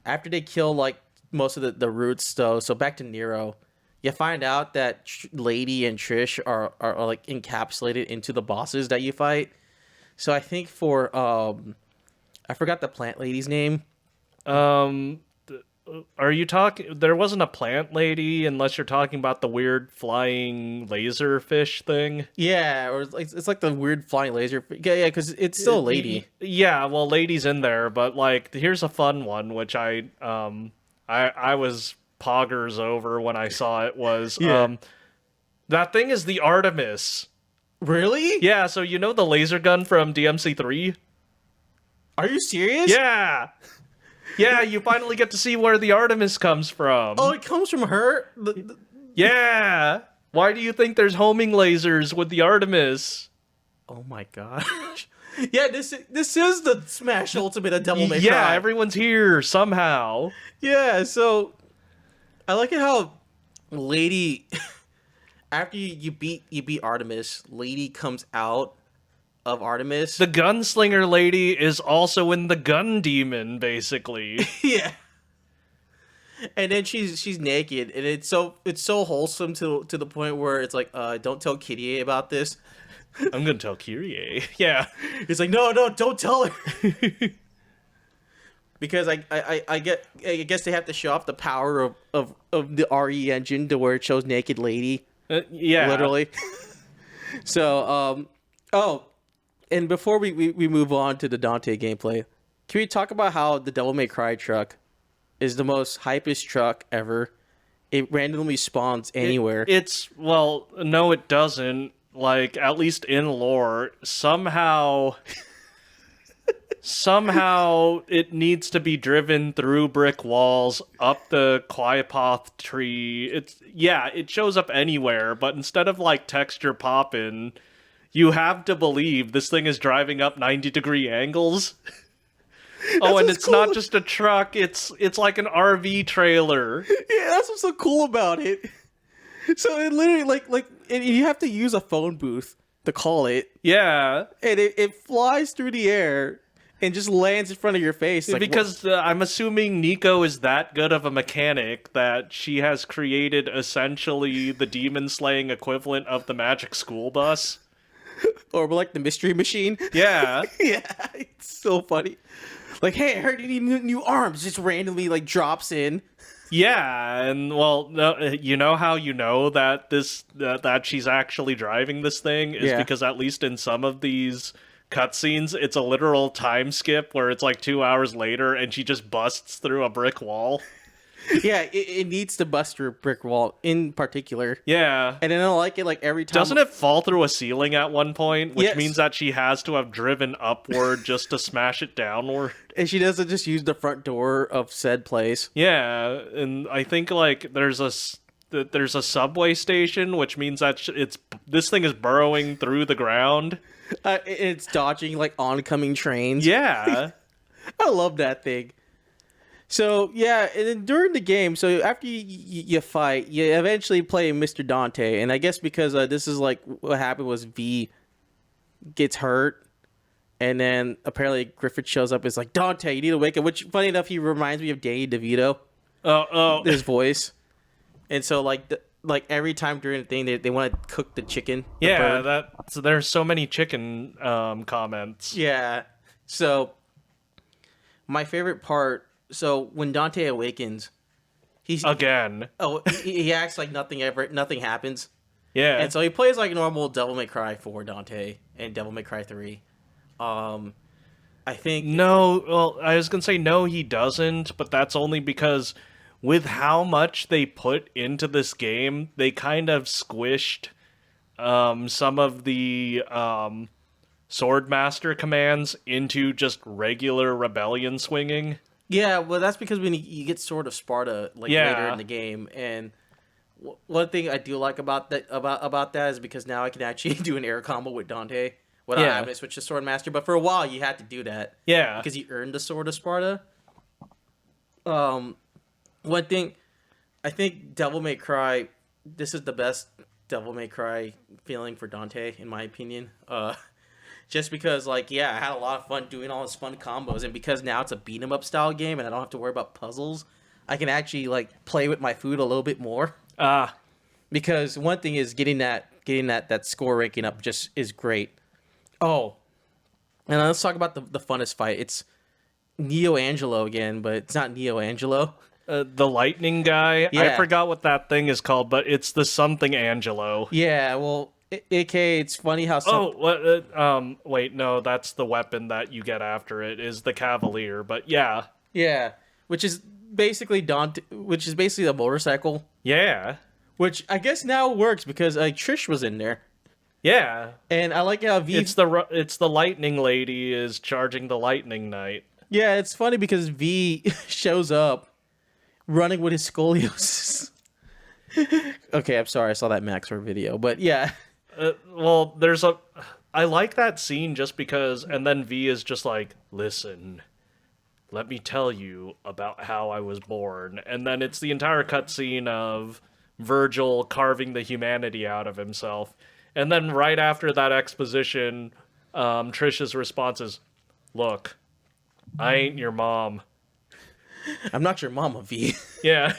after they kill, like, most of the roots, though, so back to Nero, you find out that Lady and Trish are like encapsulated into the bosses that you fight. So I think for I forgot the plant lady's name. Are you talking? There wasn't a plant lady, unless you're talking about the weird flying laser fish thing. Yeah, or it's like the weird flying laser. Yeah, because it's still a lady. Yeah, well, lady's in there, but like, here's a fun one, which I was poggers over when I saw it. Was that thing is the Artemis? Really? Yeah. So you know the laser gun from DMC3? Are you serious? Yeah. Yeah, you finally get to see where the Artemis comes from. Oh, it comes from her? Yeah. Why do you think there's homing lasers with the Artemis? Oh my gosh. Yeah, this is the Smash Ultimate of Devil May Cry. Yeah, everyone's here somehow. Yeah, so I like it how Lady, after you beat Artemis, Lady comes out of Artemis. The gunslinger lady is also in the gun demon, basically. Yeah. And then she's naked, and it's so wholesome to the point where it's like, don't tell Kyrie about this. I'm gonna tell Kyrie. Yeah. It's like, no, don't tell her. Because I guess they have to show off the power of the RE engine to where it shows naked lady. Yeah. Literally. So and before we move on to the Dante gameplay, can we talk about how the Devil May Cry truck is the most hypest truck ever? It randomly spawns anywhere. Well, no, it doesn't. Like, at least in lore, somehow it needs to be driven through brick walls, up the Quiapoth tree. It shows up anywhere, but instead of, like, texture popping, you have to believe this thing is driving up 90-degree angles. Oh, and it's not just a truck, it's like an RV trailer. Yeah, that's what's so cool about it. So it literally, like you have to use a phone booth to call it. Yeah. And it flies through the air and just lands in front of your face. Like, because I'm assuming Nico is that good of a mechanic that she has created essentially the demon-slaying equivalent of the Magic School Bus. Or like the Mystery Machine. Yeah. Yeah, it's so funny. Like, hey, I heard you need new arms. Just randomly, like, drops in. Yeah, and well, no, you know how you know that that she's actually driving this thing is Yeah. because at least in some of these cutscenes, it's a literal time skip where it's like 2 hours later and she just busts through a brick wall. Yeah, it needs to bust through a brick wall in particular. Yeah. And then I like it like every time. Doesn't it fall through a ceiling at one point, which Yes. means that she has to have driven upward just to smash it downward? And she doesn't just use the front door of said place. Yeah, and I think like there's a subway station, which means that this thing is burrowing through the ground. It's dodging like oncoming trains. Yeah. I love that thing. So yeah, and then during the game, so after you fight, you eventually play Mr. Dante, and I guess because this is like what happened was V gets hurt, and then apparently Griffith shows up. Is like, Dante, you need to wake up. Which, funny enough, he reminds me of Danny DeVito. Oh, His voice. And so like every time during the thing, they want to cook the chicken. The yeah. bird. So there's so many chicken comments. Yeah. So my favorite part. So when Dante awakens, he's Again. he acts like nothing happens. Yeah. And so he plays like normal Devil May Cry 4 Dante and Devil May Cry 3. I think No, well, I was gonna say no, he doesn't, but that's only because with how much they put into this game, they kind of squished some of the Swordmaster commands into just regular rebellion swinging. Yeah, well, that's because when you get Sword of Sparta later in the game, and one thing I do like about that is because now I can actually do an air combo with Dante without having to switch to Swordmaster. But for a while, you had to do that. Yeah, because you earned the Sword of Sparta. One thing, I think Devil May Cry. This is the best Devil May Cry feeling for Dante, in my opinion. Just because, like, yeah, I had a lot of fun doing all those fun combos, and because now it's a beat 'em up style game, and I don't have to worry about puzzles, I can actually like play with my food a little bit more. Because one thing is getting that score ranking up just is great. Oh, and let's talk about the funnest fight. It's Neo Angelo again, but it's not Neo Angelo. the lightning guy. Yeah. I forgot what that thing is called, but it's the something Angelo. Yeah, well, AK, it's funny how wait, no, that's the weapon that you get after it is the Cavalier, but yeah. Yeah, which is basically the motorcycle. Yeah. Which I guess now works because Trish was in there. Yeah. And I like how V... It's the lightning lady is charging the lightning knight. Yeah, it's funny because V shows up running with his scoliosis. Okay, I'm sorry, I saw that Maxwell video, but yeah. Well, I like that scene just because, and then V is just like, listen, let me tell you about how I was born. And then it's the entire cutscene of Virgil carving the humanity out of himself. And then right after that exposition, Trish's response is, look, I ain't your mom. I'm not your mama, V. Yeah.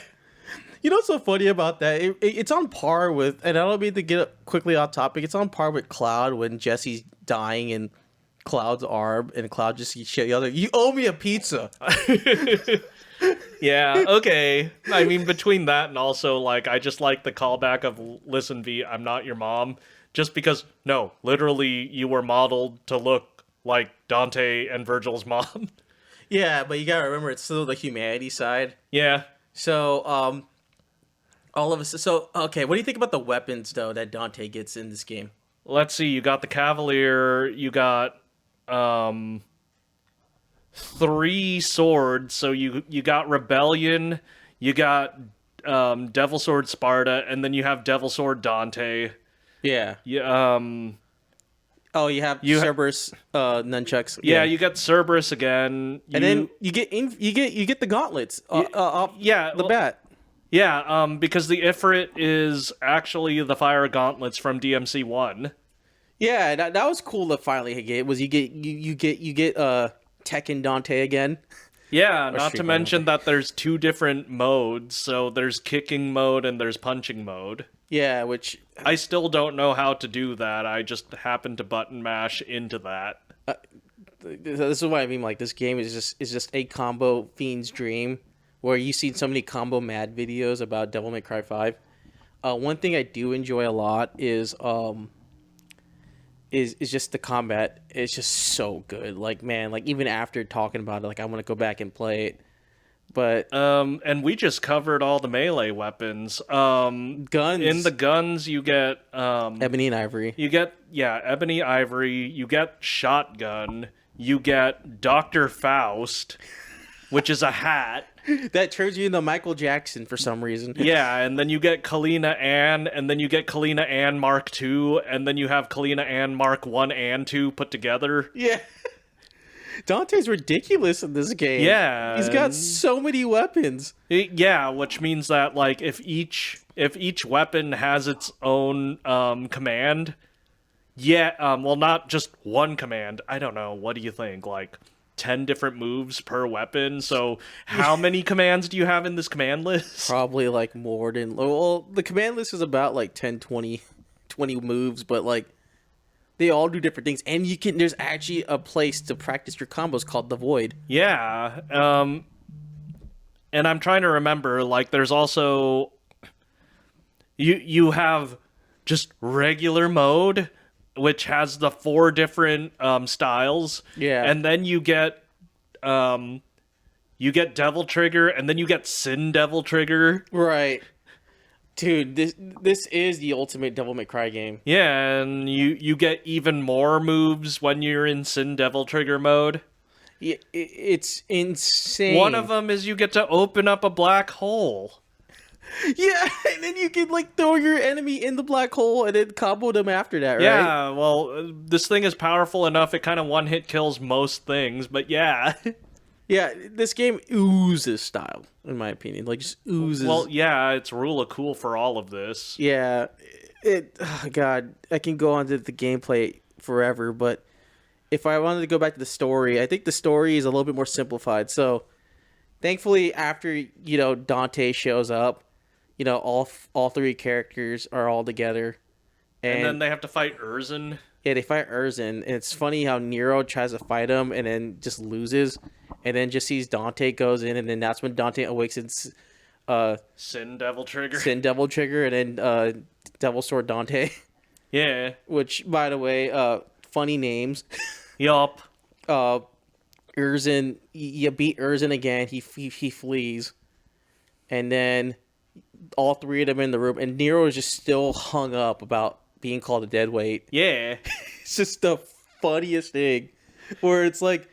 You know what's so funny about that? It's on par with, and I don't mean to get quickly off topic, it's on par with Cloud when Jesse's dying in Cloud's arm, and Cloud just yells, you owe me a pizza. Yeah, okay. I mean, between that and also, like, I just like the callback of, listen, V, I'm not your mom. Just because, no, literally, you were modeled to look like Dante and Virgil's mom. Yeah, but you gotta remember, it's still the humanity side. Yeah. So, all of us. So, okay, what do you think about the weapons though that Dante gets in this game? Let's see. You got the Cavalier. You got 3 swords. So you got Rebellion. You got Devil Sword Sparta, and then you have Devil Sword Dante. Yeah. Yeah. Oh, you have Cerberus nunchucks. Yeah, you got Cerberus again. And then you get the gauntlets. The bat. Yeah, because the Ifrit is actually the fire gauntlets from DMC 1. Yeah, that was cool to finally get. Was you get Tekken Dante again? Yeah, not to mention that there's 2 different modes. So there's kicking mode and there's punching mode. Yeah, which I still don't know how to do that. I just happen to button mash into that. This is what I mean. Like, this game is just a combo fiend's dream, where you've seen so many combo mad videos about Devil May Cry 5. One thing I do enjoy a lot is just the combat. It's just so good. Like, man, like even after talking about it, like I want to go back and play it. But and we just covered all the melee weapons. guns. In the guns, you get Ebony and Ivory. You get Ebony Ivory. You get shotgun. You get Dr. Faust, which is a hat. That turns you into Michael Jackson for some reason. Yeah, and then you get Kalina Ann, and then you get Kalina Ann Mark II, and then you have Kalina Ann Mark 1 and 2 put together. Yeah. Dante's ridiculous in this game. Yeah. He's got so many weapons. Yeah, which means that like if each weapon has its own command, well, not just one command. I don't know. What do you think? Like 10 different moves per weapon. So how many commands do you have in this command list? Probably like more than... Well, the command list is about like 10, 20 moves, but like they all do different things. And there's actually a place to practice your combos called the Void. Yeah. And I'm trying to remember, like there's also... You have just regular mode, which has the 4 different styles. Yeah. And then you get Devil Trigger, and then you get Sin Devil Trigger. Right. Dude, this is the ultimate Devil May Cry game. Yeah, and you get even more moves when you're in Sin Devil Trigger mode. Yeah, it's insane. One of them is you get to open up a black hole. Yeah, and then you can like throw your enemy in the black hole and then combo them after that, right? Yeah, well, this thing is powerful enough, it kind of one-hit kills most things, but yeah. Yeah, this game oozes style, in my opinion. Like, just oozes. Well, yeah, it's rule of cool for all of this. Yeah, oh God, I can go on to the gameplay forever, but if I wanted to go back to the story, I think the story is a little bit more simplified. So, thankfully, after, Dante shows up, all 3 characters are all together. And then they have to fight Urzen. Yeah, they fight Urzen, and it's funny how Nero tries to fight him and then just loses, and then just sees Dante goes in, and then that's when Dante awakens Sin Devil Trigger. Sin Devil Trigger, and then Devil Sword Dante. Yeah. Which, by the way, funny names. Yup. Urzen, you beat Urzen again, he flees, and then all 3 of them in the room, and Nero is just still hung up about being called a deadweight. Yeah. It's just the funniest thing, where it's like,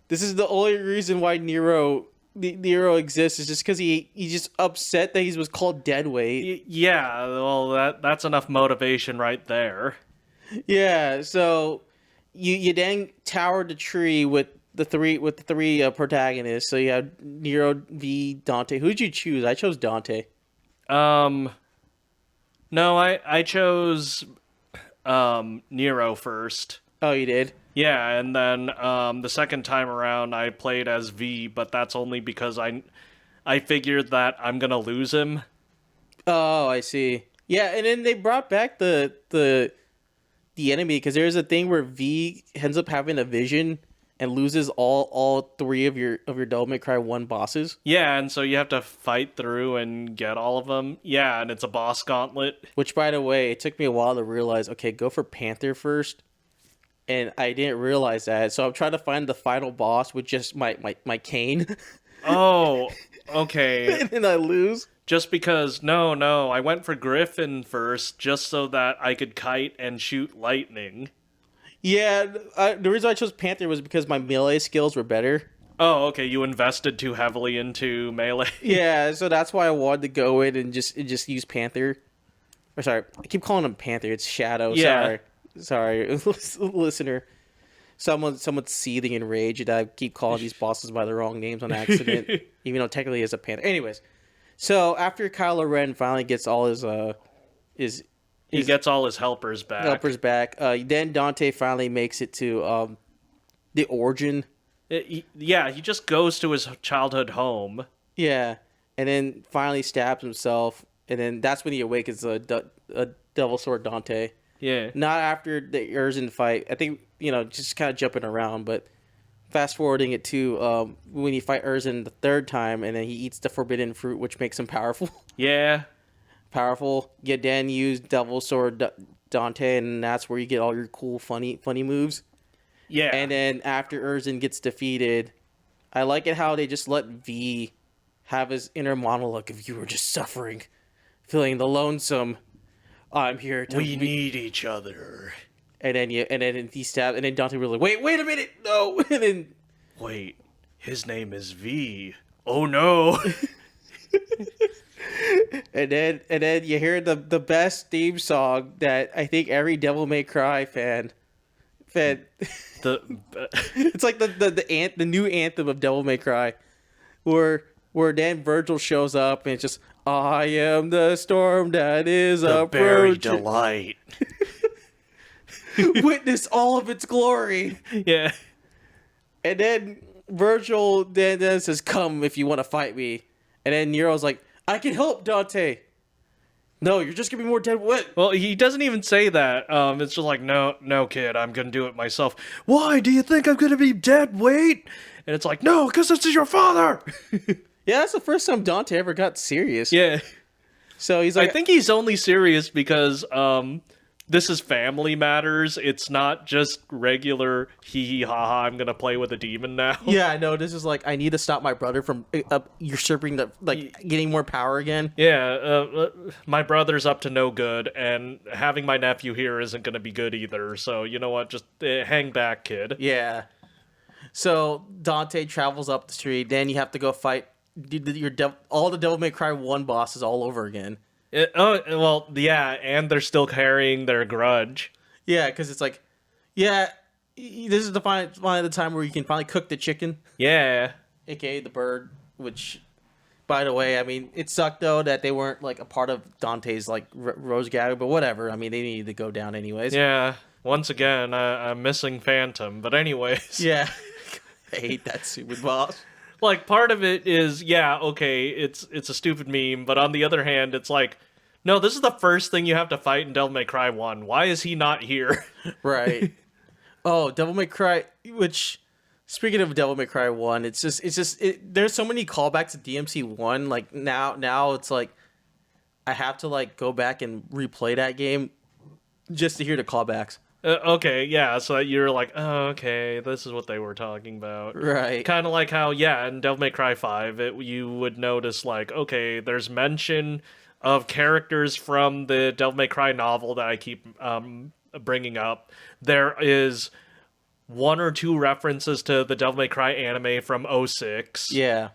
this is the only reason why Nero exists is just because he's just upset that he was called deadweight. Yeah, well, that's enough motivation right there. Yeah, so you then towered the tree with the three protagonists. So you have Nero v Dante. Who'd you choose? I chose Dante. No, I chose Nero first. Oh, you did? Yeah, and then the second time around I played as V, but that's only because I figured that I'm gonna lose him. Oh, I see. Yeah, and then they brought back the enemy, because there's a thing where V ends up having a vision and loses all 3 of your Devil May Cry 1 bosses. Yeah, and so you have to fight through and get all of them. Yeah, and it's a boss gauntlet. Which, by the way, it took me a while to realize, okay, go for Panther first. And I didn't realize that. So I'm trying to find the final boss with just my cane. Oh, okay. And then I lose. Just because, no, I went for Griffin first just so that I could kite and shoot lightning. Yeah, the reason I chose Panther was because my melee skills were better. Oh, okay, you invested too heavily into melee. Yeah, so that's why I wanted to go in and just use Panther. Or sorry, I keep calling him Panther. It's Shadow. Yeah. Sorry, listener. Someone's seething in rage, and I keep calling these bosses by the wrong names on accident, even though technically it's a Panther. Anyways, so after Kylo Ren finally gets all his he gets all his helpers back. Then Dante finally makes it to the origin. He just goes to his childhood home. Yeah, and then finally stabs himself, and then that's when he awakens a Devil Sword Dante. Yeah. Not after the Urzen fight. I think, just kind of jumping around, but fast forwarding it to when you fight Urzen the third time, and then he eats the forbidden fruit, which makes him powerful. Yeah. Powerful. You then use Devil Sword Dante, and that's where you get all your cool, funny moves. Yeah. And then after Urzen gets defeated, I like it how they just let V have his inner monologue of, you were just suffering, feeling the lonesome. I'm here to... We need each other. And then he stabs, and then Dante was like, wait a minute, no, and then... Wait, his name is V. Oh no. and then you hear the best theme song that I think every Devil May Cry fan it's like the new anthem of Devil May Cry, where then Virgil shows up and it's just, I am the storm that is the very approaching. delight. Witness all of its glory. Yeah. And then Virgil then says, come if you want to fight me. And then Nero's like, I can help, Dante. No, you're just gonna be more dead weight. Well, he doesn't even say that. It's just like, no, kid, I'm gonna do it myself. Why do you think I'm gonna be dead weight? And it's like, no, because this is your father. Yeah, that's the first time Dante ever got serious. Yeah. So he's like, I think he's only serious because this is family matters. It's not just regular hee hee ha ha. I'm gonna play with a demon now. Yeah, no, this is like, I need to stop my brother from usurping getting more power again. Yeah, my brother's up to no good, and having my nephew here isn't gonna be good either. So you know what? Just hang back, kid. Yeah. So Dante travels up the street. Then you have to go fight all the Devil May Cry 1 bosses all over again. And they're still carrying their grudge. Yeah, because it's like, this is finally the time where you can finally cook the chicken. Yeah. AKA the bird, which, by the way, I mean, it sucked, though, that they weren't, like, a part of Dante's, like, Rose Gallery, but whatever. I mean, they needed to go down anyways. Yeah. Once again, I'm missing Phantom, but anyways. Yeah. I hate that stupid boss. Like, part of it is, it's a stupid meme, but on the other hand, it's like, no, this is the first thing you have to fight in Devil May Cry 1. Why is he not here? Right. Oh, Devil May Cry, which, speaking of Devil May Cry 1, there's so many callbacks to DMC 1, like, now it's like, I have to, like, go back and replay that game just to hear the callbacks. Okay, yeah, so you're like, oh, okay, this is what they were talking about. Right. Kind of like how, in Devil May Cry 5, you would notice, like, okay, there's mention of characters from the Devil May Cry novel that I keep bringing up. There is 1 or 2 references to the Devil May Cry anime from 06. Yeah.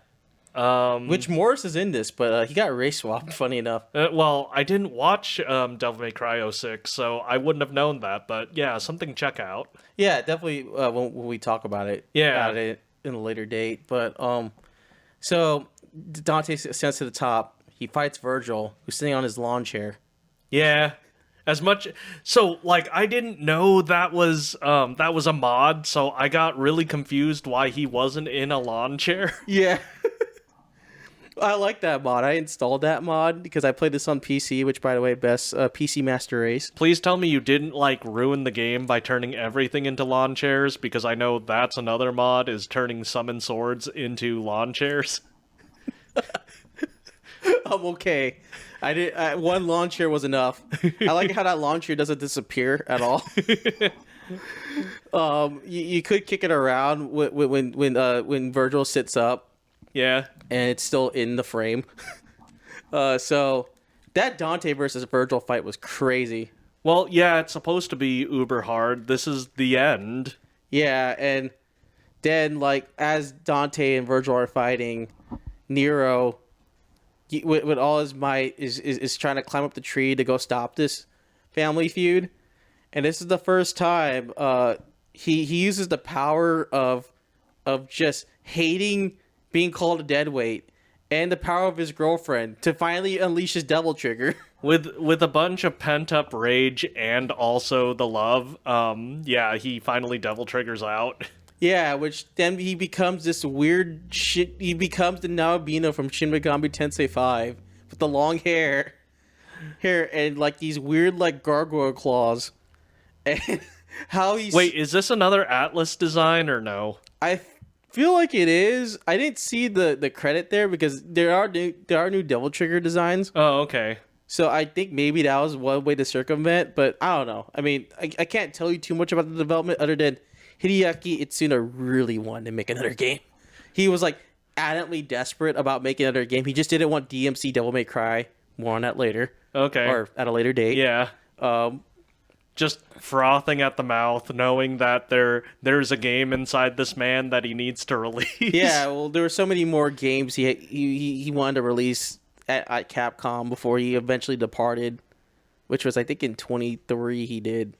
Which Morris is in this, but he got race swapped, funny enough. Well, I didn't watch Devil May Cry 06, so I wouldn't have known that, but yeah, something to check out. Yeah, definitely when we talk about it. Yeah. About it in a later date. But, so Dante ascends to the top. He fights Virgil, who's sitting on his lawn chair. Yeah. So, like, I didn't know that was a mod, so I got really confused why he wasn't in a lawn chair. Yeah. I like that mod. I installed that mod because I played this on PC, which, by the way, best PC Master Race. Please tell me you didn't, like, ruin the game by turning everything into lawn chairs, because I know that's another mod, is turning summon swords into lawn chairs. I'm okay. One lawn chair was enough. I like how that lawn chair doesn't disappear at all. You could kick it around when Virgil sits up. Yeah. And it's still in the frame. So that Dante versus Virgil fight was crazy. Well, yeah, it's supposed to be uber hard. This is the end. Yeah, and then, like, as Dante and Virgil are fighting, Nero, with all his might, is trying to climb up the tree to go stop this family feud. And this is the first time he uses the power of just hating being called a deadweight and the power of his girlfriend to finally unleash his devil trigger. With a bunch of pent-up rage and also the love, he finally devil triggers out. Yeah, which then he becomes this weird shit. He becomes the Naobino from Shin Megami Tensei 5 with the long hair and like these weird like gargoyle claws. And how he's... Wait, is this another Atlas design or no? I feel like it is. I didn't see the credit there because there are new Devil Trigger designs. Oh, okay. So I think maybe that was one way to circumvent, but I don't know. I mean, I can't tell you too much about the development other than Hideaki Itsuna really wanted to make another game. He was like adamantly desperate about making another game. He just didn't want DMC Devil May Cry. More on that later. Okay. Or at a later date. Yeah. Just frothing at the mouth, knowing that there's a game inside this man that he needs to release. Yeah, well, there were so many more games he wanted to release at Capcom before he eventually departed, which was, I think, in 23 he did.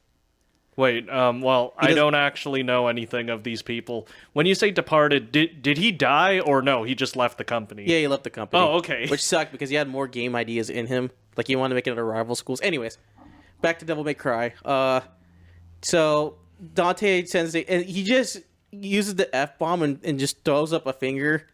Wait, well, I don't actually know anything of these people. When you say departed, did he die or no? He just left the company? Yeah, he left the company. Oh, okay. Which sucked because he had more game ideas in him. Like, he wanted to make another Rival Schools. Anyways, back to Devil May Cry. So, Dante sends it, and he just uses the F-bomb and just throws up a finger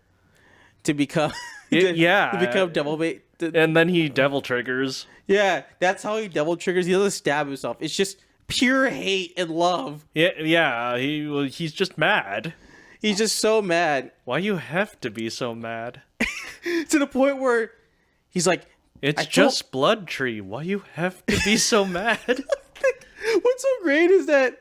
to become... Yeah. to become Devil May... And then he Devil Triggers. Yeah, that's how he Devil Triggers. He doesn't stab himself. It's just pure hate and love. Yeah, he's just mad. He's just so mad. Why you have to be so mad? To the point where he's like... It's just Blood Tree. Why you have to be so mad? What's so great is that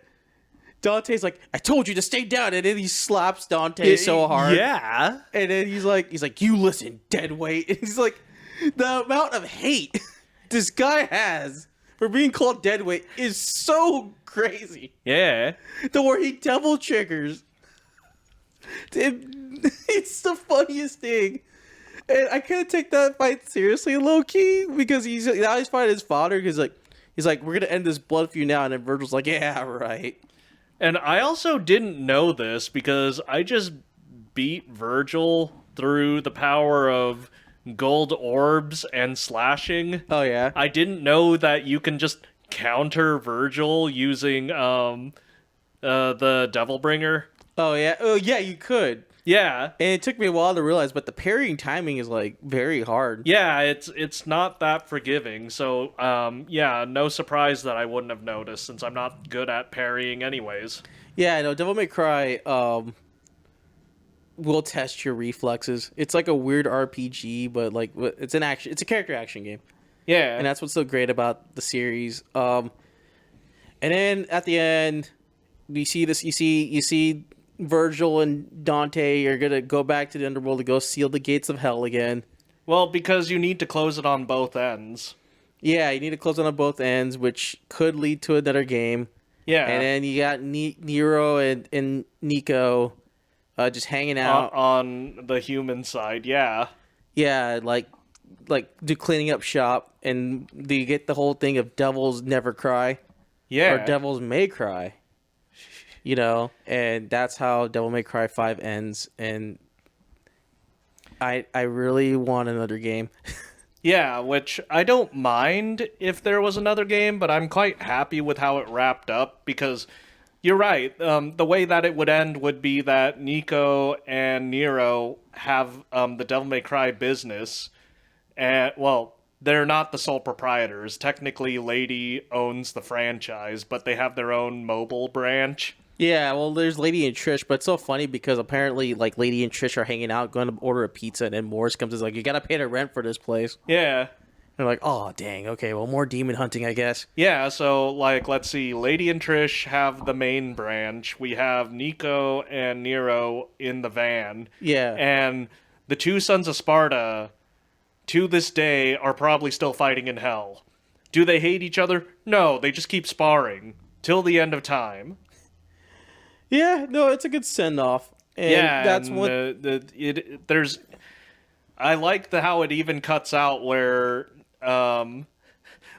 Dante's like, I told you to stay down, and then he slaps Dante so hard. Yeah. And then he's like, you listen, deadweight. And he's like, the amount of hate this guy has for being called deadweight is so crazy. Yeah. The where he Devil Triggers. It's the funniest thing. And I couldn't take that fight seriously, low key, because he's fighting his father. He's like, we're gonna end this blood feud now, and then Virgil's like, yeah, right. And I also didn't know this because I just beat Virgil through the power of gold orbs and slashing. Oh yeah. I didn't know that you can just counter Virgil using the Devil Bringer. Oh yeah. Oh yeah, you could. Yeah. And it took me a while to realize, but the parrying timing is like very hard. Yeah, it's not that forgiving. So, yeah, no surprise that I wouldn't have noticed since I'm not good at parrying anyways. Yeah, I know. Devil May Cry will test your reflexes. It's like a weird RPG, but like it's a character action game. Yeah. And that's what's so great about the series. And then at the end, you see Virgil and Dante are gonna go back to the underworld to go seal the gates of hell again. Well, because you need to close it on both ends. Yeah, you need to close it on both ends, which could lead to another game. Yeah. And then you got Nero and Nico just hanging out on the human side. Yeah. Yeah, like do cleaning up shop, and do you get the whole thing of devils never cry? Yeah. Or devils may cry. You know, and that's how Devil May Cry 5 ends, and I really want another game. Yeah, which I don't mind if there was another game, but I'm quite happy with how it wrapped up, because you're right, the way that it would end would be that Nico and Nero have the Devil May Cry business, and, well, they're not the sole proprietors. Technically, Lady owns the franchise, but they have their own mobile branch. Yeah, well, there's Lady and Trish, but it's so funny because apparently, like, Lady and Trish are hanging out, going to order a pizza, and then Morris comes and is like, you gotta pay the rent for this place. Yeah. They're like, oh, dang, okay, well, more demon hunting, I guess. Yeah, so, like, let's see, Lady and Trish have the main branch. We have Nico and Nero in the van. Yeah. And the two Sons of Sparta, to this day, are probably still fighting in hell. Do they hate each other? No, they just keep sparring. Till the end of time. Yeah, no, it's a good send-off. And yeah, that's and what... there's... I like how it even cuts out where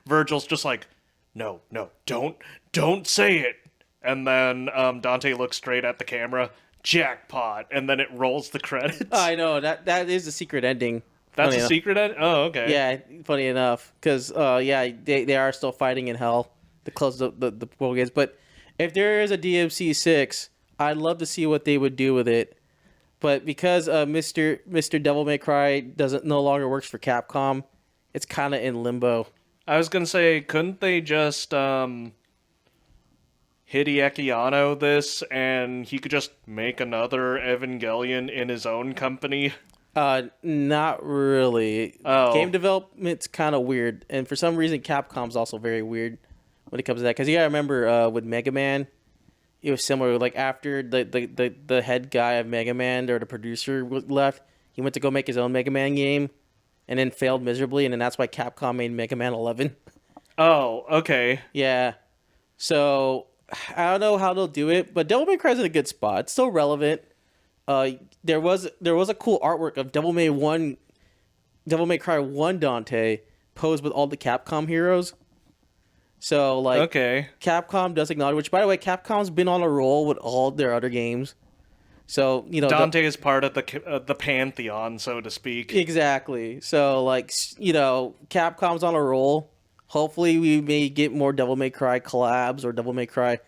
Virgil's just like, no, don't say it. And then Dante looks straight at the camera, Jackpot, and then it rolls the credits. I know, that is the secret ending. That's a secret ending? Oh, okay. Yeah, funny enough. Because, yeah, they are still fighting in hell to close the world gates. But if there is a DMC 6, I'd love to see what they would do with it. But because Mr. Devil May Cry no longer works for Capcom, it's kind of in limbo. I was going to say, couldn't they just Hideaki Anno this, and he could just make another Evangelion in his own company? Not really. Oh. Game development's kind of weird, and for some reason, Capcom's also very weird when it comes to that. Because you gotta remember, with Mega Man, it was similar. Like after the head guy of Mega Man or the producer left, he went to go make his own Mega Man game, and then failed miserably, and then that's why Capcom made Mega Man 11. Oh, okay. Yeah. So I don't know how they'll do it, but Devil May Cry's in a good spot. It's still relevant. There was a cool artwork of Devil May Cry 1 Dante posed with all the Capcom heroes. So like, okay, Capcom does acknowledge. Which, by the way, Capcom's been on a roll with all their other games. So Dante is part of the pantheon, so to speak. Exactly. So like, Capcom's on a roll. Hopefully, we may get more Devil May Cry collabs or Devil May Cry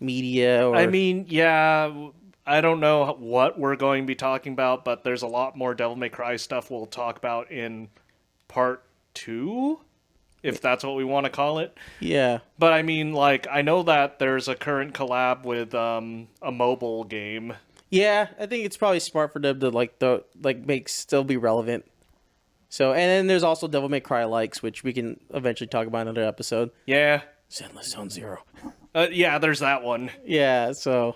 media. Or... I mean, yeah, I don't know what we're going to be talking about, but there's a lot more Devil May Cry stuff we'll talk about in part 2, if that's what we want to call it. Yeah. But I mean, like, I know that there's a current collab with a mobile game. Yeah, I think it's probably smart for them to still be relevant. So, and then there's also Devil May Cry likes, which we can eventually talk about in another episode. Yeah. Zenless Zone Zero. Yeah, there's that one. Yeah, so...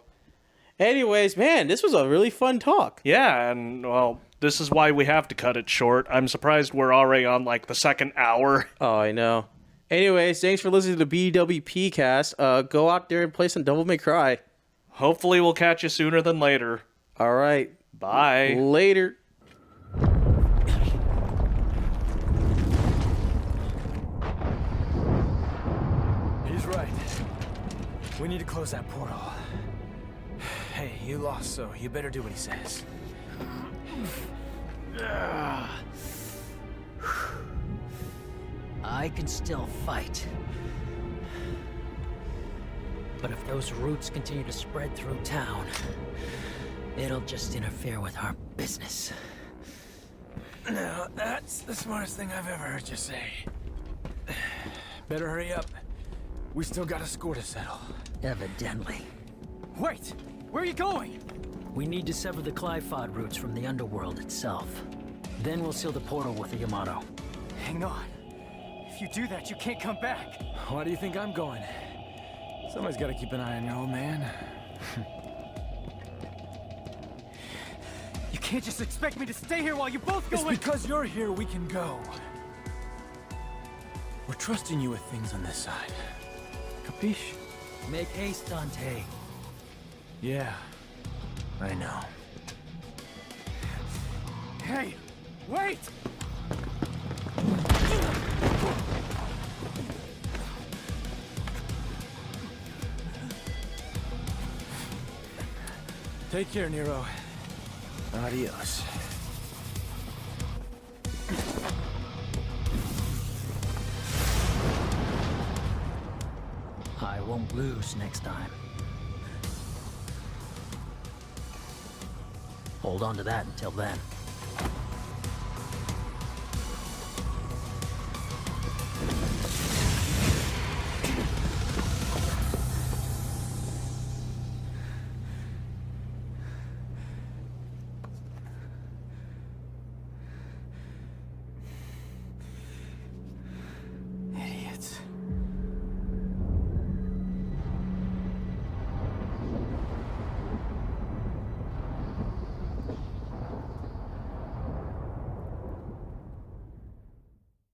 Anyways, man, this was a really fun talk. Yeah, and, well, this is why we have to cut it short. I'm surprised we're already on, like, the second hour. Oh, I know. Anyways, thanks for listening to the BWP cast. Go out there and play some Devil May Cry. Hopefully we'll catch you sooner than later. All right. Bye. Later. He's right. We need to close that portal. Hey, you lost, so you better do what he says. I can still fight. But if those roots continue to spread through town, it'll just interfere with our business. Now, that's the smartest thing I've ever heard you say. Better hurry up. We still got a score to settle. Evidently. Wait! Where are you going? We need to sever the Clifod roots from the underworld itself. Then we'll seal the portal with the Yamato. Hang on. If you do that, you can't come back. Why do you think I'm going? Somebody's got to keep an eye on your old man. You can't just expect me to stay here while you both go. It's because you're here we can go. We're trusting you with things on this side. Capiche? Make haste, Dante. Yeah, I know. Hey, wait! Take care, Nero. Adios. I won't lose next time. Hold on to that until then.